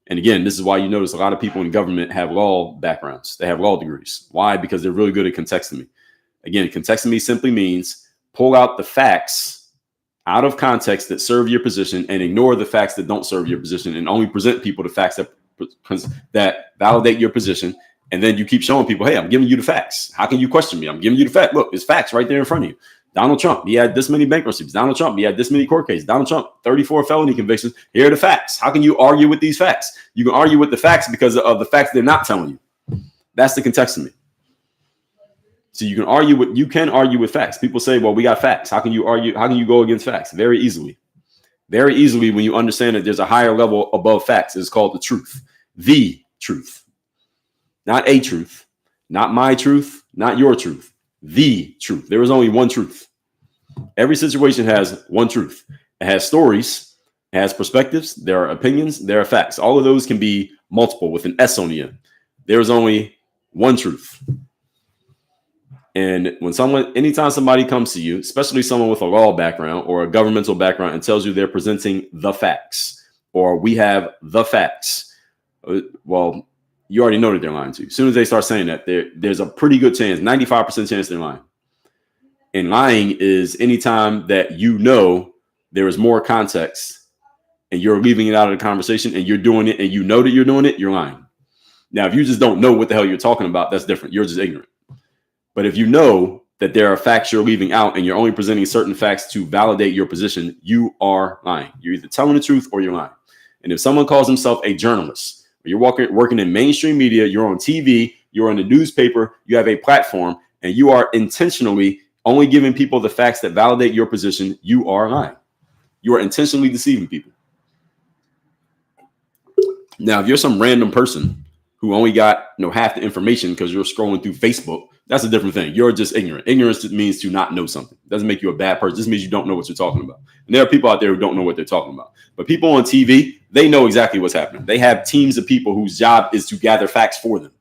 And again, this is why you notice a lot of people in government have law backgrounds. They have law degrees. Why? Because they're really good at contextomy. Again, contextomy simply means pull out the facts out of context that serve your position and ignore the facts that don't serve your position and only present people the facts that validate your position. And then you keep showing people, hey, I'm giving you the facts. How can you question me? I'm giving you the fact. Look, it's facts right there in front of you. Donald Trump, he had this many bankruptcies. Donald Trump, he had this many court cases. Donald Trump, 34 felony convictions. Here are the facts. How can you argue with these facts? You can argue with the facts because of the facts they're not telling you. That's the contextomy. So you can argue with facts. People say, well, we got facts. How can you argue? How can you go against facts? Very easily. Very easily when you understand that there's a higher level above facts. It's called the truth. The truth. Not a truth. Not my truth. Not your truth. The truth. There is only one truth. Every situation has one truth. It has stories. It has perspectives. There are opinions. There are facts. All of those can be multiple with an S on the end. There is only one truth. And anytime somebody comes to you, especially someone with a law background or a governmental background, and tells you they're presenting the facts or we have the facts, well, you already know that they're lying to you. As soon as they start saying that, there's a pretty good chance, 95% chance they're lying. And lying is anytime that you know there is more context and you're leaving it out of the conversation and you're doing it and you know that you're doing it, you're lying. Now, if you just don't know what the hell you're talking about, that's different. You're just ignorant. But if you know that there are facts you're leaving out and you're only presenting certain facts to validate your position, you are lying. You're either telling the truth or you're lying. And if someone calls himself a journalist, you're working in mainstream media, you're on TV, you're on the newspaper, you have a platform, and you are intentionally only giving people the facts that validate your position, you are lying. You are intentionally deceiving people. Now, if you're some random person who only got half the information because you're scrolling through Facebook, that's a different thing. You're just ignorant. Ignorance means to not know something. It doesn't make you a bad person. It just means you don't know what you're talking about. And there are people out there who don't know what they're talking about. But people on TV, they know exactly what's happening. They have teams of people whose job is to gather facts for them.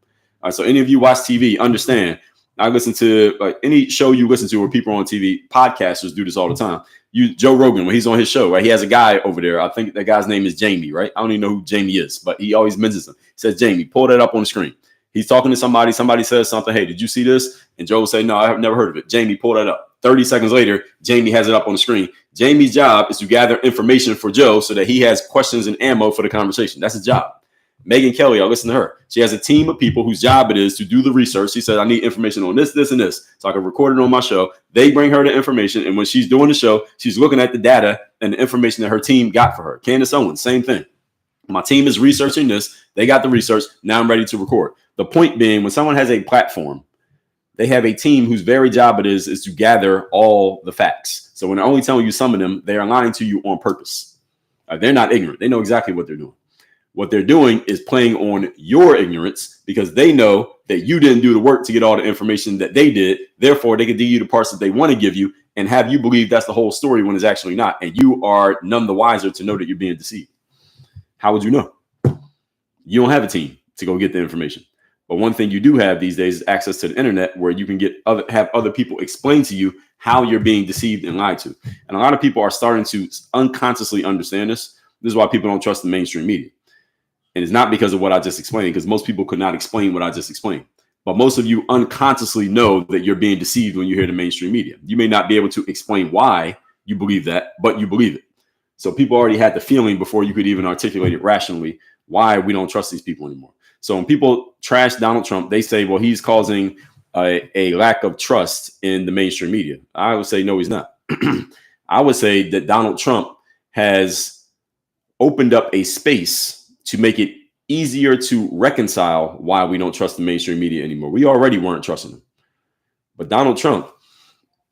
All right, so any of you watch TV, understand. I listen to any show you listen to where people are on TV, podcasters do this all the time. Joe Rogan, when he's on his show, right? He has a guy over there. I think that guy's name is Jamie, right? I don't even know who Jamie is, but he always mentions him. He says, Jamie, pull that up on the screen. He's talking to somebody. Somebody says something. Hey, did you see this? And Joe will say, no, I have never heard of it. Jamie, pull that up. 30 seconds later, Jamie has it up on the screen. Jamie's job is to gather information for Joe so that he has questions and ammo for the conversation. That's his job. Megyn Kelly, I listen to her. She has a team of people whose job it is to do the research. She said, I need information on this, this, and this, so I can record it on my show. They bring her the information, and when she's doing the show, she's looking at the data and the information that her team got for her. Candace Owens, same thing. My team is researching this. They got the research. Now I'm ready to record. The point being, when someone has a platform, they have a team whose very job it is to gather all the facts. So when they're only telling you some of them, they are lying to you on purpose. They're not ignorant. They know exactly what they're doing. What they're doing is playing on your ignorance because they know that you didn't do the work to get all the information that they did. Therefore, they can give you the parts that they want to give you and have you believe that's the whole story when it's actually not. And you are none the wiser to know that you're being deceived. How would you know? You don't have a team to go get the information. But one thing you do have these days is access to the internet where you can have other people explain to you how you're being deceived and lied to. And a lot of people are starting to unconsciously understand this. This is why people don't trust the mainstream media. And it's not because of what I just explained, because most people could not explain what I just explained. But most of you unconsciously know that you're being deceived when you hear the mainstream media. You may not be able to explain why you believe that, but you believe it. So people already had the feeling before you could even articulate it rationally why we don't trust these people anymore. So when people trash Donald Trump, they say, well, he's causing a lack of trust in the mainstream media. I would say, no, he's not. I would say that Donald Trump has opened up a space to make it easier to reconcile why we don't trust the mainstream media anymore. We already weren't trusting them. But Donald Trump,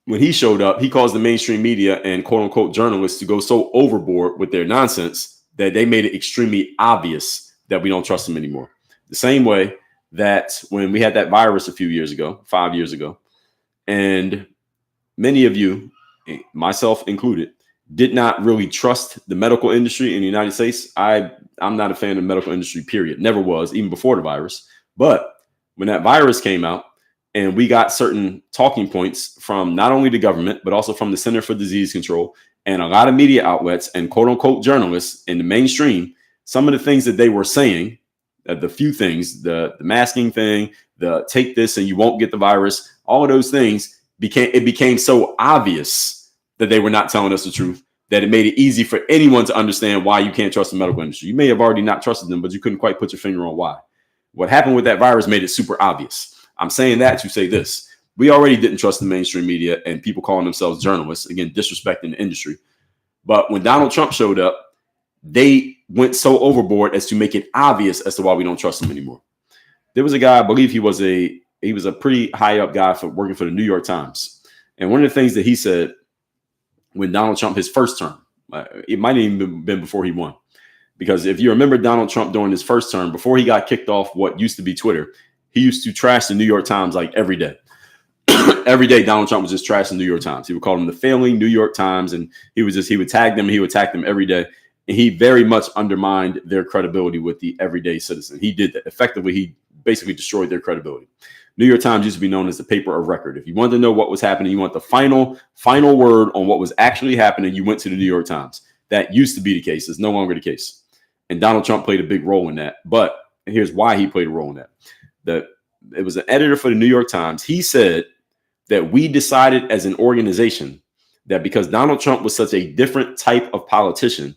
when he showed up, he caused the mainstream media and quote unquote journalists to go so overboard with their nonsense that they made it extremely obvious that we don't trust them anymore. The same way that when we had that virus a few years ago, 5 years ago, and many of you, myself included, did not really trust the medical industry in the United States. I'm not a fan of the medical industry, period. Never was, even before the virus. But when that virus came out and we got certain talking points from not only the government, but also from the Center for Disease Control and a lot of media outlets and quote unquote journalists in the mainstream, some of the things that they were saying, the few things, the masking thing, the take this and you won't get the virus, all of those things became so obvious that they were not telling us the truth, that it made it easy for anyone to understand why you can't trust the medical industry. You may have already not trusted them, but you couldn't quite put your finger on why. What happened with that virus made it super obvious. I'm saying that to say this. We already didn't trust the mainstream media and people calling themselves journalists, again, disrespecting the industry. But when Donald Trump showed up, they went so overboard as to make it obvious as to why we don't trust him anymore. There was a guy, I believe he was a pretty high up guy for working for the New York Times. And one of the things that he said when Donald Trump, his first term, it might have even been before he won. Because if you remember Donald Trump during his first term, before he got kicked off what used to be Twitter, he used to trash the New York Times like every day. Every day, Donald Trump was just trashing the New York Times. He would call them the failing New York Times, and he would tag them. He would attack them every day. And he very much undermined their credibility with the everyday citizen. He did that. Effectively, he basically destroyed their credibility. New York Times used to be known as the paper of record. If you wanted to know what was happening, you want the final word on what was actually happening, you went to the New York Times. That used to be the case. It's no longer the case. And Donald Trump played a big role in that. But here's why he played a role in that. It was an editor for the New York Times. He said that we decided as an organization that because Donald Trump was such a different type of politician,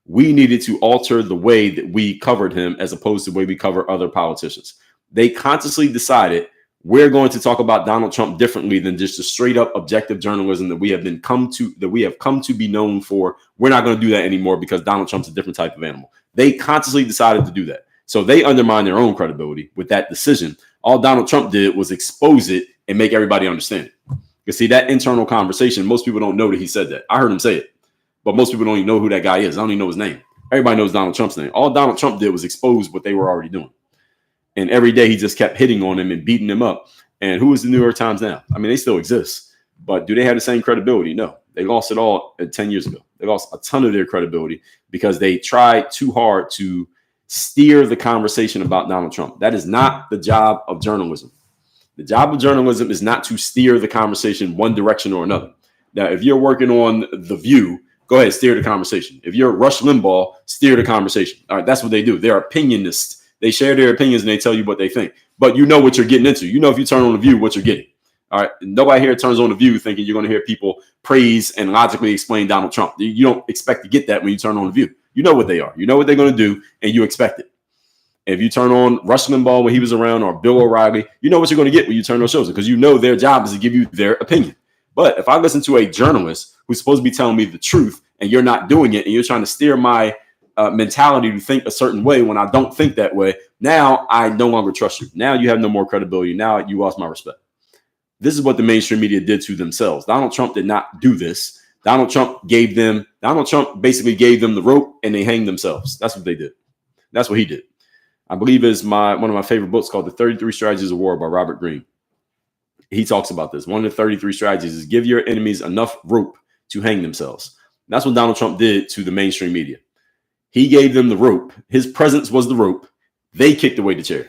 we needed to alter the way that we covered him as opposed to the way we cover other politicians. They consciously decided we're going to talk about Donald Trump differently than just the straight up objective journalism that we have come to be known for. We're not going to do that anymore because Donald Trump's a different type of animal. They consciously decided to do that. So they undermine their own credibility with that decision. All Donald Trump did was expose it and make everybody understand it. You see, that internal conversation, most people don't know that he said that. I heard him say it, but most people don't even know who that guy is. I don't even know his name. Everybody knows Donald Trump's name. All Donald Trump did was expose what they were already doing. And every day he just kept hitting on him and beating him up. And who is the New York Times now? I mean, they still exist, but do they have the same credibility? No, they lost it all 10 years ago. They lost a ton of their credibility because they tried too hard to steer the conversation about Donald Trump. That is not the job of journalism. The job of journalism is not to steer the conversation one direction or another. Now, if you're working on The View, go ahead, steer the conversation. If you're Rush Limbaugh, steer the conversation. All right, that's what they do. They're opinionists. They share their opinions and they tell you what they think. But you know what you're getting into. You know if you turn on The View, what you're getting. All right, nobody here turns on The View thinking you're going to hear people praise and logically explain Donald Trump. You don't expect to get that when you turn on The View. You know what they are. You know what they're going to do, and you expect it. If you turn on Rush Limbaugh when he was around or Bill O'Reilly, you know what you're going to get when you turn those shows because you know their job is to give you their opinion. But if I listen to a journalist who's supposed to be telling me the truth and you're not doing it and you're trying to steer my mentality to think a certain way when I don't think that way, now I no longer trust you. Now you have no more credibility. Now you lost my respect. This is what the mainstream media did to themselves. Donald Trump did not do this. Donald Trump basically gave them the rope and they hanged themselves. That's what they did. That's what he did. I believe is one of my favorite books called The 33 Strategies of War by Robert Greene. He talks about this. One of the 33 strategies is give your enemies enough rope to hang themselves. That's what Donald Trump did to the mainstream media. He gave them the rope. His presence was the rope. They kicked away the chair.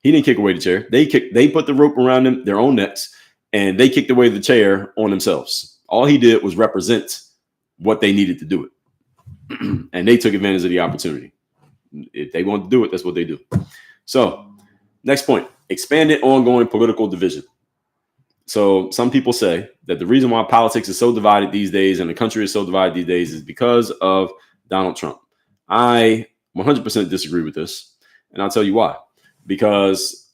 He didn't kick away the chair. They put the rope around them, their own necks, and they kicked away the chair on themselves. All he did was represent what they needed to do it. And they took advantage of the opportunity. If they want to do it, that's what they do. So next point, expanded ongoing political division. So some people say that the reason why politics is so divided these days and the country is so divided these days is because of Donald Trump. I 100% disagree with this. And I'll tell you why. Because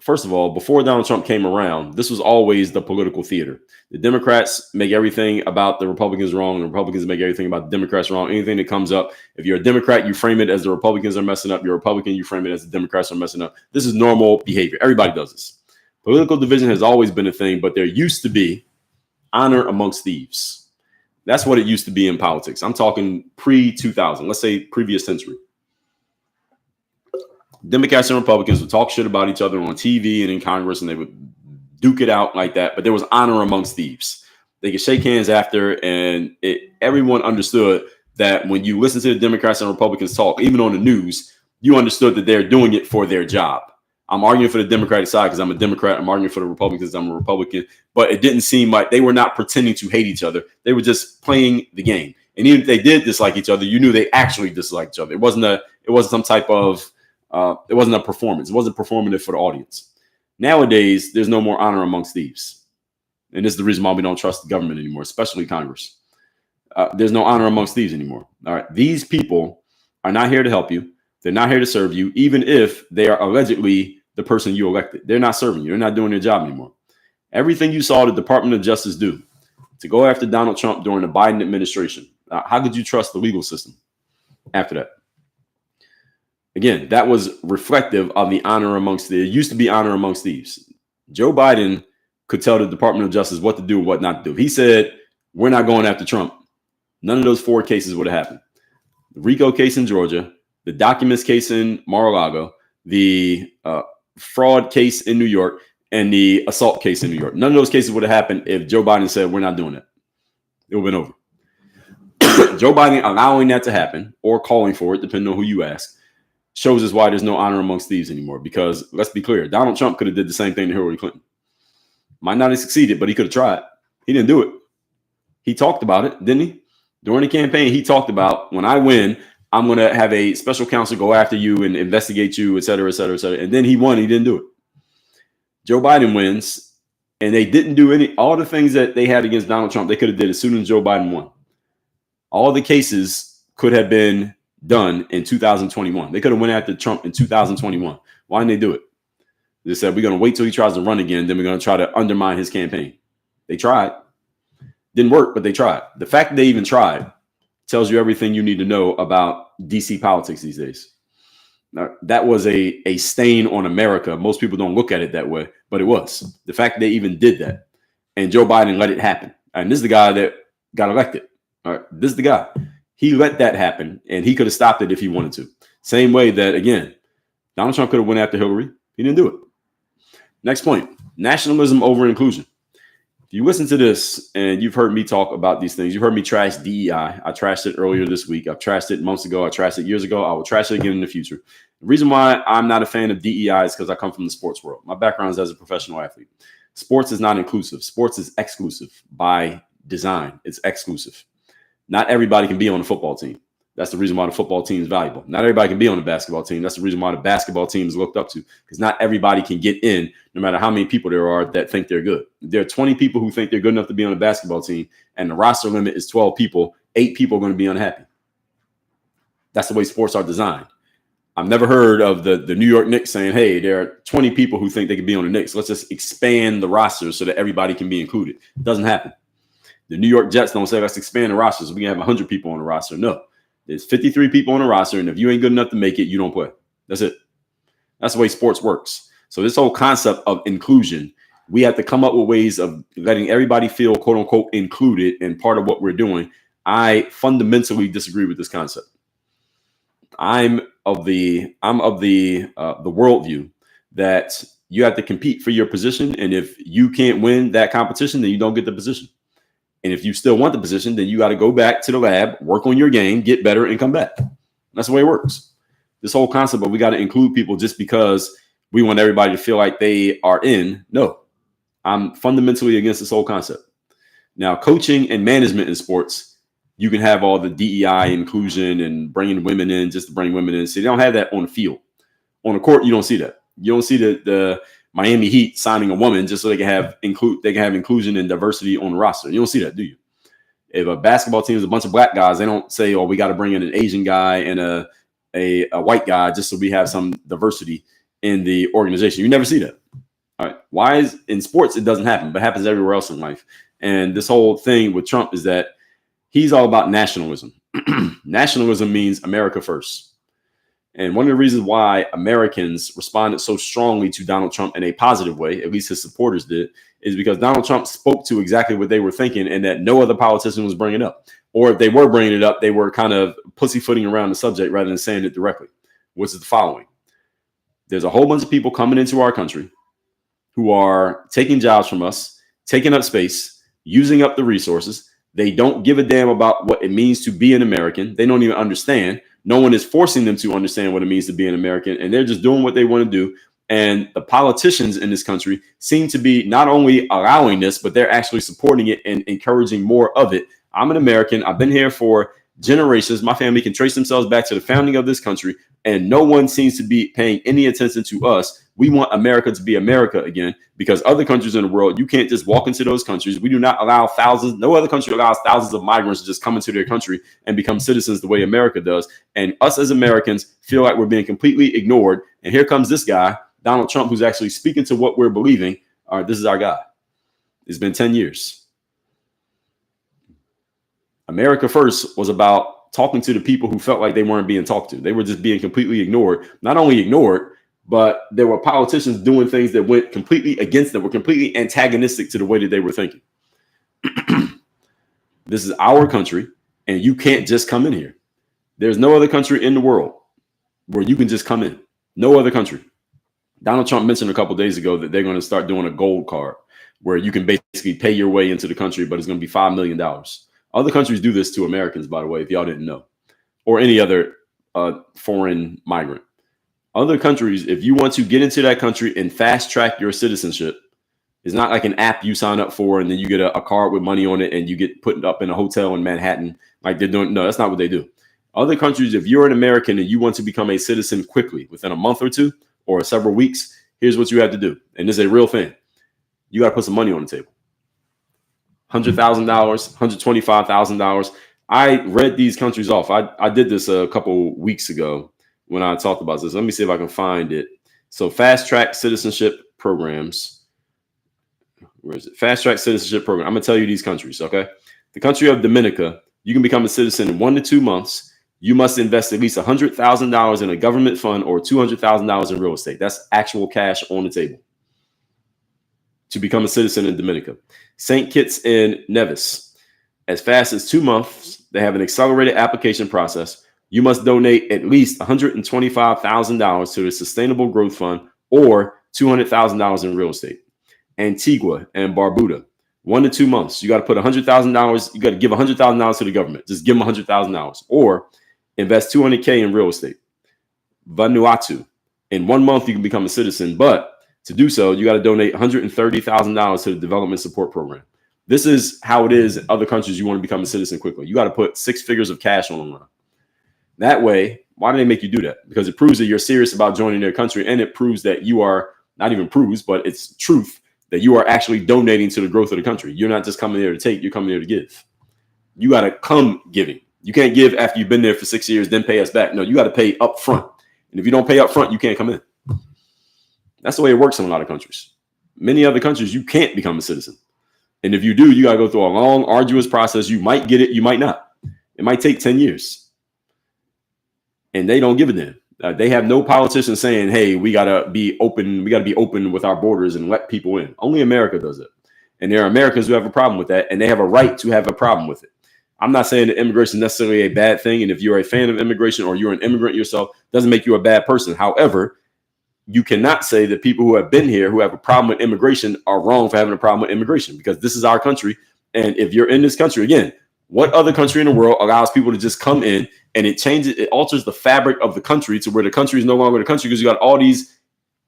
first of all, before Donald Trump came around, this was always the political theater. The Democrats make everything about the Republicans wrong. The Republicans make everything about the Democrats wrong. Anything that comes up, if you're a Democrat, you frame it as the Republicans are messing up. You're a Republican, you frame it as the Democrats are messing up. This is normal behavior. Everybody does this. Political division has always been a thing, but there used to be honor amongst thieves. That's what it used to be in politics. I'm talking pre-2000, let's say previous century. Democrats and Republicans would talk shit about each other on TV and in Congress, and they would duke it out like that. But there was honor amongst thieves. They could shake hands after, and everyone understood that when you listen to the Democrats and Republicans talk, even on the news, you understood that they're doing it for their job. I'm arguing for the Democratic side because I'm a Democrat. I'm arguing for the Republicans. I'm a Republican. But it didn't seem like they were not pretending to hate each other. They were just playing the game. And even if they did dislike each other, you knew they actually disliked each other. It wasn't some type of it wasn't a performance. It wasn't performative for the audience. Nowadays, there's no more honor amongst thieves. And this is the reason why we don't trust the government anymore, especially Congress. There's no honor amongst thieves anymore. All right. These people are not here to help you. They're not here to serve you, even if they are allegedly the person you elected. They're not serving you. They're not doing their job anymore. Everything you saw the Department of Justice do to go after Donald Trump during the Biden administration. How could you trust the legal system after that? Again, that was reflective of the honor amongst there used to be honor amongst thieves. Joe Biden could tell the Department of Justice what to do and what not to do. He said, we're not going after Trump. None of those 4 cases would have happened. The RICO case in Georgia, the documents case in Mar-a-Lago, the fraud case in New York, and the assault case in New York. None of those cases would have happened if Joe Biden said, we're not doing it. It would have been over. Joe Biden allowing that to happen or calling for it, depending on who you ask, shows us why there's no honor amongst thieves anymore. Because let's be clear, Donald Trump could have did the same thing to Hillary Clinton. Might not have succeeded, but he could have tried. He didn't do it. He talked about it, didn't he? During the campaign, he talked about, when I win, I'm going to have a special counsel go after you and investigate you, et cetera, et cetera, et cetera. And then he won. He didn't do it. Joe Biden wins, and they didn't do all the things that they had against Donald Trump. They could have did as soon as Joe Biden won. All the cases could have been done in 2021. They could have went after Trump in 2021. Why didn't they do it? They said, we're going to wait till he tries to run again. Then we're going to try to undermine his campaign. They tried. Didn't work, but they tried. The fact that they even tried tells you everything you need to know about DC politics these days. Now, that was a stain on America. Most people don't look at it that way, but it was. The fact that they even did that. And Joe Biden let it happen. And this is the guy that got elected. All right. This is the guy. He let that happen, and he could have stopped it if he wanted to. Same way that, again, Donald Trump could have went after Hillary. He didn't do it. Next point, nationalism over inclusion. If you listen to this and you've heard me talk about these things, you've heard me trash DEI. I trashed it earlier this week. I've trashed it months ago. I trashed it years ago. I will trash it again in the future. The reason why I'm not a fan of DEI is because I come from the sports world. My background is as a professional athlete. Sports is not inclusive. Sports is exclusive by design. It's exclusive. Not everybody can be on a football team. That's the reason why the football team is valuable. Not everybody can be on the basketball team. That's the reason why the basketball team is looked up to, because not everybody can get in, no matter how many people there are that think they're good. There are 20 people who think they're good enough to be on a basketball team, and the roster limit is 12 people. 8 people are going to be unhappy. That's the way sports are designed. I've never heard of the New York Knicks saying, hey, there are 20 people who think they can be on the Knicks. Let's just expand the roster so that everybody can be included. It doesn't happen. The New York Jets don't say, let's expand the roster so we can have 100 people on the roster. No. There's 53 people on the roster, and if you ain't good enough to make it, you don't play. That's it. That's the way sports works. So this whole concept of inclusion, we have to come up with ways of letting everybody feel, quote unquote, included and part of what we're doing. I fundamentally disagree with this concept. I'm of the worldview that you have to compete for your position, and if you can't win that competition, then you don't get the position. And if you still want the position, then you got to go back to the lab, work on your game, get better, and come back. That's the way it works. This whole concept of we got to include people just because we want everybody to feel like they are in. No, I'm fundamentally against this whole concept. Now, coaching and management in sports, you can have all the DEI inclusion and bringing women in just to bring women in. So they don't have that on the field. On the court, you don't see that. You don't see the Miami Heat signing a woman just so they can have inclusion and diversity on the roster. You don't see that, do you? If a basketball team is a bunch of black guys, they don't say, oh, we got to bring in an Asian guy and a white guy just so we have some diversity in the organization. You never see that. All right. Why is in sports it doesn't happen, but it happens everywhere else in life. And this whole thing with Trump is that he's all about nationalism. Nationalism means America first. And one of the reasons why Americans responded so strongly to Donald Trump in a positive way, at least his supporters did, is because Donald Trump spoke to exactly what they were thinking and that no other politician was bringing it up. Or if they were bringing it up, they were kind of pussyfooting around the subject rather than saying it directly, which is the following. There's a whole bunch of people coming into our country who are taking jobs from us, taking up space, using up the resources. They don't give a damn about what it means to be an American. They don't even understand. No one is forcing them to understand what it means to be an American, and they're just doing what they want to do. And the politicians in this country seem to be not only allowing this, but they're actually supporting it and encouraging more of it. I'm an American. I've been here for generations. My family can trace themselves back to the founding of this country, and no one seems to be paying any attention to us. We want America to be America again, because other countries in the world, you can't just walk into those countries. We do not allow thousands. No other country allows thousands of migrants to just come into their country and become citizens the way America does. And us as Americans feel like we're being completely ignored. And here comes this guy, Donald Trump, who's actually speaking to what we're believing. All right, this is our guy. It's been 10 years. America First was about talking to the people who felt like they weren't being talked to. They were just being completely ignored. Not only ignored, but there were politicians doing things that went completely against them, were completely antagonistic to the way that they were thinking. This is our country, and you can't just come in here. There's no other country in the world where you can just come in. No other country. Donald Trump mentioned a couple of days ago that they're going to start doing a gold card where you can basically pay your way into the country, but it's going to be $5 million. Other countries do this to Americans, by the way, if y'all didn't know, or any other foreign migrant. Other countries, if you want to get into that country and fast track your citizenship, it's not like an app you sign up for and then you get a card with money on it and you get put up in a hotel in Manhattan like they're doing. No, that's not what they do. Other countries, if you're an American and you want to become a citizen quickly within a month or two or several weeks, here's what you have to do. And this is a real thing. You got to put some money on the table. $100,000, $125,000. I read these countries off. I did this a couple weeks ago when I talked about this. Let me see if I can find it. So fast track citizenship programs. Where is it? Fast track citizenship program. I'm going to tell you these countries, okay? The country of Dominica You can become a citizen in 1 to 2 months. You must invest at least $100,000 in a government fund or $200,000 in real estate. That's actual cash on the table to become a citizen in Dominica. St. Kitts and Nevis, as fast as 2 months, they have an accelerated application process. You must donate at least $125,000 to the Sustainable Growth Fund or $200,000 in real estate. Antigua and Barbuda, 1 to 2 months. You got to put $100,000. You got to give $100,000 to the government. Just give them $100,000 or invest $200K in real estate. Vanuatu, in 1 month, you can become a citizen, but to do so, you got to donate $130,000 to the development support program. This is how it is in other countries. You want to become a citizen quickly. You got to put 6 figures of cash on the line. That way, why do they make you do that? Because it proves that you're serious about joining their country, and it proves that you are, not even proves, but it's truth, that you are actually donating to the growth of the country. You're not just coming there to take, you're coming there to give. You got to come giving. You can't give after you've been there for 6 years, then pay us back. No, you got to pay up front. And if you don't pay up front, you can't come in. That's the way it works in a lot of countries. Many other countries, you can't become a citizen. And if you do, you got to go through a long, arduous process. You might get it, you might not. It might take 10 years. And they don't give a damn. They have no politician saying, hey, we got to be open. We got to be open with our borders and let people in. Only America does it. And there are Americans who have a problem with that, and they have a right to have a problem with it. I'm not saying that immigration is necessarily a bad thing. And if you're a fan of immigration or you're an immigrant yourself, doesn't make you a bad person. However, you cannot say that people who have been here, who have a problem with immigration, are wrong for having a problem with immigration, because this is our country. And if you're in this country, again, what other country in the world allows people to just come in and it changes, it alters the fabric of the country to where the country is no longer the country, because you got all these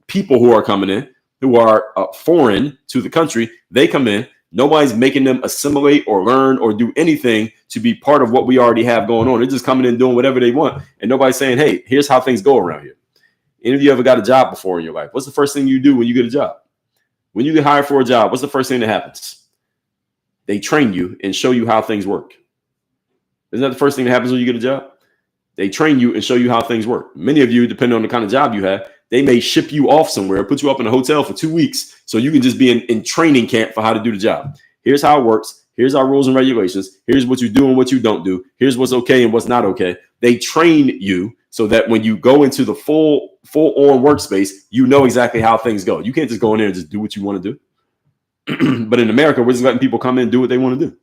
people who are coming in who are foreign to the country. They come in. Nobody's making them assimilate or learn or do anything to be part of what we already have going on. They're just coming in doing whatever they want. And nobody's saying, hey, here's how things go around here. Any of you ever got a job before in your life? What's the first thing you do when you get a job? When you get hired for a job, what's the first thing that happens? They train you and show you how things work. Isn't that the first thing that happens when you get a job? They train you and show you how things work. Many of you, depending on the kind of job you have, they may ship you off somewhere, put you up in a hotel for 2 weeks so you can just be in training camp for how to do the job. Here's how it works. Here's our rules and regulations. Here's what you do and what you don't do. Here's what's okay and what's not okay. They train you so that when you go into the full-on workspace, you know exactly how things go. You can't just go in there and just do what you want to do. But in America, we're just letting people come in and do what they want to do.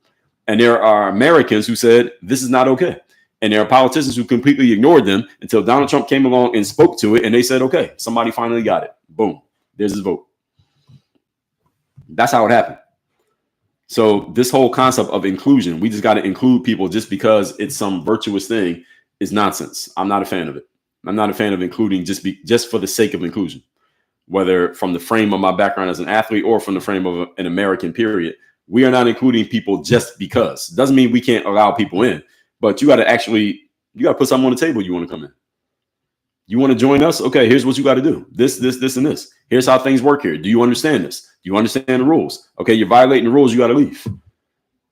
And there are Americans who said, this is not okay. And there are politicians who completely ignored them until Donald Trump came along and spoke to it. And they said, okay, somebody finally got it. Boom. There's his vote. That's how it happened. So this whole concept of inclusion, we just got to include people just because it's some virtuous thing, is nonsense. I'm not a fan of it. I'm not a fan of including just for the sake of inclusion, whether from the frame of my background as an athlete or from the frame of an American period. We are not including people just because. Doesn't mean we can't allow people in, but you got to put something on the table. You want to come in. You want to join us? Okay, here's what you got to do. This, and this. Here's how things work here. Do you understand this? Do you understand the rules? Okay, you're violating the rules. You got to leave.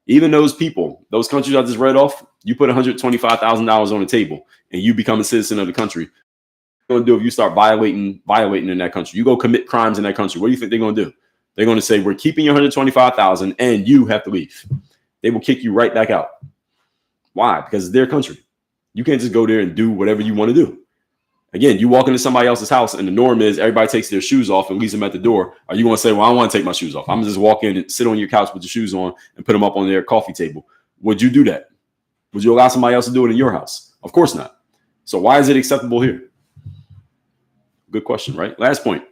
Even those people, those countries I just read off, you put $125,000 on the table and you become a citizen of the country. What are you going to do if you start violating in that country? You go commit crimes in that country. What do you think they're going to do? They're going to say, we're keeping your $125,000 and you have to leave. They will kick you right back out. Why? Because it's their country. You can't just go there and do whatever you want to do. Again, you walk into somebody else's house and the norm is everybody takes their shoes off and leaves them at the door. Are you going to say, well, I don't want to take my shoes off. I'm going to just walk in and sit on your couch with your shoes on and put them up on their coffee table. Would you do that? Would you allow somebody else to do it in your house? Of course not. So why is it acceptable here? Good question, right? Last point,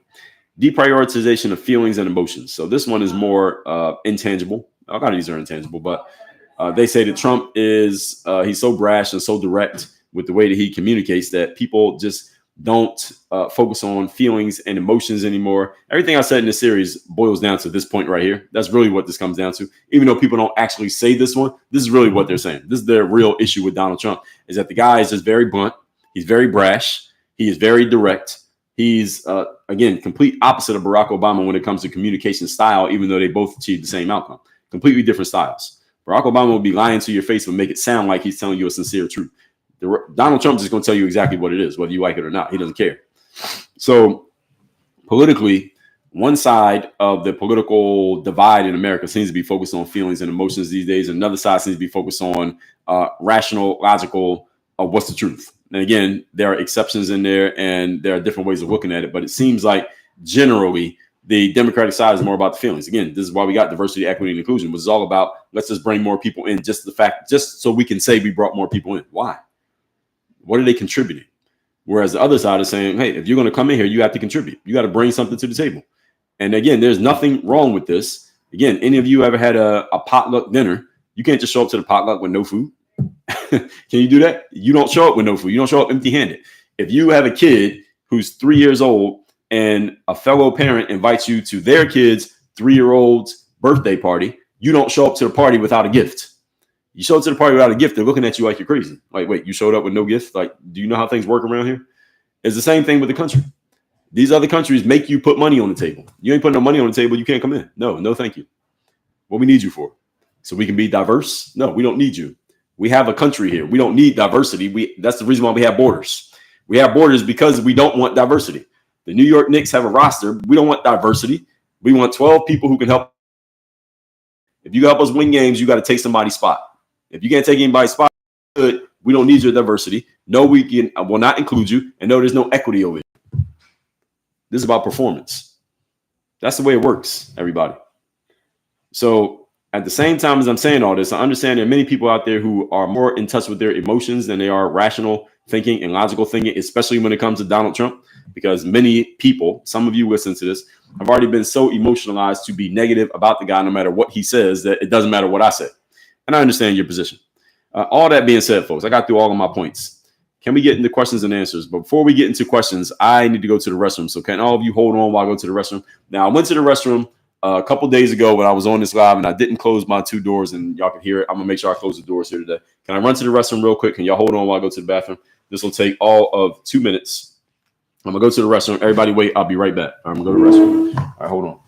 deprioritization of feelings and emotions. So this one is more intangible. A lot of these are intangible, but they say that Trump is, he's so brash and so direct with the way that he communicates that people just don't focus on feelings and emotions anymore. Everything I said in this series boils down to this point right here. That's really what this comes down to. Even though people don't actually say this one, this is really what they're saying. This is their real issue with Donald Trump, is that the guy is just very blunt. He's very brash. He is very direct. He's, again, complete opposite of Barack Obama when it comes to communication style, even though they both achieved the same outcome. Completely different styles. Barack Obama will be lying to your face but make it sound like he's telling you a sincere truth. Donald Trump is just going to tell you exactly what it is, whether you like it or not. He doesn't care. So politically, one side of the political divide in America seems to be focused on feelings and emotions these days. And another side seems to be focused on rational, logical, what's the truth. And again, there are exceptions in there and there are different ways of looking at it. But it seems like generally the Democratic side is more about the feelings. Again, this is why we got diversity, equity, and inclusion, which is all about let's just bring more people in, just so we can say we brought more people in. Why? What are they contributing? Whereas the other side is saying, hey, if you're going to come in here, you have to contribute. You got to bring something to the table. And again, there's nothing wrong with this. Again, any of you ever had a potluck dinner? You can't just show up to the potluck with no food. Can you do that? You don't show up with no food. You don't show up empty-handed. If you have a kid who's 3 years old and a fellow parent invites you to their kid's 3-year-old's birthday party, you don't show up to the party without a gift. You show up to the party without a gift, they're looking at you like you're crazy. Like, wait, you showed up with no gift? Like, do you know how things work around here? It's the same thing with the country. These other countries make you put money on the table. You ain't putting no money on the table, you can't come in. No, thank you. What we need you for? So we can be diverse? No, we don't need you. We have a country here. We don't need diversity. That's the reason why we have borders. We have borders because we don't want diversity. The New York Knicks have a roster. We don't want diversity. We want 12 people who can help. If you help us win games, you got to take somebody's spot. If you can't take anybody's spot, good. We don't need your diversity. No, we will not include you. And no, there's no equity over here. This is about performance. That's the way it works, everybody. So at the same time as I'm saying all this, I understand there are many people out there who are more in touch with their emotions than they are rational thinking and logical thinking, especially when it comes to Donald Trump, because many people, some of you listen to this, have already been so emotionalized to be negative about the guy no matter what he says that it doesn't matter what I say. And I understand your position. All that being said, folks, I got through all of my points. Can we get into questions and answers? But before we get into questions, I need to go to the restroom. So can all of you hold on while I go to the restroom? Now, I went to the restroom a couple days ago when I was on this live and I didn't close my 2 doors and y'all can hear it. I'm going to make sure I close the doors here today. Can I run to the restroom real quick? Can y'all hold on while I go to the bathroom? This will take all of 2 minutes. I'm going to go to the restroom. Everybody wait. I'll be right back. I'm going to go to the restroom. All right, hold on.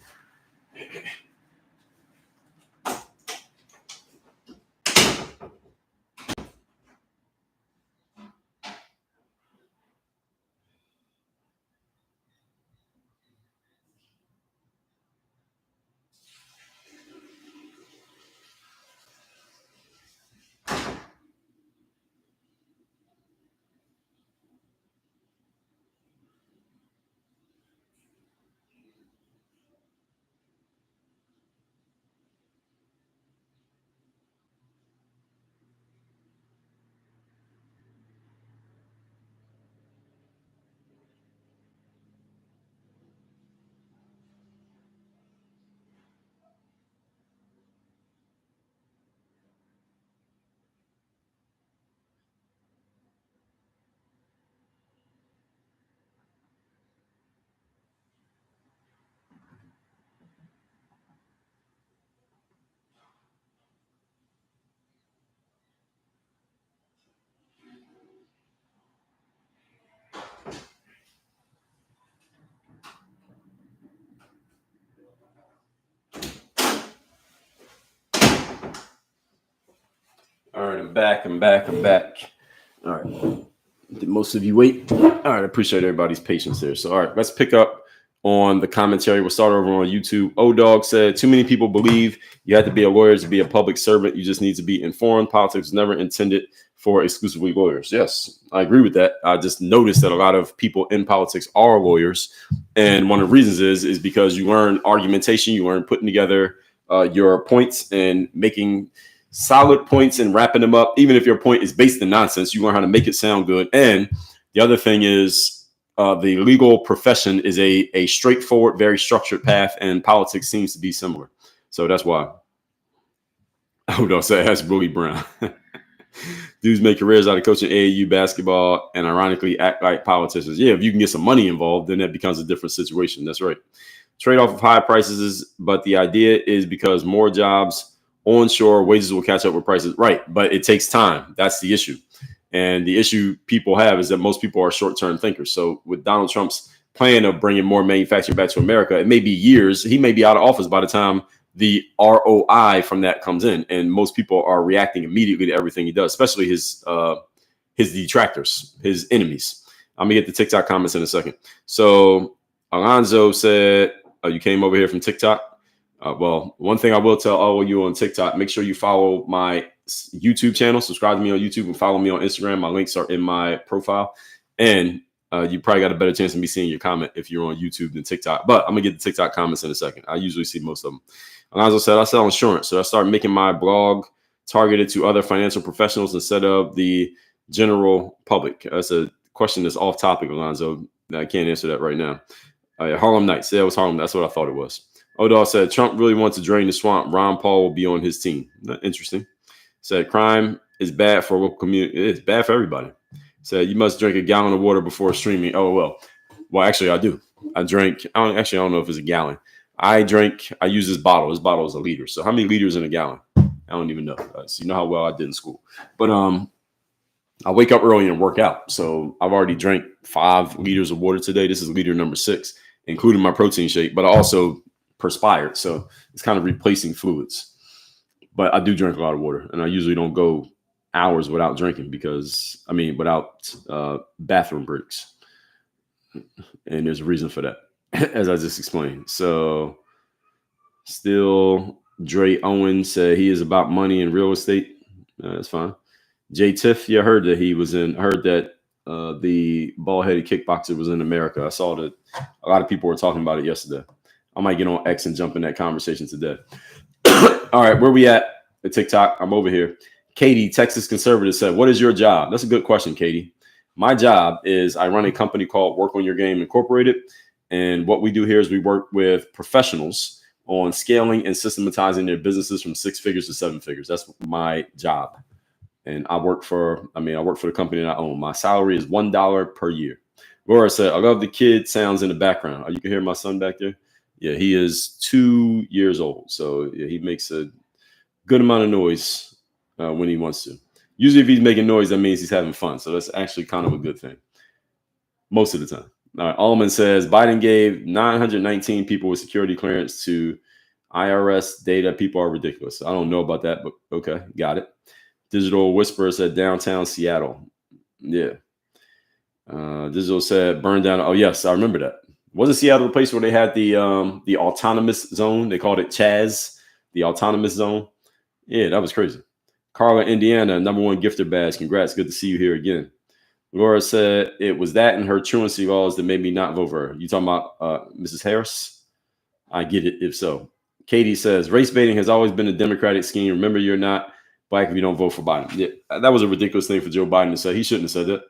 All right, I'm back. All right. Did most of you wait? All right, I appreciate everybody's patience there. So, all right, let's pick up on the commentary. We'll start over on YouTube. O-Dog said, too many people believe you have to be a lawyer to be a public servant. You just need to be informed. Politics is never intended for exclusively lawyers. Yes, I agree with that. I just noticed that a lot of people in politics are lawyers. And one of the reasons is because you learn argumentation, you learn putting together your points and making solid points and wrapping them up. Even if your point is based in nonsense, you learn how to make it sound good. And the other thing is the legal profession is a straightforward, very structured path, and politics seems to be similar. So that's why. Oh, don't say that's Willie Brown. Dudes make careers out of coaching AAU basketball and ironically act like politicians. Yeah, if you can get some money involved, then that becomes a different situation. That's right. Trade-off of high prices, but the idea is because more jobs onshore, wages will catch up with prices. Right. But it takes time. That's the issue. And the issue people have is that most people are short-term thinkers. So with Donald Trump's plan of bringing more manufacturing back to America, it may be years. He may be out of office by the time the ROI from that comes in. And most people are reacting immediately to everything he does, especially his detractors, his enemies. I'm going to get the TikTok comments in a second. So Alonzo said, You came over here from TikTok. Well, one thing I will tell all of you on TikTok, make sure you follow my YouTube channel, subscribe to me on YouTube, and follow me on Instagram. My links are in my profile. And you probably got a better chance of me seeing your comment if you're on YouTube than TikTok. But I'm going to get the TikTok comments in a second. I usually see most of them. Alonzo said, I sell insurance. So I started making my blog targeted to other financial professionals instead of the general public. That's a question that's off topic, Alonzo. I can't answer that right now. Harlem Nights. Yeah, it was Harlem. That's what I thought it was. Odell said, Trump really wants to drain the swamp. Ron Paul will be on his team. Interesting. Said, crime is bad for local community. It's bad for everybody. Said, you must drink a gallon of water before streaming. Oh, well, actually, I do. I don't know if it's a gallon. I use this bottle. This bottle is a liter. So how many liters in a gallon? I don't even know. So you know how well I did in school. But I wake up early and work out. So I've already drank 5 liters of water today. This is liter number 6, including my protein shake. But I also perspired. So it's kind of replacing fluids. But I do drink a lot of water. And I usually don't go hours without drinking without bathroom breaks. And there's a reason for that, as I just explained. So still, Dre Owen said he is about money and real estate. That's fine. Jay Tiff, yeah, I heard that the bald-headed kickboxer was in America. I saw that a lot of people were talking about it yesterday. I might get on X and jump in that conversation today. All right, where we at TikTok? I'm over here. Katie, Texas conservative, said, what is your job? That's a good question, Katie. My job is I run a company called Work on Your Game Incorporated. And what we do here is we work with professionals on scaling and systematizing their businesses from 6 figures to 7 figures. That's my job. And I work for the company that I own. My salary is $1 per year. Laura said, I love the kid sounds in the background. Oh, you can hear my son back there? Yeah, he is 2 years old. So yeah, he makes a good amount of noise when he wants to. Usually if he's making noise, that means he's having fun. So that's actually kind of a good thing. Most of the time. All right, Allman says, Biden gave 919 people with security clearance to IRS data. People are ridiculous. I don't know about that, but okay, got it. Digital Whisperer said downtown Seattle. Yeah. Digital said burn down. Oh, yes, I remember that. Wasn't Seattle the place where they had the autonomous zone? They called it Chaz, the autonomous zone. Yeah, that was crazy. Carla, Indiana, #1 gifter badge. Congrats. Good to see you here again. Laura said it was that and her truancy laws that made me not vote for her. You talking about Mrs. Harris? I get it if so. Katie says race baiting has always been a Democratic scheme. Remember, you're not black if you don't vote for Biden. Yeah, that was a ridiculous thing for Joe Biden to say. He shouldn't have said that.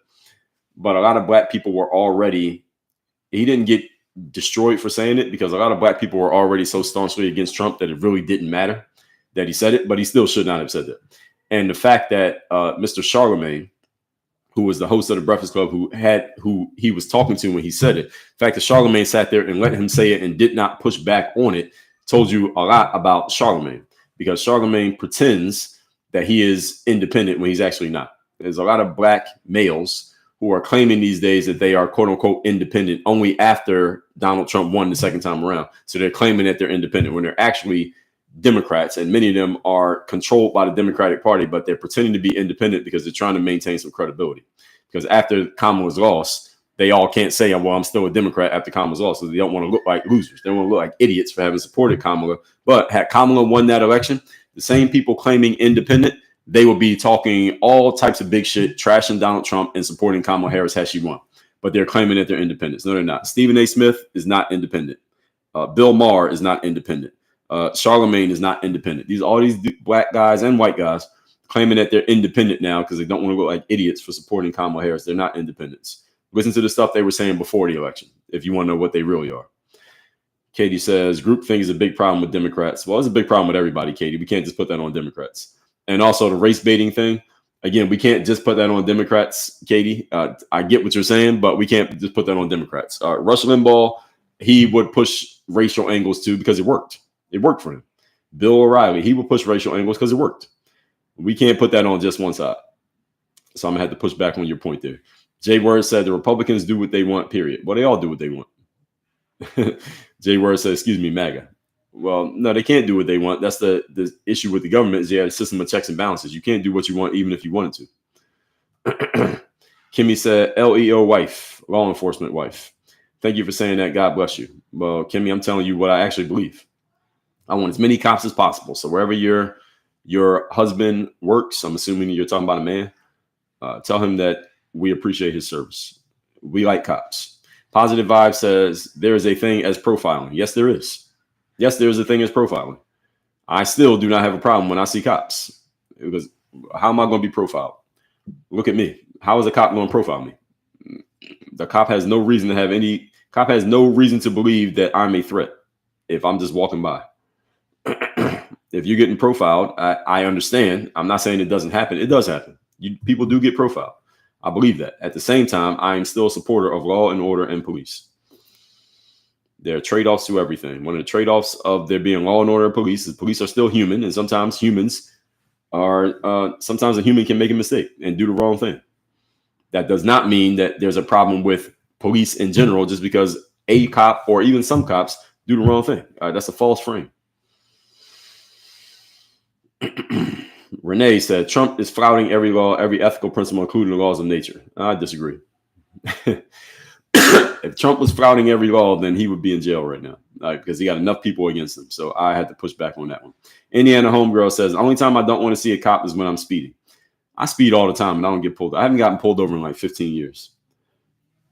But a lot of black people were already, he didn't get destroyed for saying it because a lot of black people were already so staunchly against Trump that it really didn't matter that he said it, but he still should not have said that. And the fact that Mr. Charlemagne, who was the host of the Breakfast Club, who he was talking to when he said it, the fact that Charlemagne sat there and let him say it and did not push back on it told you a lot about Charlemagne, because Charlemagne pretends that he is independent when he's actually not. There's a lot of black males who are claiming these days that they are quote unquote independent only after Donald Trump won the second time around. So they're claiming that they're independent when they're actually Democrats, and many of them are controlled by the Democratic Party, but they're pretending to be independent because they're trying to maintain some credibility. Because after Kamala's lost, they all can't say, well, I'm still a Democrat after Kamala's lost. So they don't want to look like losers. They want to look like idiots for having supported Kamala. But had Kamala won that election, the same people claiming independent, they will be talking all types of big shit, trashing Donald Trump and supporting Kamala Harris had she won. But they're claiming that they're independents. No, they're not. Stephen A. Smith is not independent. Bill Maher is not independent. Charlemagne is not independent. All these black guys and white guys claiming that they're independent now because they don't want to look like idiots for supporting Kamala Harris. They're not independents. Listen to the stuff they were saying before the election if you want to know what they really are. Katie says groupthink is a big problem with Democrats. Well, it's a big problem with everybody, Katie. We can't just put that on Democrats. And also the race baiting thing. Again, we can't just put that on Democrats, Katie. I get what you're saying, but we can't just put that on Democrats. Rush Limbaugh, he would push racial angles too because it worked. It worked for him. Bill O'Reilly, he would push racial angles because it worked. We can't put that on just one side. So I'm going to have to push back on your point there. Jay Word said the Republicans do what they want, period. Well, they all do what they want. Jay Word said, excuse me, MAGA. Well, no, they can't do what they want. That's the issue with the government is you have a system of checks and balances. You can't do what you want even if you wanted to. Kimmy said, LEO wife, law enforcement wife. Thank you for saying that. God bless you. Well, Kimmy, I'm telling you what I actually believe. I want as many cops as possible. So wherever your husband works, I'm assuming you're talking about a man, tell him that we appreciate his service. We like cops. Positive Vibe says there is a thing as profiling. Yes, there is. Yes, there is a thing as profiling. I still do not have a problem when I see cops. Because how am I going to be profiled? Look at me. How is a cop going to profile me? The cop has no reason to have any. Cop has no reason to believe that I'm a threat if I'm just walking by. If you're getting profiled, I understand. I'm not saying it doesn't happen. It does happen. People do get profiled. I believe that. At the same time, I am still a supporter of law and order and police. There are trade-offs to everything. One of the trade-offs of there being law and order and police is police are still human, and sometimes humans are. Sometimes a human can make a mistake and do the wrong thing. That does not mean that there's a problem with police in general just because a cop or even some cops do the wrong thing. That's a false frame. Renee said Trump is flouting every law, every ethical principle, including the laws of nature. I disagree. If Trump was flouting every law, then he would be in jail right now because he got enough people against him. So I had to push back on that one. Indiana Homegirl says the only time I don't want to see a cop is when I'm speeding. I speed all the time and I don't get pulled. I haven't gotten pulled over in like 15 years.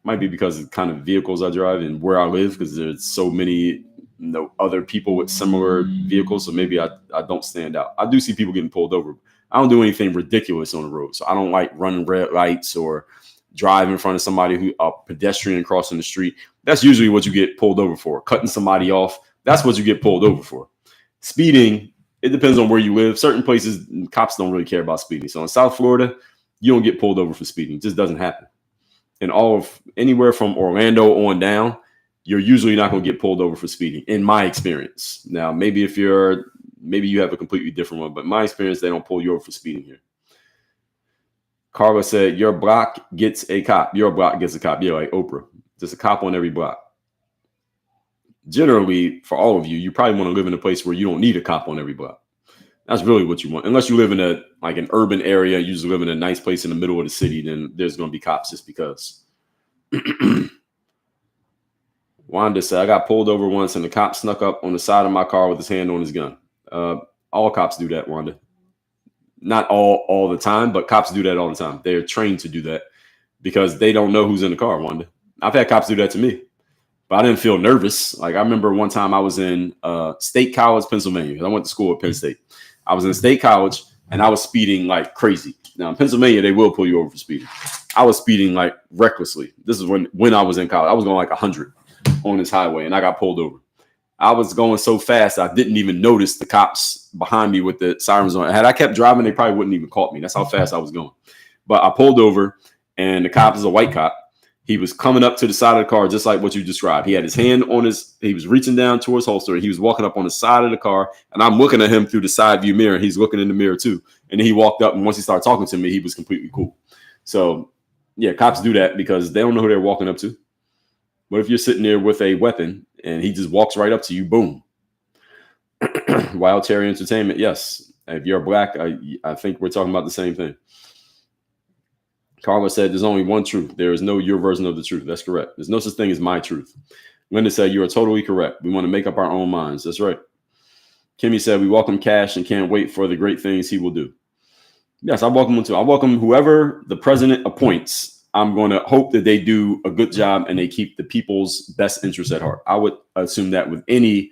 Might be because of the kind of vehicles I drive and where I live because there's so many other people with similar vehicles. So maybe I don't stand out. I do see people getting pulled over. I don't do anything ridiculous on the road. So I don't like running red lights or drive in front of somebody who a pedestrian crossing the street. That's usually what you get pulled over for. Cutting somebody off. That's what you get pulled over for. Speeding, it depends on where you live. Certain places, cops don't really care about speeding. So in South Florida, you don't get pulled over for speeding. It just doesn't happen. And all of anywhere from Orlando on down, you're usually not going to get pulled over for speeding, in my experience. Now, maybe you have a completely different one, but in my experience, they don't pull you over for speeding here. Carla said, your block gets a cop. Your block gets a cop. Yeah, like Oprah. There's a cop on every block. Generally, for all of you, you probably want to live in a place where you don't need a cop on every block. That's really what you want. Unless you live in an urban area, you just live in a nice place in the middle of the city, then there's going to be cops just because. Wanda said, I got pulled over once and the cop snuck up on the side of my car with his hand on his gun. All cops do that, Wanda. Not all the time, but cops do that all the time. They're trained to do that because they don't know who's in the car, Wanda. I've had cops do that to me, but I didn't feel nervous. Like I remember one time I was in State College, Pennsylvania. I went to school at Penn State. I was in State College and I was speeding like crazy. Now in Pennsylvania, they will pull you over for speeding. I was speeding like recklessly. This is when I was in college. I was going like 100 on this highway and I got pulled over. I was going so fast, I didn't even notice the cops behind me with the sirens on. Had I kept driving, they probably wouldn't even caught me. That's how fast I was going. But I pulled over and the cop is a white cop. He was coming up to the side of the car, just like what you described. He had his hand on he was reaching down to his holster. He was walking up on the side of the car and I'm looking at him through the side view mirror. He's looking in the mirror too. And then he walked up and once he started talking to me, he was completely cool. So yeah, cops do that because they don't know who they're walking up to. What if you're sitting there with a weapon and he just walks right up to you? Boom. Wild Terry Entertainment. Yes. If you're black, I think we're talking about the same thing. Carla said, there's only one truth. There is no your version of the truth. That's correct. There's no such thing as my truth. Linda said, you are totally correct. We want to make up our own minds. That's right. Kimmy said, we welcome Cash and can't wait for the great things he will do. Yes, I welcome him too. I welcome whoever the president appoints. I'm going to hope that they do a good job and they keep the people's best interests at heart. I would assume that with any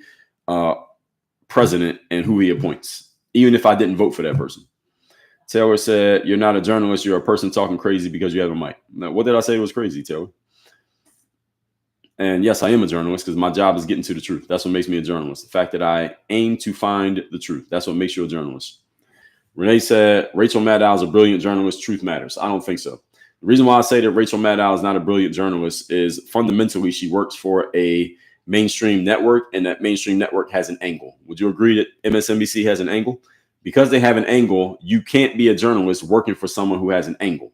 president and who he appoints, even if I didn't vote for that person. Taylor said, you're not a journalist. You're a person talking crazy because you have a mic. Now, what did I say was crazy, Taylor? And yes, I am a journalist because my job is getting to the truth. That's what makes me a journalist. The fact that I aim to find the truth. That's what makes you a journalist. Renee said, Rachel Maddow is a brilliant journalist. Truth matters. I don't think so. The reason why I say that Rachel Maddow is not a brilliant journalist is fundamentally she works for a mainstream network and that mainstream network has an angle. Would you agree that MSNBC has an angle? Because they have an angle, you can't be a journalist working for someone who has an angle.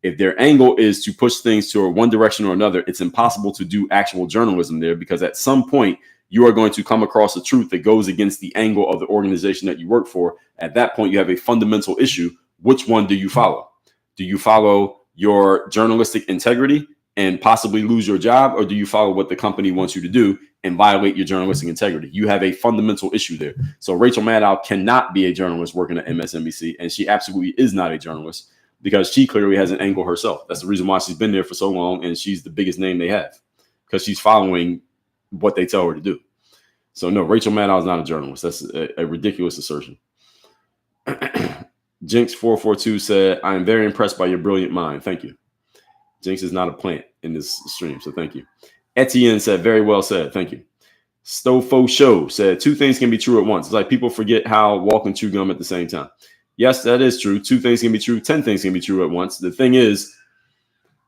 If their angle is to push things to one direction or another, it's impossible to do actual journalism there because at some point you are going to come across a truth that goes against the angle of the organization that you work for. At that point, you have a fundamental issue. Which one do you follow? Do you follow your journalistic integrity and possibly lose your job, or do you follow what the company wants you to do and violate your journalistic integrity? You have a fundamental issue there. So Rachel Maddow cannot be a journalist working at MSNBC, and she absolutely is not a journalist because she clearly has an angle herself. That's the reason why she's been there for so long, and she's the biggest name they have because she's following what they tell her to do. So no, Rachel Maddow is not a journalist. That's a ridiculous assertion. Jinx442 said, I am very impressed by your brilliant mind. Thank you. Jinx is not a plant in this stream, so thank you. Etienne said, very well said. Thank you. Stofo Show said, 2 things can be true at once. It's like people forget how walk and chew gum at the same time. Yes, that is true. 2 things can be true. 10 things can be true at once. The thing is,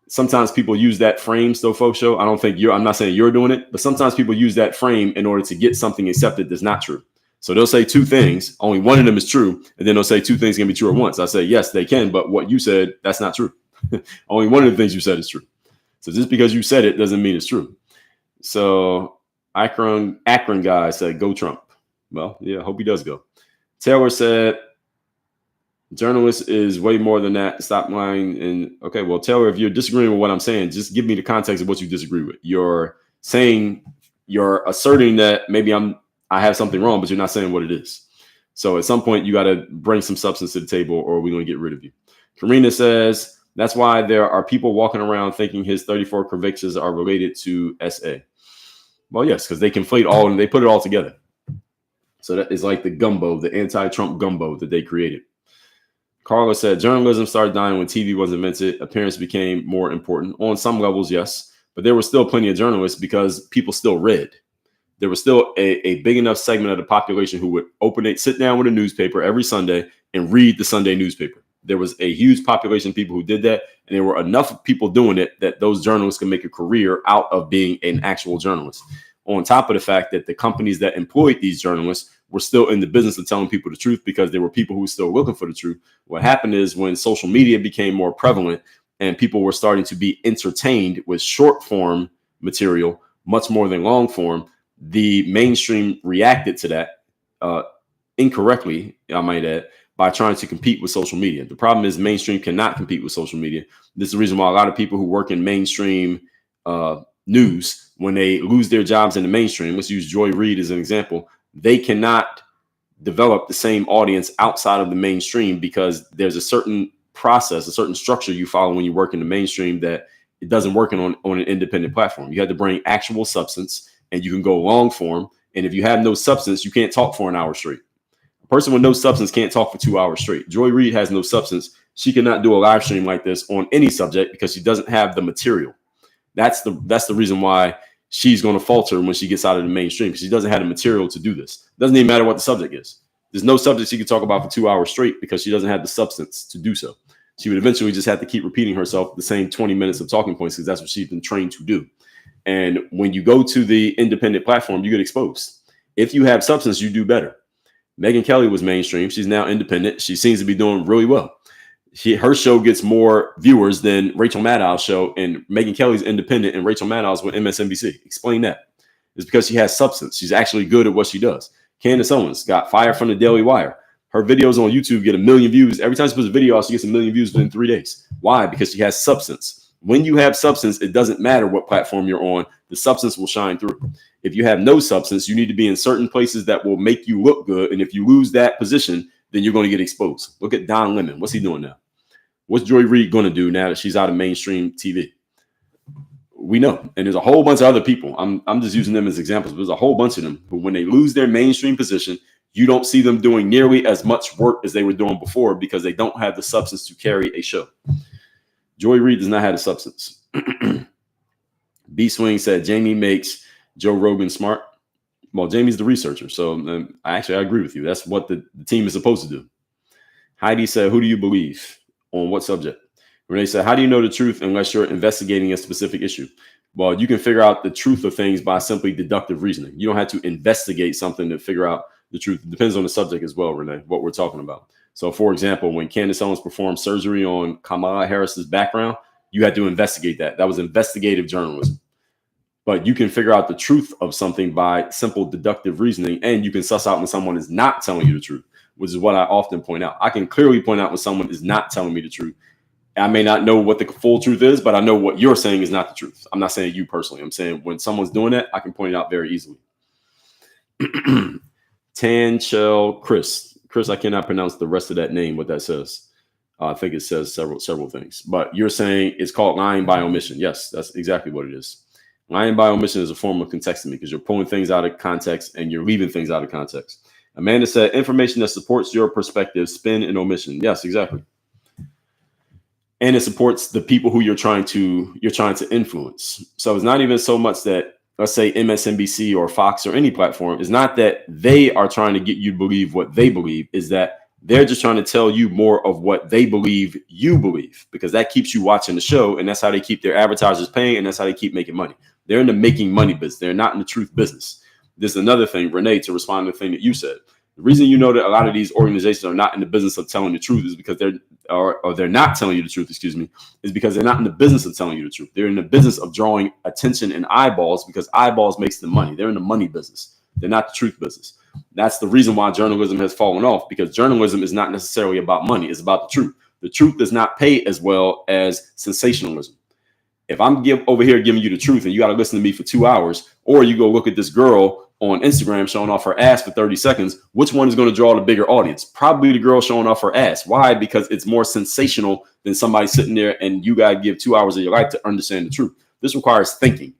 sometimes people use that frame, Stofo Show. I'm not saying you're doing it, but sometimes people use that frame in order to get something accepted that's not true. So they'll say 2 things, only one of them is true, and then they'll say 2 things can be true at once. I say, yes, they can, but what you said, that's not true. Only one of the things you said is true. So just because you said it doesn't mean it's true. So Akron guy said, go Trump. Well, yeah, hope he does go. Taylor said, journalist is way more than that. Stop lying. And okay, well, Taylor, if you're disagreeing with what I'm saying, just give me the context of what you disagree with. You're asserting that maybe I have something wrong, but you're not saying what it is. So at some point, you got to bring some substance to the table or we're going to get rid of you. Karina says, that's why there are people walking around thinking his 34 convictions are related to SA. Well, yes, because they conflate all and they put it all together. So that is like the gumbo, the anti-Trump gumbo that they created. Carla said, journalism started dying when TV was invented. Appearance became more important. On some levels, yes. But there were still plenty of journalists because people still read. There was still a big enough segment of the population who would sit down with a newspaper every Sunday and read the Sunday newspaper. There was a huge population of people who did that, and there were enough people doing it that those journalists can make a career out of being an actual journalist. On top of the fact that the companies that employed these journalists were still in the business of telling people the truth because there were people who were still looking for the truth. What happened is when social media became more prevalent and people were starting to be entertained with short form material, much more than long form, the mainstream reacted to that incorrectly, I might add, by trying to compete with social media. The problem is mainstream cannot compete with social media. This is the reason why a lot of people who work in mainstream news, when they lose their jobs in the mainstream, let's use Joy Reid as an example, they cannot develop the same audience outside of the mainstream because there's a certain process, a certain structure you follow when you work in the mainstream that it doesn't work on an independent platform. You have to bring actual substance and you can go long form. And if you have no substance, you can't talk for an hour straight. A person with no substance can't talk for 2 hours straight. Joy Reid has no substance. She cannot do a live stream like this on any subject because she doesn't have the material. That's the reason why she's going to falter when she gets out of the mainstream, because she doesn't have the material to do this. It doesn't even matter what the subject is. There's no subject she can talk about for 2 hours straight because she doesn't have the substance to do so. She would eventually just have to keep repeating herself the same 20 minutes of talking points because that's what she's been trained to do. And when you go to the independent platform, you get exposed. If you have substance, you do better. Megyn Kelly was mainstream. She's now independent. She seems to be doing really well. Her show gets more viewers than Rachel Maddow's show, and Megyn Kelly's independent and Rachel Maddow's with MSNBC. Explain that. It's because she has substance. She's actually good at what she does. Candace Owens got fired from the Daily Wire. Her videos on YouTube get 1 million views. Every time she puts a video out, she gets 1 million views within 3 days. Why? Because she has substance. When you have substance, it doesn't matter what platform you're on. The substance will shine through. If you have no substance, you need to be in certain places that will make you look good. And if you lose that position, then you're going to get exposed. Look at Don Lemon. What's he doing now? What's Joy Reid going to do now that she's out of mainstream TV? We know. And there's a whole bunch of other people. I'm just using them as examples. But there's a whole bunch of them who, when they lose their mainstream position, you don't see them doing nearly as much work as they were doing before because they don't have the substance to carry a show. Joy Reid does not have the substance. B Swing said Jamie makes Joe Rogan smart. Well, Jamie's the researcher. So I agree with you. That's what the team is supposed to do. Heidi said, who do you believe? On what subject? Renee said, how do you know the truth unless you're investigating a specific issue? Well, you can figure out the truth of things by simply deductive reasoning. You don't have to investigate something to figure out the truth. It depends on the subject as well, Renee, what we're talking about. So, for example, when Candace Owens performed surgery on Kamala Harris's background, you had to investigate that. That was investigative journalism. But you can figure out the truth of something by simple deductive reasoning, and you can suss out when someone is not telling you the truth, which is what I often point out. I can clearly point out when someone is not telling me the truth I may not know what the full truth is, but I know what you're saying is not the truth. I'm not saying you personally. I'm saying when someone's doing that, I can point it out very easily. Tanchel Chris, I cannot pronounce the rest of that name, what that says. I think it says several things, but you're saying it's called lying by omission. Yes, that's exactly what it is. Lying by omission is a form of contextuality because you're pulling things out of context and you're leaving things out of context. Amanda said information that supports your perspective, spin and omission. Yes, exactly. And it supports the people who you're trying to influence. So it's not even so much that, let's say, MSNBC or Fox or any platform, is not that they are trying to get you to believe what they believe, is that they're just trying to tell you more of what they believe you believe, because that keeps you watching the show, and that's how they keep their advertisers paying, and that's how they keep making money. They're in the making money business. They're not in the truth business. This is another thing, Renee, to respond to the thing that you said. The reason you know that a lot of these organizations are not in the business of telling the truth is because they're not telling you the truth, is because they're not in the business of telling you the truth. They're in the business of drawing attention and eyeballs, because eyeballs makes them money. They're in the money business. They're not the truth business. That's the reason why journalism has fallen off, because journalism is not necessarily about money. It's about the truth. The truth does not pay as well as sensationalism. If I'm over here giving you the truth and you got to listen to me for 2 hours, or you go look at this girl on Instagram showing off her ass for 30 seconds, which one is going to draw the bigger audience? Probably the girl showing off her ass. Why? Because it's more sensational than somebody sitting there and you got to give 2 hours of your life to understand the truth. This requires thinking.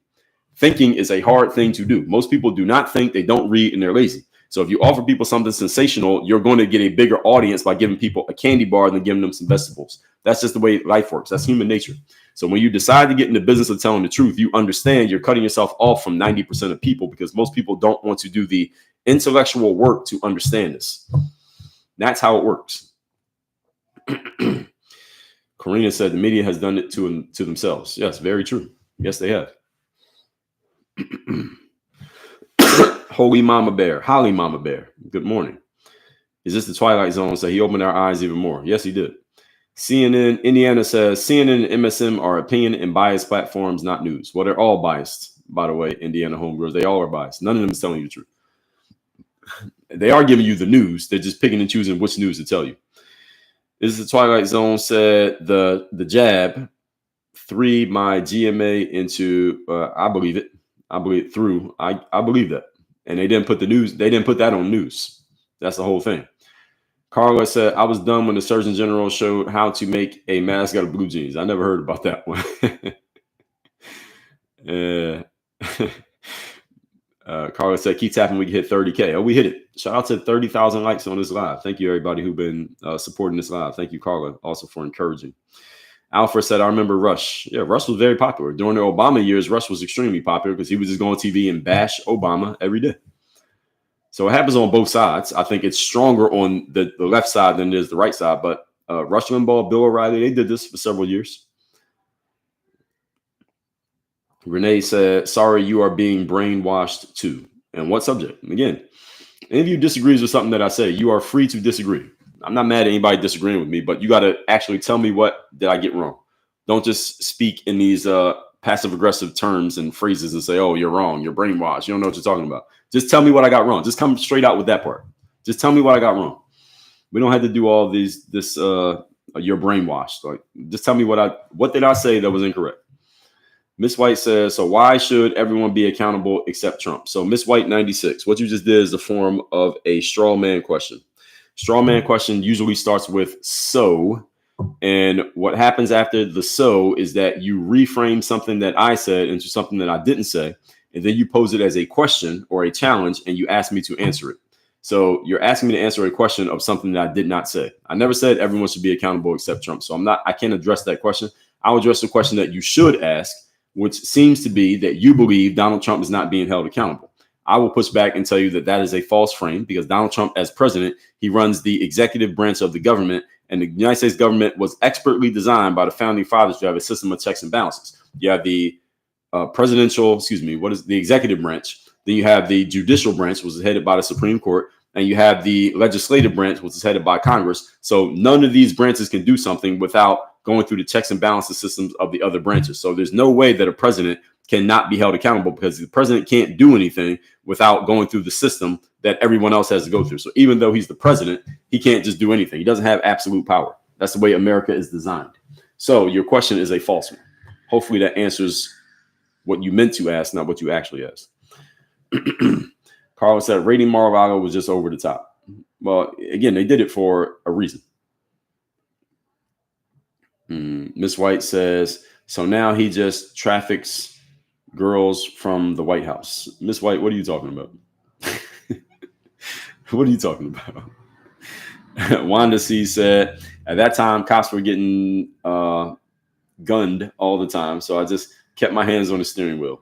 Thinking is a hard thing to do. Most people do not think, they don't read, and they're lazy. So if you offer people something sensational, you're going to get a bigger audience by giving people a candy bar than giving them some vegetables. That's just the way life works. That's human nature. So when you decide to get in the business of telling the truth, you understand you're cutting yourself off from 90% of people, because most people don't want to do the intellectual work to understand this. That's how it works. Karina said the media has done it to themselves. Yes, very true. Yes, they have. Holy Mama Bear, Holly Mama Bear, good morning. Is this the Twilight Zone? So he opened our eyes even more. Yes, he did. CNN, Indiana says CNN and MSM are opinion and biased platforms, not news. Well, they're all biased, by the way, Indiana homegirls. They all are biased. None of them is telling you the truth. They are giving you the news. They're just picking and choosing which news to tell you. This is the Twilight Zone said the jab, 3 my GMA into, I believe it. I believe through. I believe that. And they didn't put the news. They didn't put that on news. That's the whole thing. Carla said, I was done when the Surgeon General showed how to make a mask out of blue jeans. I never heard about that one. Carla said, keep tapping. We can hit 30K. Oh, we hit it. Shout out to 30,000 likes on this live. Thank you, everybody who've been supporting this live. Thank you, Carla, also for encouraging. Alfred said, I remember Rush. Yeah, Rush was very popular. During the Obama years, Rush was extremely popular because he was just going on TV and bash Obama every day. So it happens on both sides. I think it's stronger on the left side than it is the right side. But Rush Limbaugh, Bill O'Reilly, they did this for several years. Renee said, sorry, you are being brainwashed too. And what subject? Again, any of you disagrees with something that I say, you are free to disagree. I'm not mad at anybody disagreeing with me, but you got to actually tell me what did I get wrong. Don't just speak in these passive aggressive terms and phrases and say, oh, you're wrong. You're brainwashed. You don't know what you're talking about. Just tell me what I got wrong. Just come straight out with that part. Just tell me what I got wrong. We don't have to do all this, you're brainwashed. Like, just tell me what did I say that was incorrect? Miss White says, so why should everyone be accountable except Trump? So Miss White 96, what you just did is the form of a straw man question. Straw man question usually starts with so, and what happens after the so is that you reframe something that I said into something that I didn't say, and then you pose it as a question or a challenge, and you ask me to answer it. So you're asking me to answer a question of something that I did not say. I never said everyone should be accountable except Trump. So I can't address that question. I'll address the question that you should ask, which seems to be that you believe Donald Trump is not being held accountable. I will push back and tell you that that is a false frame, because Donald Trump, as president, he runs the executive branch of the government, and the United States government was expertly designed by the founding fathers to have a system of checks and balances. You have the the executive branch. Then you have the judicial branch, which is headed by the Supreme Court, and you have the legislative branch, which is headed by Congress. So none of these branches can do something without going through the checks and balances systems of the other branches. So there's no way that a president cannot be held accountable, because the president can't do anything without going through the system that everyone else has to go through. So even though he's the president, he can't just do anything. He doesn't have absolute power. That's the way America is designed. So your question is a false one. Hopefully that answers what you meant to ask, not what you actually asked. Carlos said rating Mar-a-Lago was just over the top. Well, again, they did it for a reason. Miss White says, so now he just traffics girls from the White House. Miss White, what are you talking about? What are you talking about? Wanda C said, at that time, cops were getting gunned all the time. So I just kept my hands on the steering wheel.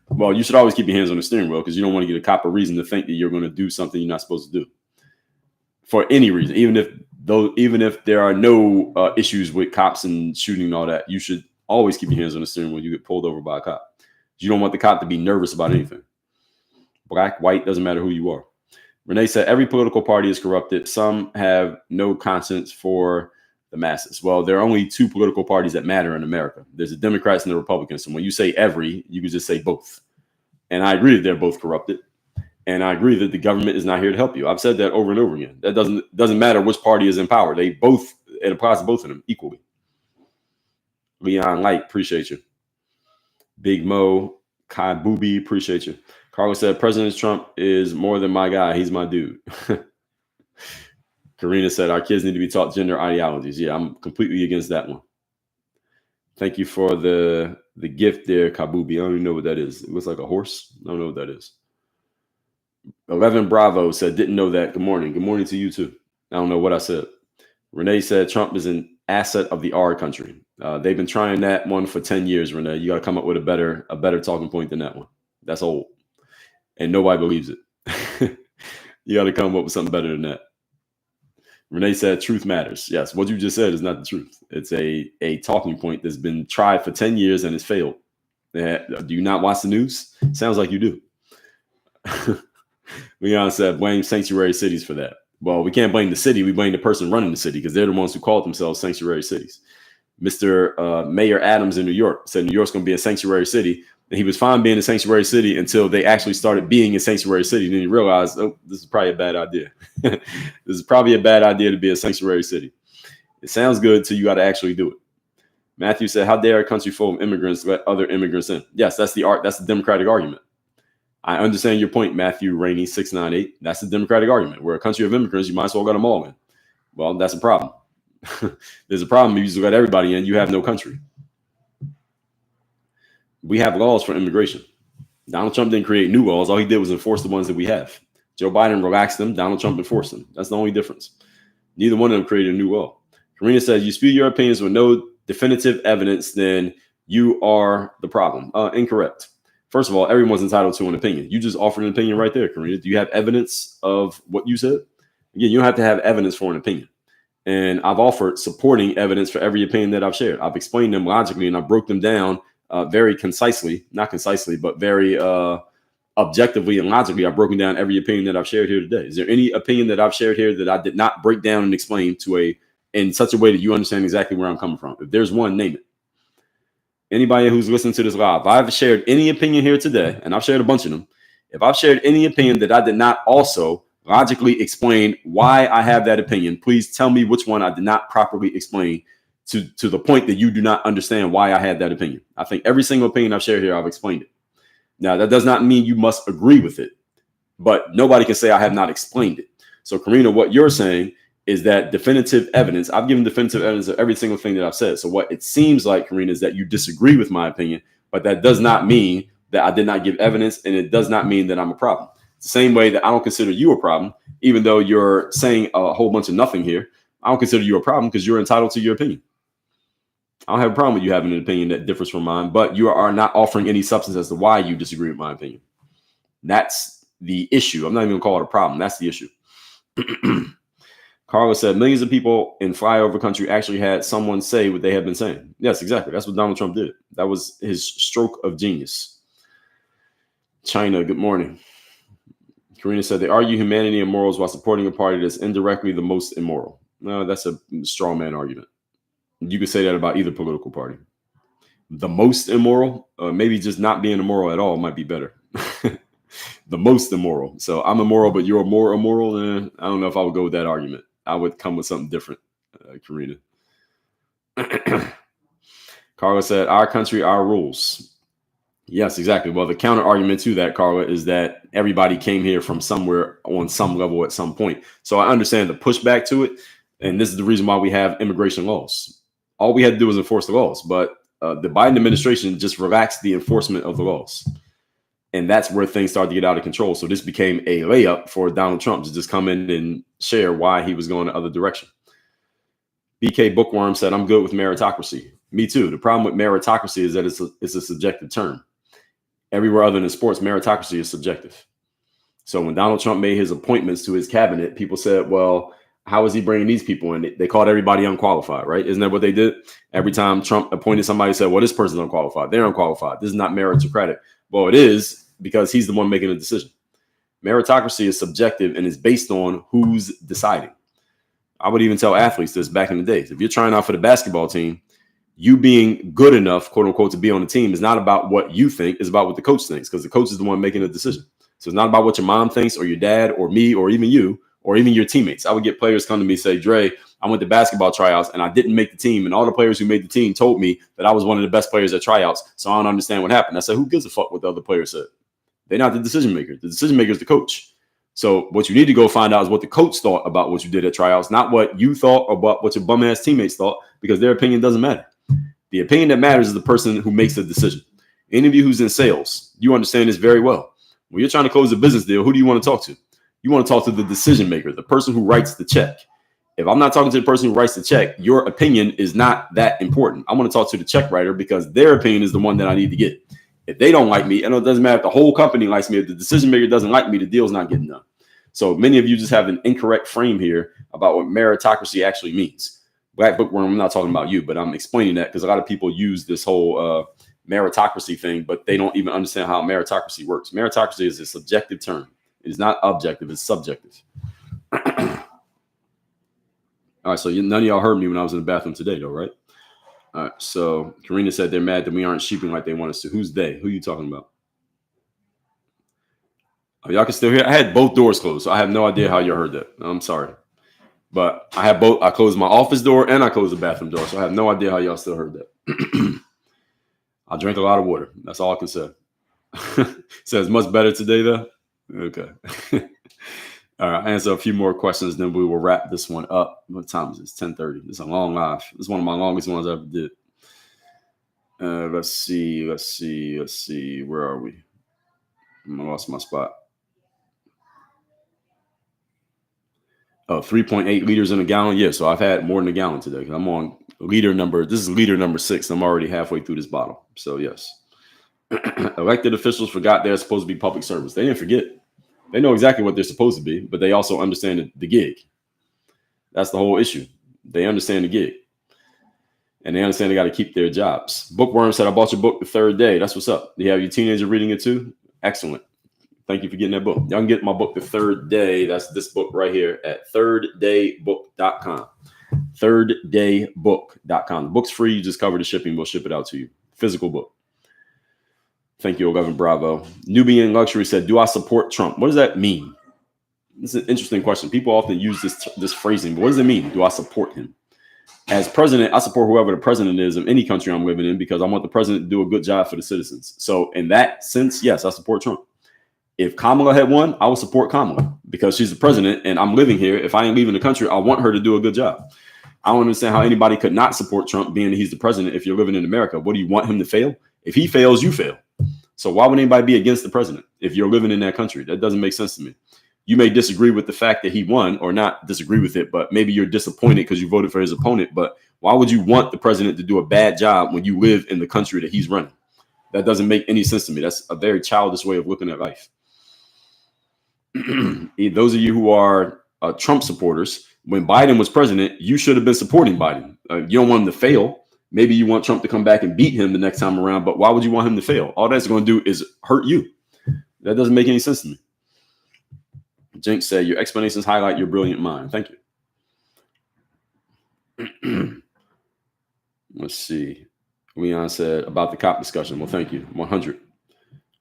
Well, you should always keep your hands on the steering wheel because you don't want to get a cop a reason to think that you're going to do something you're not supposed to do for any reason. Even if there are no issues with cops and shooting and all that, you should always keep your hands on the steering wheel. You get pulled over by a cop. You don't want the cop to be nervous about anything. Black, white, doesn't matter who you are. Renee said every political party is corrupted. Some have no conscience for the masses. Well, there are only two political parties that matter in America. There's the Democrats and the Republicans. And when you say every, you can just say both. And I agree that they're both corrupted. And I agree that the government is not here to help you. I've said that over and over again. That doesn't matter which party is in power. It applies to both of them equally. Leon Light, appreciate you. Big Mo, Kai Booby, appreciate you. Carlos said President Trump is more than my guy. He's my dude. Karina said our kids need to be taught gender ideologies. Yeah, I'm completely against that one. Thank you for the gift there, Kabubi. I don't even know what that is. It looks like a horse. I don't know what that is. 11 Bravo said, didn't know that. Good morning. Good morning to you too. I don't know what I said. Renee said Trump is an asset of the R country. They've been trying that one for 10 years, Renee. You got to come up with a better talking point than that one. That's old. And nobody believes it. You got to come up with something better than that. Renee said truth matters. Yes, what you just said is not the truth. It's a talking point that's been tried for 10 years and it's failed. Do you not watch the news? Sounds like you do. Leon said blame sanctuary cities for that. Well, we can't blame the city. We blame the person running the city because they're the ones who called themselves sanctuary cities. Mr. Mayor Adams in New York said New York's going to be a sanctuary city. And he was fine being a sanctuary city until they actually started being a sanctuary city. And then he realized, oh, this is probably a bad idea. This is probably a bad idea to be a sanctuary city. It sounds good till you got to actually do it. Matthew said, how dare a country full of immigrants let other immigrants in? Yes, that's the Democratic argument. I understand your point, Matthew Rainey 698. That's the Democratic argument. We're a country of immigrants. You might as well let them all in. Well, that's a problem. There's a problem. You just let everybody in. You have no country. We have laws for immigration. Donald Trump didn't create new laws. All he did was enforce the ones that we have. Joe Biden relaxed them. Donald Trump enforced them. That's the only difference. Neither one of them created a new law. Karina says, you spew your opinions with no definitive evidence, then you are the problem. Incorrect. First of all, everyone's entitled to an opinion. You just offered an opinion right there, Karina. Do you have evidence of what you said? Again, you don't have to have evidence for an opinion. And I've offered supporting evidence for every opinion that I've shared. I've explained them logically and I broke them down very concisely, not concisely, but very objectively and logically. I've broken down every opinion that I've shared here today. Is there any opinion that I've shared here that I did not break down and explain in such a way that you understand exactly where I'm coming from? If there's one, name it. Anybody who's listening to this live, if I've shared any opinion here today, and I've shared a bunch of them, if I've shared any opinion that I did not also logically explain why I have that opinion, please tell me which one I did not properly explain to the point that you do not understand why I had that opinion. I think every single opinion I've shared here, I've explained it. Now, that does not mean you must agree with it, but nobody can say I have not explained it. So, Karina, what you're saying is that definitive evidence. I've given definitive evidence of every single thing that I've said. So what it seems like, Karina, is that you disagree with my opinion, but that does not mean that I did not give evidence, and it does not mean that I'm a problem. It's the same way that I don't consider you a problem, even though you're saying a whole bunch of nothing here. I don't consider you a problem because you're entitled to your opinion. I don't have a problem with you having an opinion that differs from mine, but you are not offering any substance as to why you disagree with my opinion. That's the issue. I'm not even going to call it a problem. That's the issue. Carlos said millions of people in flyover country actually had someone say what they had been saying. Yes, exactly. That's what Donald Trump did. That was his stroke of genius. China, good morning. Karina said they argue humanity and morals while supporting a party that's indirectly the most immoral. No, that's a straw man argument. You could say that about either political party. The most immoral, maybe just not being immoral at all might be better. The most immoral. So I'm immoral, but you're more immoral. I don't know if I would go with that argument. I would come with something different, Karina. Carla said, our country, our rules. Yes, exactly. Well, the counter argument to that, Carla, is that everybody came here from somewhere on some level at some point. So I understand the pushback to it. And this is the reason why we have immigration laws. All we had to do was enforce the laws. But the Biden administration just relaxed the enforcement of the laws. And that's where things started to get out of control. So this became a layup for Donald Trump to just come in and share why he was going the other direction. BK Bookworm said, I'm good with meritocracy. Me too. The problem with meritocracy is that it's a subjective term. Everywhere other than sports, meritocracy is subjective. So when Donald Trump made his appointments to his cabinet, people said, well, how is he bringing these people in? They called everybody unqualified, right? Isn't that what they did? Every time Trump appointed somebody, said, well, this person's unqualified. They're unqualified. This is not meritocratic. Well, it is, because he's the one making the decision. Meritocracy is subjective and is based on who's deciding. I would even tell athletes this back in the days. If you're trying out for the basketball team, you being good enough, quote unquote, to be on the team is not about what you think, it's about what the coach thinks, because the coach is the one making the decision. So it's not about what your mom thinks or your dad or me or even you or even your teammates. I would get players come to me and say, Dre, I went to basketball tryouts and I didn't make the team. And all the players who made the team told me that I was one of the best players at tryouts. So I don't understand what happened. I said, who gives a fuck what the other players said? They're not the decision maker. The decision maker is the coach. So what you need to go find out is what the coach thought about what you did at tryouts, not what you thought or what your bum ass teammates thought, because their opinion doesn't matter. The opinion that matters is the person who makes the decision. Any of you who's in sales, you understand this very well. When you're trying to close a business deal, who do you want to talk to? You want to talk to the decision maker, the person who writes the check. If I'm not talking to the person who writes the check, your opinion is not that important. I want to talk to the check writer because their opinion is the one that I need to get. If they don't like me, and it doesn't matter if the whole company likes me, if the decision maker doesn't like me, the deal's not getting done. So many of you just have an incorrect frame here about what meritocracy actually means. Black Bookworm, I'm not talking about you, but I'm explaining that because a lot of people use this whole meritocracy thing, but they don't even understand how meritocracy works. Meritocracy is a subjective term. It is not objective, it's subjective. All right, so none of y'all heard me when I was in the bathroom today, though, right? All right, so Karina said they're mad that we aren't sheeping like they want us to. Who's they? Who are you talking about? Oh, y'all can still hear? I had both doors closed, so I have no idea how you heard that. I'm sorry. But I have both. I closed my office door and I closed the bathroom door, so I have no idea how y'all still heard that. I drank a lot of water. That's all I can say. Says much better today, though. Okay. All right. I'll answer a few more questions, then we will wrap this one up. What time is it? It's 10:30. It's a long live. It's one of my longest ones I ever did. Let's see. Where are we? I lost my spot. 3.8 liters in a gallon. Yeah, so I've had more than a gallon today. I'm on liter number. This is liter number 6. I'm already halfway through this bottle. So yes. Elected officials forgot they're supposed to be public servants. They didn't forget. They know exactly what they're supposed to be, but they also understand the gig. That's the whole issue. They understand the gig. And they understand they got to keep their jobs. Bookworm said, I bought your book the third day. That's what's up. Do you have your teenager reading it too? Excellent. Thank you for getting that book. Y'all can get my book the third day. That's this book right here at thirddaybook.com. Thirddaybook.com. The book's free. You just cover the shipping. We'll ship it out to you. Physical book. Thank you, 11 Bravo. Nubian Luxury said, do I support Trump? What does that mean? This is an interesting question. People often use this phrasing, but what does it mean? Do I support him? As president, I support whoever the president is of any country I'm living in because I want the president to do a good job for the citizens. So in that sense, yes, I support Trump. If Kamala had won, I would support Kamala because she's the president and I'm living here. If I ain't leaving the country, I want her to do a good job. I don't understand how anybody could not support Trump being that he's the president if you're living in America. What do you want him to fail? If he fails, you fail. So why would anybody be against the president if you're living in that country? That doesn't make sense to me. You may disagree with the fact that he won or not disagree with it, but maybe you're disappointed because you voted for his opponent. But why would you want the president to do a bad job when you live in the country that he's running? That doesn't make any sense to me. That's a very childish way of looking at life. Those of you who are Trump supporters, when Biden was president, you should have been supporting Biden. You don't want him to fail. Maybe you want Trump to come back and beat him the next time around, but why would you want him to fail? All that's going to do is hurt you. That doesn't make any sense to me. Jinx said, your explanations highlight your brilliant mind. Thank you. Let's see. Leon said about the cop discussion. Well, thank you. 100.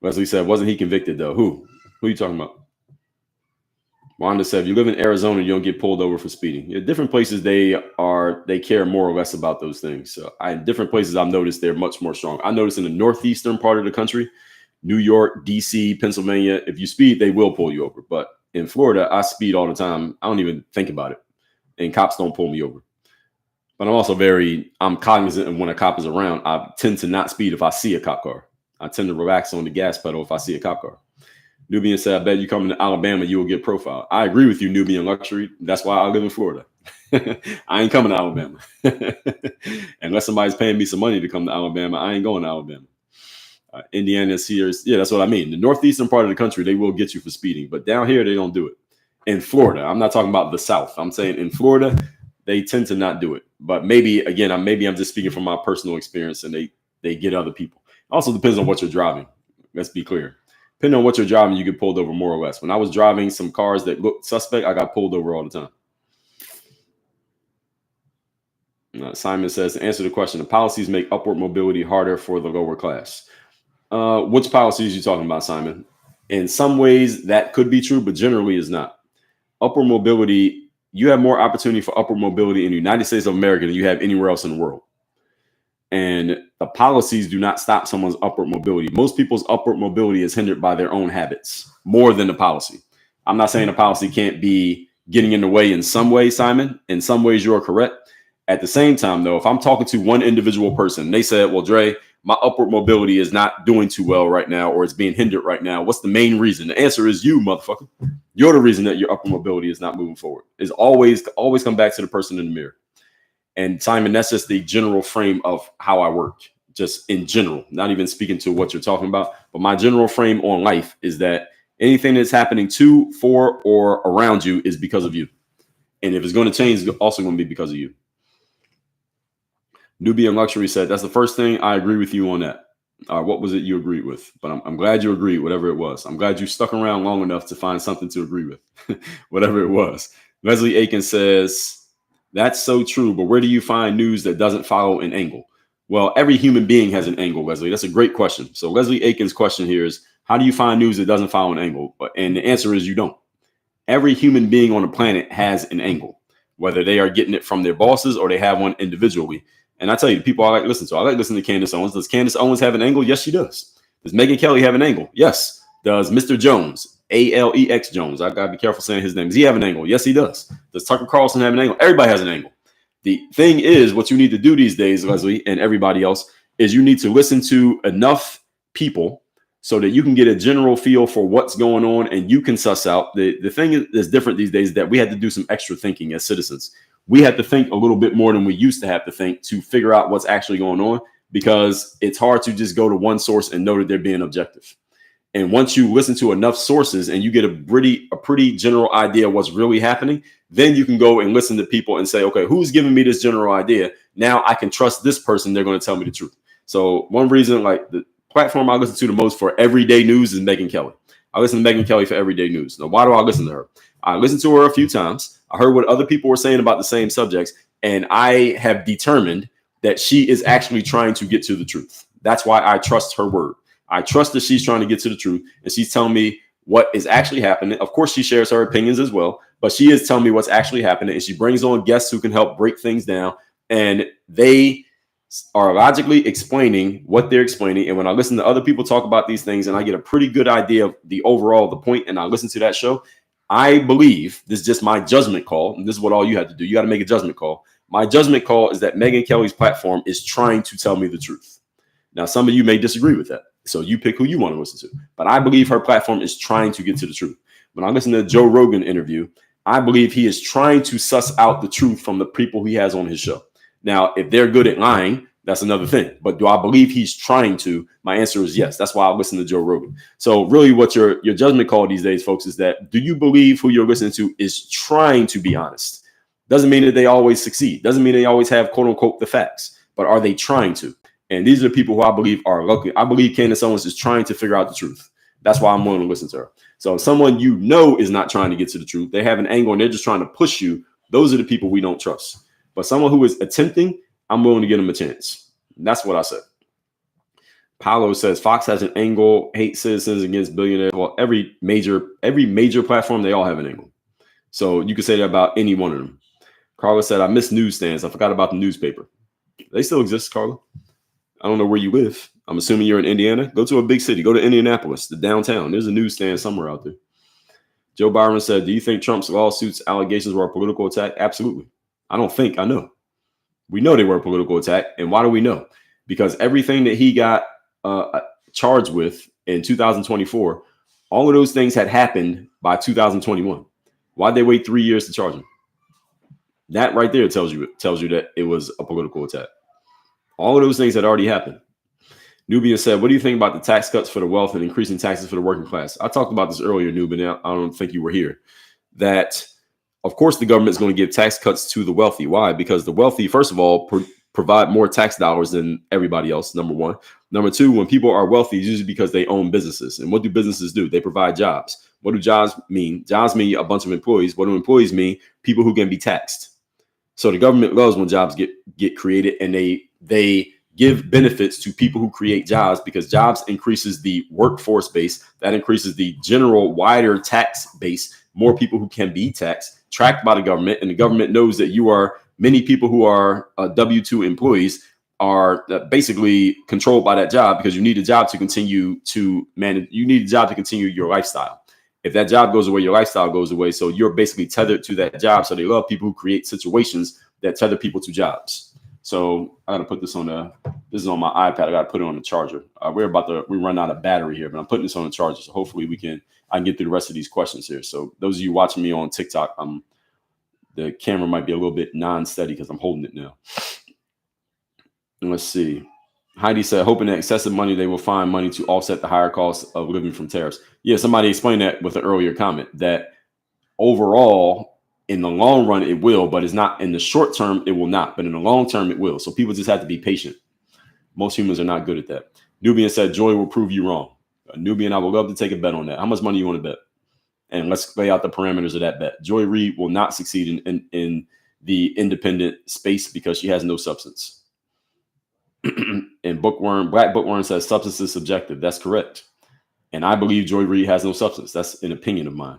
Leslie said, wasn't he convicted though? Who are you talking about? Wanda said, if you live in Arizona, you don't get pulled over for speeding. Yeah, different places they care more or less about those things. So in different places I've noticed they're much more strong. I noticed in the northeastern part of the country, New York, DC, Pennsylvania, if you speed, they will pull you over. But in Florida, I speed all the time. I don't even think about it. And cops don't pull me over. But I'm also I'm cognizant of when a cop is around. I tend to not speed if I see a cop car. I tend to relax on the gas pedal if I see a cop car. Nubian said, I bet you come to Alabama, you will get profiled. I agree with you, Nubian Luxury. That's why I live in Florida. I ain't coming to Alabama. Unless somebody's paying me some money to come to Alabama, I ain't going to Alabama. Indiana, Sears. Yeah, that's what I mean. The northeastern part of the country, they will get you for speeding. But down here, they don't do it. In Florida, I'm not talking about the South. I'm saying in Florida, they tend to not do it. But maybe I'm just speaking from my personal experience, and they get other people. It also depends on what you're driving. Let's be clear. Depending on what you're driving, you get pulled over more or less. When I was driving some cars that looked suspect, I got pulled over all the time. Simon says, to answer the question, the policies make upward mobility harder for the lower class. Which policies are you talking about, Simon? In some ways, that could be true, but generally is not. Upward mobility, you have more opportunity for upward mobility in the United States of America than you have anywhere else in the world. And the policies do not stop someone's upward mobility. Most people's upward mobility is hindered by their own habits more than the policy. I'm not saying the policy can't be getting in the way in some way, Simon. In some ways, you're correct. At the same time, though, if I'm talking to one individual person, they said, well, Dre, my upward mobility is not doing too well right now, or it's being hindered right now. What's the main reason? The answer is you, motherfucker. You're the reason that your upward mobility is not moving forward. It's always come back to the person in the mirror. And Simon, that's just the general frame of how I work, just in general, not even speaking to what you're talking about. But my general frame on life is that anything that's happening to, for, or around you is because of you. And if it's going to change, it's also going to be because of you. Nubian Luxury said, that's the first thing. I agree with you on that. What was it you agreed with? But I'm glad you agreed, whatever it was. I'm glad you stuck around long enough to find something to agree with, whatever it was. Leslie Aiken says, that's so true, but where do you find news that doesn't follow an angle? Well, every human being has an angle, Leslie. That's a great question. So Leslie Aiken's question here is, how do you find news that doesn't follow an angle? And the answer is you don't. Every human being on the planet has an angle, whether they are getting it from their bosses or they have one individually. And I tell you, the people I like to listen to, I like listening to Candace Owens. Does Candace Owens have an angle? Yes, she does. Does Megyn Kelly have an angle? Yes. Does Mr. Jones, Alex Jones, I got to be careful saying his name. Does he have an angle? Yes, he does. Does Tucker Carlson have an angle? Everybody has an angle. The thing is, what you need to do these days, Leslie, and everybody else, is you need to listen to enough people so that you can get a general feel for what's going on and you can suss out. The thing that's different these days is that we had to do some extra thinking as citizens. We had to think a little bit more than we used to have to think to figure out what's actually going on, because it's hard to just go to one source and know that they're being objective. And once you listen to enough sources and you get a pretty general idea of what's really happening, then you can go and listen to people and say, okay, who's giving me this general idea? Now I can trust this person. They're going to tell me the truth. So one reason, like the platform I listen to the most for everyday news is Megyn Kelly. I listen to Megyn Kelly for everyday news. Now, why do I listen to her? I listened to her a few times. I heard what other people were saying about the same subjects, and I have determined that she is actually trying to get to the truth. That's why I trust her word. I trust that she's trying to get to the truth, and she's telling me what is actually happening. Of course, she shares her opinions as well, but she is telling me what's actually happening, and she brings on guests who can help break things down, and they are logically explaining what they're explaining. And when I listen to other people talk about these things and I get a pretty good idea of the point, and I listen to that show, I believe, this is just my judgment call, and this is what all you have to do. You got to make a judgment call. My judgment call is that Megyn Kelly's platform is trying to tell me the truth. Now, some of you may disagree with that, so you pick who you want to listen to. But I believe her platform is trying to get to the truth. When I listen to the Joe Rogan interview, I believe he is trying to suss out the truth from the people he has on his show. Now, if they're good at lying, that's another thing. But do I believe he's trying to? My answer is yes. That's why I listen to Joe Rogan. So really what your judgment call these days, folks, is that do you believe who you're listening to is trying to be honest? Doesn't mean that they always succeed. Doesn't mean they always have, quote unquote, the facts. But are they trying to? And these are the people who I believe are lucky. I believe Candace Owens is trying to figure out the truth. That's why I'm willing to listen to her. So if someone you know is not trying to get to the truth, they have an angle and they're just trying to push you, those are the people we don't trust. But someone who is attempting, I'm willing to give them a chance. And that's what I said. Paolo says Fox has an angle, hate citizens against billionaires. Well, every major platform, they all have an angle. So you could say that about any one of them. Carla said, I miss newsstands. I forgot about the newspaper. They still exist, Carla. I don't know where you live. I'm assuming you're in Indiana. Go to a big city. Go to Indianapolis, the downtown. There's a newsstand somewhere out there. Joe Byron said, do you think Trump's lawsuits allegations were a political attack? Absolutely. I don't think. I know. We know they were a political attack. And why do we know? Because everything that he got charged with in 2024, all of those things had happened by 2021. Why'd they wait 3 years to charge him? That right there tells you that it was a political attack. All of those things had already happened. Nubian said, what do you think about the tax cuts for the wealth and increasing taxes for the working class? I talked about this earlier, Nubian. I don't think you were here. That, of course, the government is going to give tax cuts to the wealthy. Why? Because the wealthy, first of all, provide more tax dollars than everybody else, number one. Number two, when people are wealthy, it's usually because they own businesses. And what do businesses do? They provide jobs. What do jobs mean? Jobs mean a bunch of employees. What do employees mean? People who can be taxed. So the government loves when jobs get created, and they give benefits to people who create jobs, because jobs increases the workforce base. That increases the general wider tax base, more people who can be taxed, tracked by the government. And the government knows that many people who are W-2 employees are basically controlled by that job, because you need a job to continue to manage. You need a job to continue your lifestyle. If that job goes away, your lifestyle goes away. So you're basically tethered to that job. So they love people who create situations that tether people to jobs. So I got to put this this is on my iPad. I got to put it on the charger. We run out of battery here, but I'm putting this on the charger. So hopefully I can get through the rest of these questions here. So those of you watching me on TikTok, the camera might be a little bit non-steady because I'm holding it now. And let's see. Heidi said, hoping that excessive money, they will find money to offset the higher cost of living from tariffs. Yeah, somebody explained that with an earlier comment, that overall, in the long run, it will, but it's not. In the short term, it will not. But in the long term, it will. So people just have to be patient. Most humans are not good at that. Nubian said, Joy will prove you wrong. Nubian, I would love to take a bet on that. How much money you want to bet? And let's lay out the parameters of that bet. Joy Reid will not succeed in the independent space because she has no substance. And Black Bookworm says substance is subjective. That's correct. And I believe Joy Reid has no substance. That's an opinion of mine.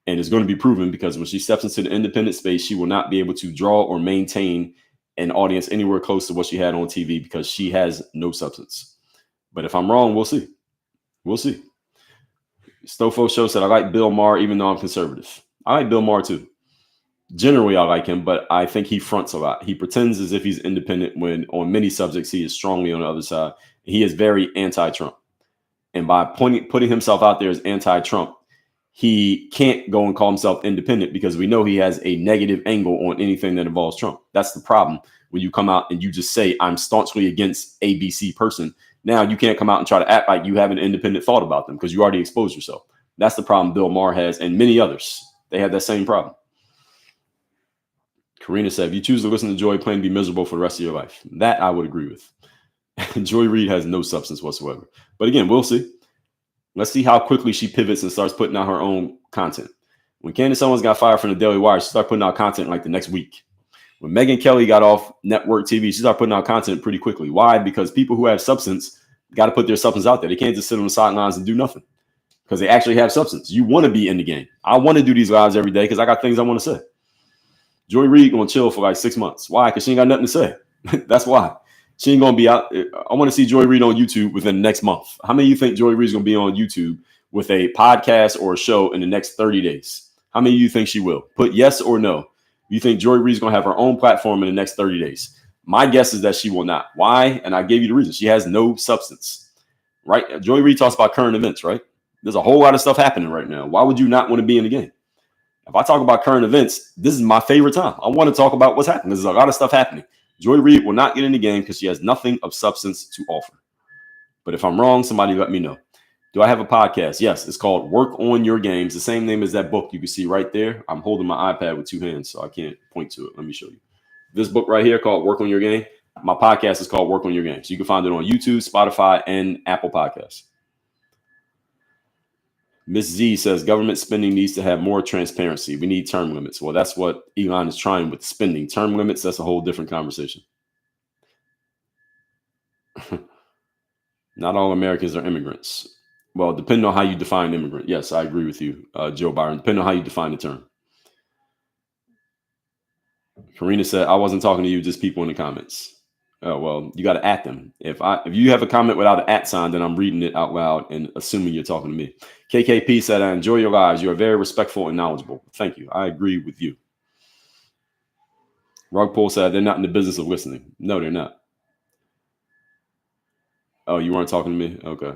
And it's going to be proven, because when she steps into the independent space, she will not be able to draw or maintain an audience anywhere close to what she had on TV, because she has no substance. But if I'm wrong, we'll see. We'll see. Stofo Show said, I like Bill Maher, even though I'm conservative. I like Bill Maher too. Generally, I like him, but I think he fronts a lot. He pretends as if he's independent when on many subjects he is strongly on the other side. He is very anti-Trump. And by putting himself out there as anti-Trump, he can't go and call himself independent, because we know he has a negative angle on anything that involves Trump. That's the problem. When you come out and you just say, I'm staunchly against ABC person, now you can't come out and try to act like you have an independent thought about them, because you already exposed yourself. That's the problem Bill Maher has, and many others. They have that same problem. Karina said, if you choose to listen to Joy, plan to be miserable for the rest of your life. That I would agree with. Joy Reid has no substance whatsoever. But again, we'll see. Let's see how quickly she pivots and starts putting out her own content. When Candace Owens got fired from the Daily Wire, she started putting out content like the next week. When Megyn Kelly got off network TV, she started putting out content pretty quickly. Why? Because people who have substance got to put their substance out there. They can't just sit on the sidelines and do nothing, because they actually have substance. You want to be in the game. I want to do these lives every day because I got things I want to say. Joy Reid going to chill for like 6 months. Why? Because she ain't got nothing to say. That's why. She ain't going to be out. I want to see Joy Reid on YouTube within the next month. How many of you think Joy Reid is going to be on YouTube with a podcast or a show in the next 30 days? How many of you think she will? Put yes or no. You think Joy Reid is going to have her own platform in the next 30 days? My guess is that she will not. Why? And I gave you the reason. She has no substance, right? Joy Reid talks about current events, right? There's a whole lot of stuff happening right now. Why would you not want to be in the game? If I talk about current events, this is my favorite time. I want to talk about what's happening. There's a lot of stuff happening. Joy Reid will not get in the game because she has nothing of substance to offer. But if I'm wrong, somebody let me know. Do I have a podcast? Yes, it's called Work on Your Game. It's the same name as that book you can see right there. I'm holding my iPad with two hands, so I can't point to it. Let me show you. This book right here called Work on Your Game. My podcast is called Work on Your Game. So you can find it on YouTube, Spotify, and Apple Podcasts. Ms. Z says government spending needs to have more transparency. We need term limits. Well, that's what Elon is trying with spending. Term limits, that's a whole different conversation. Not all Americans are immigrants. Well, depending on how you define immigrant. Yes, I agree with you, Joe Byron. Depending on how you define the term. Karina said, I wasn't talking to you, just people in the comments. Oh, well, you got to at them. If you have a comment without an at sign, then I'm reading it out loud and assuming you're talking to me. KKP said, I enjoy your lives. You are very respectful and knowledgeable. Thank you. I agree with you. Rugpole said, they're not in the business of listening. No, they're not. Oh, you weren't talking to me? Okay.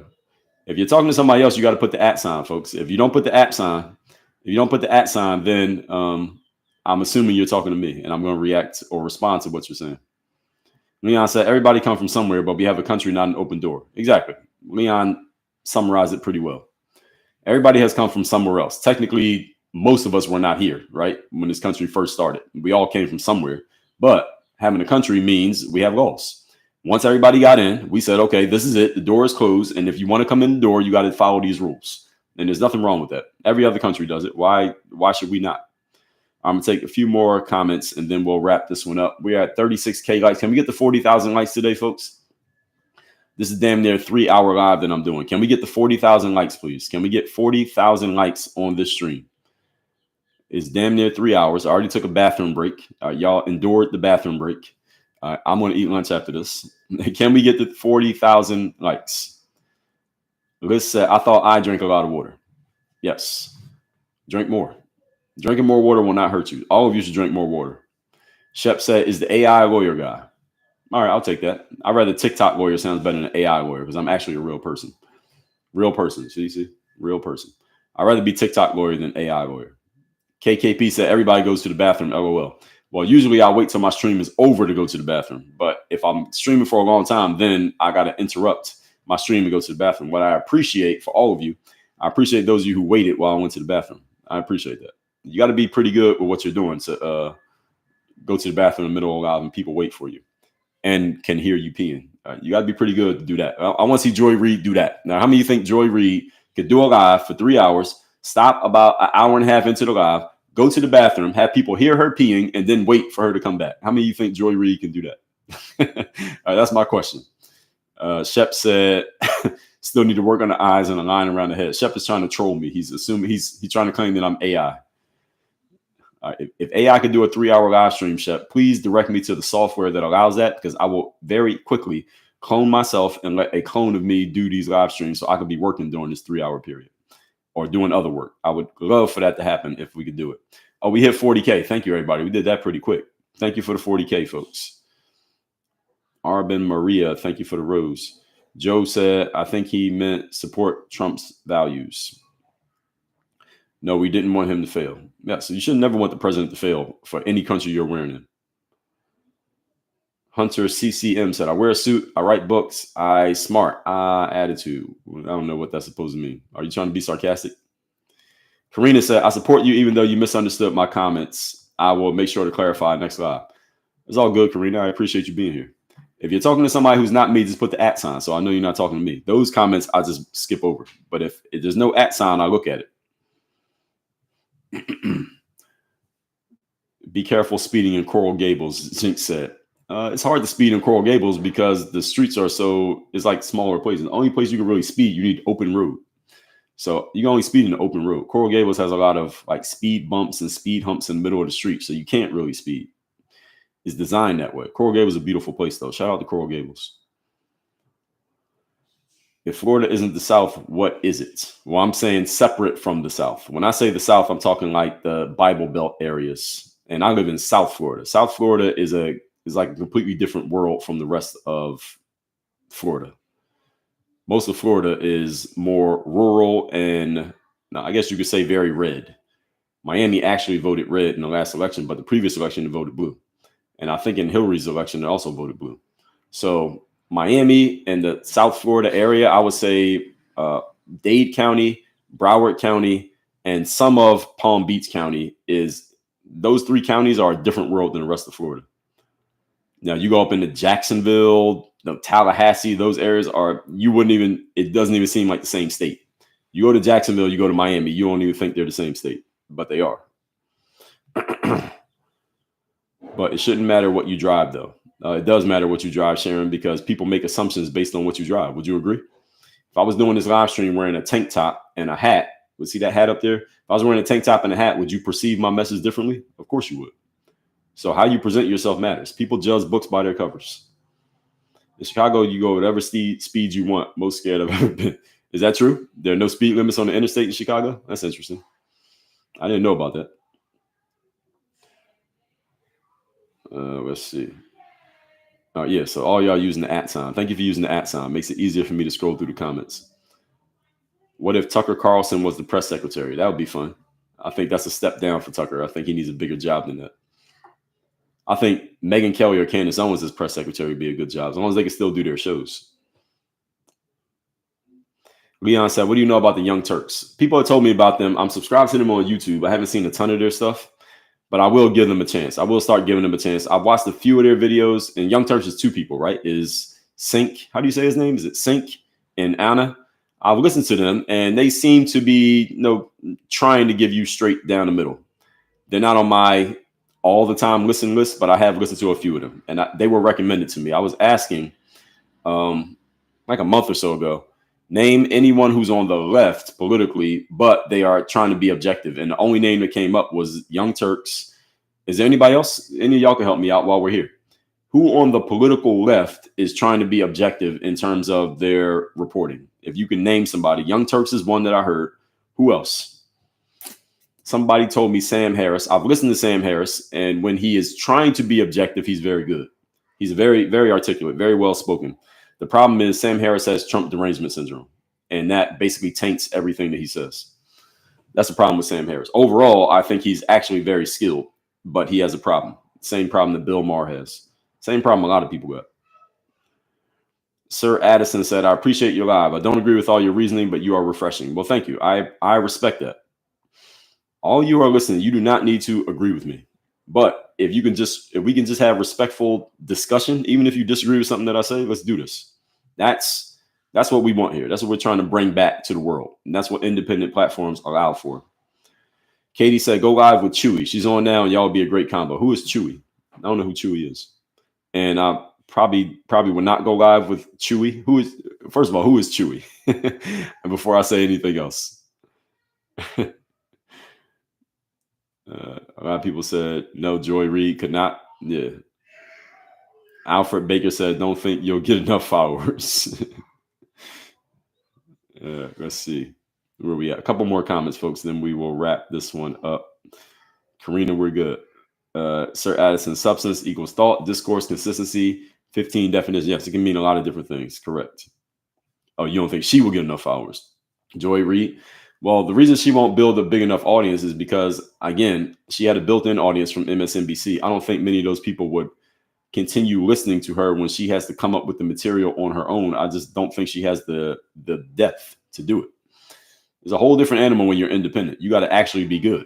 If you're talking to somebody else, you got to put the at sign, folks. If you don't put the at sign, then I'm assuming you're talking to me and I'm going to react or respond to what you're saying. Leon said, everybody come from somewhere, but we have a country, not an open door. Exactly. Leon summarized it pretty well. Everybody has come from somewhere else. Technically, most of us were not here, right? When this country first started, we all came from somewhere, but having a country means we have laws. Once everybody got in, we said, okay, this is it. The door is closed. And if you want to come in the door, you got to follow these rules. And there's nothing wrong with that. Every other country does it. Why should we not? I'm going to take a few more comments and then we'll wrap this one up. We're at 36K likes. Can we get the 40,000 likes today, folks? This is damn near 3-hour live that I'm doing. Can we get the 40,000 likes, please? Can we get 40,000 likes on this stream? It's damn near 3 hours. I already took a bathroom break. Y'all endured the bathroom break. I'm going to eat lunch after this. Can we get the 40,000 likes? Liz said, I thought I drank a lot of water. Yes. Drink more. Drinking more water will not hurt you. All of you should drink more water. Shep said, is the AI lawyer guy? All right, I'll take that. I'd rather TikTok lawyer sounds better than AI lawyer because I'm actually a real person. Real person. See? Real person. I'd rather be TikTok lawyer than AI lawyer. KKP said, everybody goes to the bathroom. LOL. Well, usually I'll wait till my stream is over to go to the bathroom. But if I'm streaming for a long time, then I got to interrupt my stream and go to the bathroom. What I appreciate for all of you, I appreciate those of you who waited while I went to the bathroom. I appreciate that. You got to be pretty good with what you're doing to go to the bathroom in the middle of live and people wait for you and can hear you peeing. You got to be pretty good to do that. I want to see Joy Reid do that. Now, how many of you think Joy Reid could do a live for 3 hours, stop about an hour and a half into the live, go to the bathroom, have people hear her peeing, and then wait for her to come back? How many of you think Joy Reid can do that? All right, that's my question. Shep said, still need to work on the eyes and a line around the head. Shep is trying to troll me. He's assuming he's trying to claim that I'm AI. If AI could do a 3-hour live stream, Shep, please direct me to the software that allows that, because I will very quickly clone myself and let a clone of me do these live streams so I could be working during this 3-hour period or doing other work. I would love for that to happen if we could do it. Oh, we hit 40K. Thank you, everybody. We did that pretty quick. Thank you for the 40K, folks. Arbin Maria, thank you for the rose. Joe said, I think he meant support Trump's values. No, we didn't want him to fail. Yeah, so you should never want the president to fail for any country you're wearing in. Hunter CCM said, I wear a suit, I write books, I smart, attitude. I don't know what that's supposed to mean. Are you trying to be sarcastic? Karina said, I support you even though you misunderstood my comments. I will make sure to clarify next live. It's all good, Karina. I appreciate you being here. If you're talking to somebody who's not me, just put the at sign so I know you're not talking to me. Those comments, I just skip over. But if there's no at sign, I look at it. Be careful speeding in Coral Gables, Zinc said. It's hard to speed in Coral Gables because the streets are it's like smaller places. The only place you can really speed, you need open road. So you can only speed in the open road. Coral Gables has a lot of like speed bumps and speed humps in the middle of the street. So you can't really speed. It's designed that way. Coral Gables is a beautiful place though. Shout out to Coral Gables. If Florida isn't the South, what is it? Well, I'm saying separate from the South. When I say the South, I'm talking like the Bible Belt areas. And I live in South Florida. South Florida is like a completely different world from the rest of Florida. Most of Florida is more rural and I guess you could say very red. Miami actually voted red in the last election, but the previous election it voted blue. And I think in Hillary's election, it also voted blue. So Miami and the South Florida area, I would say Dade County, Broward County, and some of Palm Beach County those 3 counties are a different world than the rest of Florida. Now you go up into Jacksonville, Tallahassee, those areas it doesn't even seem like the same state. You go to Jacksonville, you go to Miami, you don't even think they're the same state, but they are. But it shouldn't matter what you drive though. It does matter what you drive, Sharon, because people make assumptions based on what you drive. Would you agree? If I was doing this live stream wearing a tank top and a hat, see that hat up there? If I was wearing a tank top and a hat, would you perceive my message differently? Of course you would. So how you present yourself matters. People judge books by their covers. In Chicago, you go whatever speed you want. Most scared I've ever been. Is that true? There are no speed limits on the interstate in Chicago? That's interesting. I didn't know about that. Let's see. Yeah, so all y'all using the @ sign. Thank you for using the @ sign. Makes it easier for me to scroll through the comments. What if Tucker Carlson was the press secretary? That would be fun. I think that's a step down for Tucker. I think he needs a bigger job than that. I think Megyn Kelly or Candace Owens as press secretary would be a good job, as long as they can still do their shows. Leon said, what do you know about the Young Turks? People have told me about them. I'm subscribed to them on YouTube. I haven't seen a ton of their stuff, but I will give them a chance. I will start giving them a chance. I've watched a few of their videos, and Young Turks is 2 people, right? Is Sink. How do you say his name? Is it Sink and Anna? I've listened to them, and they seem to be, trying to give you straight down the middle. They're not on my all the time listen list, but I have listened to a few of them, and they were recommended to me. I was asking like a month or so ago, name anyone who's on the left politically, but they are trying to be objective. And the only name that came up was Young Turks. Is there anybody else? Any of y'all can help me out while we're here. Who on the political left is trying to be objective in terms of their reporting? If you can name somebody. Young Turks is one that I heard. Who else? Somebody told me Sam Harris. I've listened to Sam Harris, and when he is trying to be objective, he's very good. He's very, very articulate, very well spoken. The problem is Sam Harris has Trump derangement syndrome, and that basically taints everything that he says. That's the problem with Sam Harris. Overall, I think he's actually very skilled, but he has a problem. Same problem that Bill Maher has. Same problem a lot of people got. Sir Addison said, I appreciate your live. I don't agree with all your reasoning, but you are refreshing. Well, thank you. I respect that. All you are listening, you do not need to agree with me. But if we can just have respectful discussion, even if you disagree with something that I say, let's do this. That's what we want here. That's what we're trying to bring back to the world. And that's what independent platforms allow for. Katie said, go live with Chewy. She's on now, and y'all would be a great combo. Who is Chewy? I don't know who Chewy is. And I probably would not go live with Chewy. First of all, who is Chewy? And before I say anything else. A lot of people said, no, Joy Reid could not. Yeah. Alfred Baker said, don't think you'll get enough followers. Let's see where we at. A couple more comments, folks, then we will wrap this one up. Karina, we're good. Sir Addison, substance equals thought, discourse, consistency, 15 definitions. Yes, it can mean a lot of different things. Correct. Oh, you don't think she will get enough followers? Joy Reid. Well, the reason she won't build a big enough audience is because, again, she had a built-in audience from MSNBC. I don't think many of those people would continue listening to her when she has to come up with the material on her own. I just don't think she has the depth to do it. It's a whole different animal when you're independent. You got to actually be good.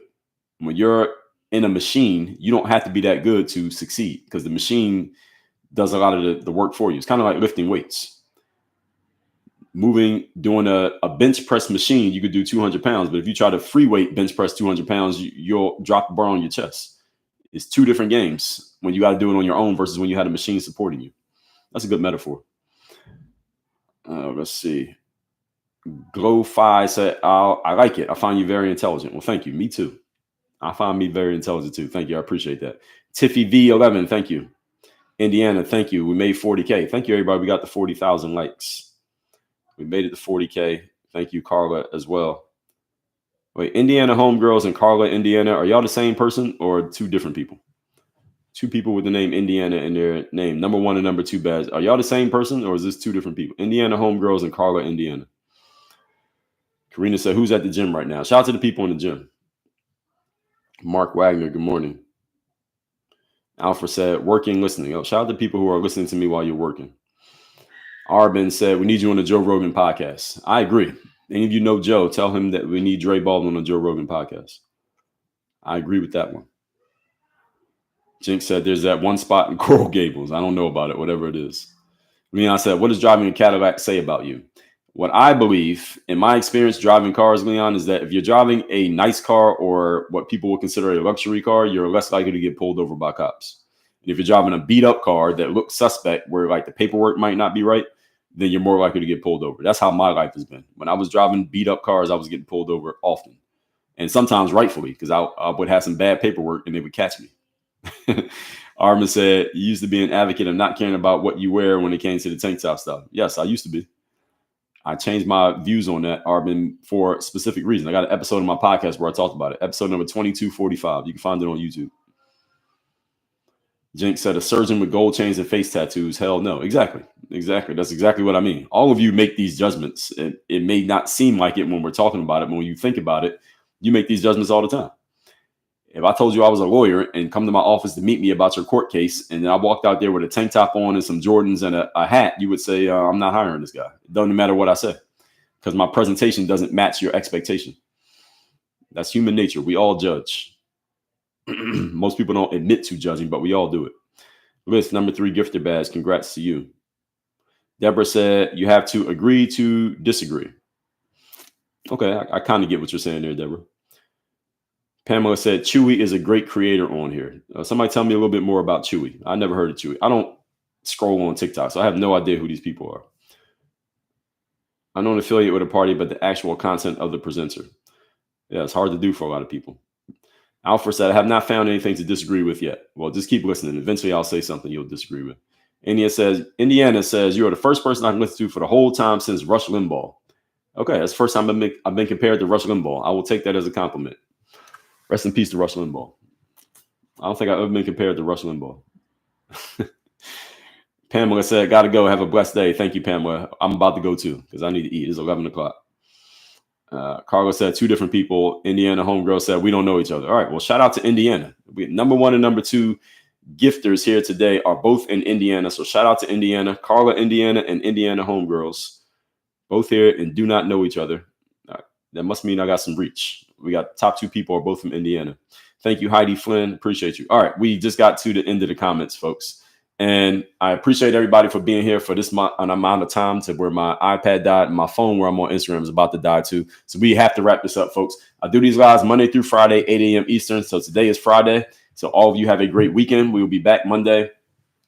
When you're in a machine, you don't have to be that good to succeed because the machine does a lot of the work for you. It's kind of like lifting weights. Doing a bench press machine, you could do 200 pounds. But if you try to free weight bench press 200 pounds, you'll drop the bar on your chest. It's 2 different games when you got to do it on your own versus when you had a machine supporting you. That's a good metaphor. Let's see. Glow5 said, I like it. I find you very intelligent. Well, thank you. Me too. I find me very intelligent too. Thank you. I appreciate that. Tiffy V11, thank you. Indiana, thank you. We made 40K. Thank you, everybody. We got the 40,000 likes. We made it to 40K. Thank you, Carla, as well. Wait, Indiana Homegirls and Carla, Indiana, are y'all the same person or 2 different people? 2 people with the name Indiana in their name. Number 1 and number 2 badge. Are y'all the same person or is this 2 different people? Indiana Homegirls and Carla, Indiana. Karina said, who's at the gym right now? Shout out to the people in the gym. Mark Wagner, good morning. Alfred said, working, listening. Oh, shout out to people who are listening to me while you're working. Arbin said, we need you on the Joe Rogan podcast. I agree. Any of you know Joe, tell him that we need Dre Baldwin on the Joe Rogan podcast. I agree with that one. Jinx said, there's that one spot in Coral Gables. I don't know about it, whatever it is. Leon said, what does driving a Cadillac say about you? What I believe, in my experience driving cars, Leon, is that if you're driving a nice car or what people would consider a luxury car, you're less likely to get pulled over by cops. And if you're driving a beat up car that looks suspect, where like the paperwork might not be right, then you're more likely to get pulled over. That's how my life has been. When I was driving beat up cars, I was getting pulled over often. And sometimes rightfully, because I would have some bad paperwork and they would catch me. Armin said, you used to be an advocate of not caring about what you wear when it came to the tank top stuff. Yes, I used to be. I changed my views on that, Armin, for a specific reason. I got an episode of my podcast where I talked about it. Episode number 2245. You can find it on YouTube. Jinx said, a surgeon with gold chains and face tattoos. Hell no. Exactly. That's exactly what I mean. All of you make these judgments. It may not seem like it when we're talking about it, but when you think about it, you make these judgments all the time. If I told you I was a lawyer and come to my office to meet me about your court case, and I walked out there with a tank top on and some Jordans and a hat, you would say, I'm not hiring this guy. It doesn't matter what I say, because my presentation doesn't match your expectation. That's human nature. We all judge. Most people don't admit to judging, but we all do it. List number 3 gifted badge. Congrats to you. Deborah said, you have to agree to disagree. Okay, I kind of get what you're saying there, Deborah. Pamela said, Chewy is a great creator on here. Somebody tell me a little bit more about Chewy. I never heard of Chewy. I don't scroll on TikTok, so I have no idea who these people are. I know an affiliate with a party, but the actual content of the presenter. Yeah, it's hard to do for a lot of people. Alfred said, I have not found anything to disagree with yet. Well, just keep listening. Eventually, I'll say something you'll disagree with. Indiana says, you are the first person I've listened to for the whole time since Rush Limbaugh. Okay, that's the first time I've been compared to Rush Limbaugh. I will take that as a compliment. Rest in peace to Rush Limbaugh. I don't think I've ever been compared to Rush Limbaugh. Pamela said, gotta go. Have a blessed day. Thank you, Pamela. I'm about to go too because I need to eat. It's 11 o'clock. Carla said 2 different people. Indiana homegirl said, we don't know each other. All right, well, shout out to Indiana. Number 1 and number 2 gifters here today are both in Indiana. So shout out to Indiana. Carla, Indiana, and Indiana homegirls. Both here and do not know each other. That must mean I got some reach. We got top 2 people are both from Indiana. Thank you, Heidi Flynn. Appreciate you. All right, we just got to the end of the comments, folks. And I appreciate everybody for being here for this amount of time to where my iPad died and my phone where I'm on Instagram is about to die too. So we have to wrap this up, folks. I do these lives Monday through Friday, 8 a.m. Eastern. So today is Friday. So all of you have a great weekend. We will be back Monday.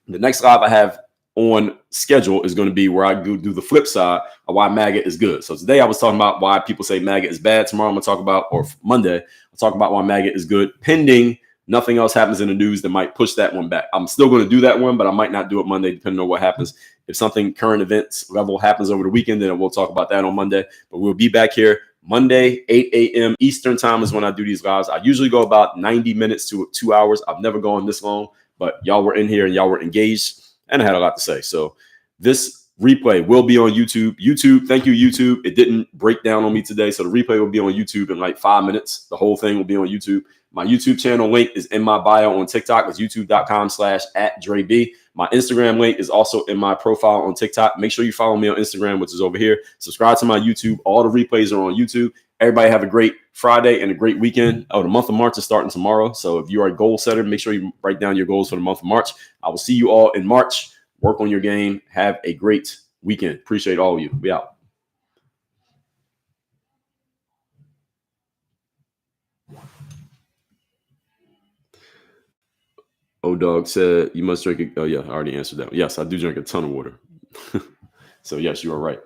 The next live I have on schedule is going to be where I do the flip side of why MAGA is good. So today I was talking about why people say MAGA is bad. Tomorrow I'm going to talk about, or Monday, I'll talk about why MAGA is good, pending nothing else happens in the news that might push that one back. I'm still going to do that one, but I might not do it Monday, depending on what happens. If something current events level happens over the weekend, then we'll talk about that on Monday. But we'll be back here Monday, 8 a.m. Eastern time is when I do these lives. I usually go about 90 minutes to 2 hours. I've never gone this long, but y'all were in here and y'all were engaged, and I had a lot to say. So this replay will be on YouTube. Thank you, YouTube. It didn't break down on me today, so the replay will be on YouTube in like 5 minutes. The whole thing will be on YouTube. My YouTube channel link is in my bio on TikTok. It's youtube.com/@DreB. My Instagram link is also in my profile on TikTok. Make sure you follow me on Instagram, which is over here. Subscribe to my YouTube. All the replays are on YouTube. Everybody have a great Friday and a great weekend. Oh, the month of March is starting tomorrow. So if you are a goal setter, make sure you write down your goals for the month of March. I will see you all in March. Work on your game. Have a great weekend. Appreciate all of you. We out. O-Dog said, you must drink it. Oh, yeah, I already answered that. Yes, I do drink a ton of water. So, yes, you are right.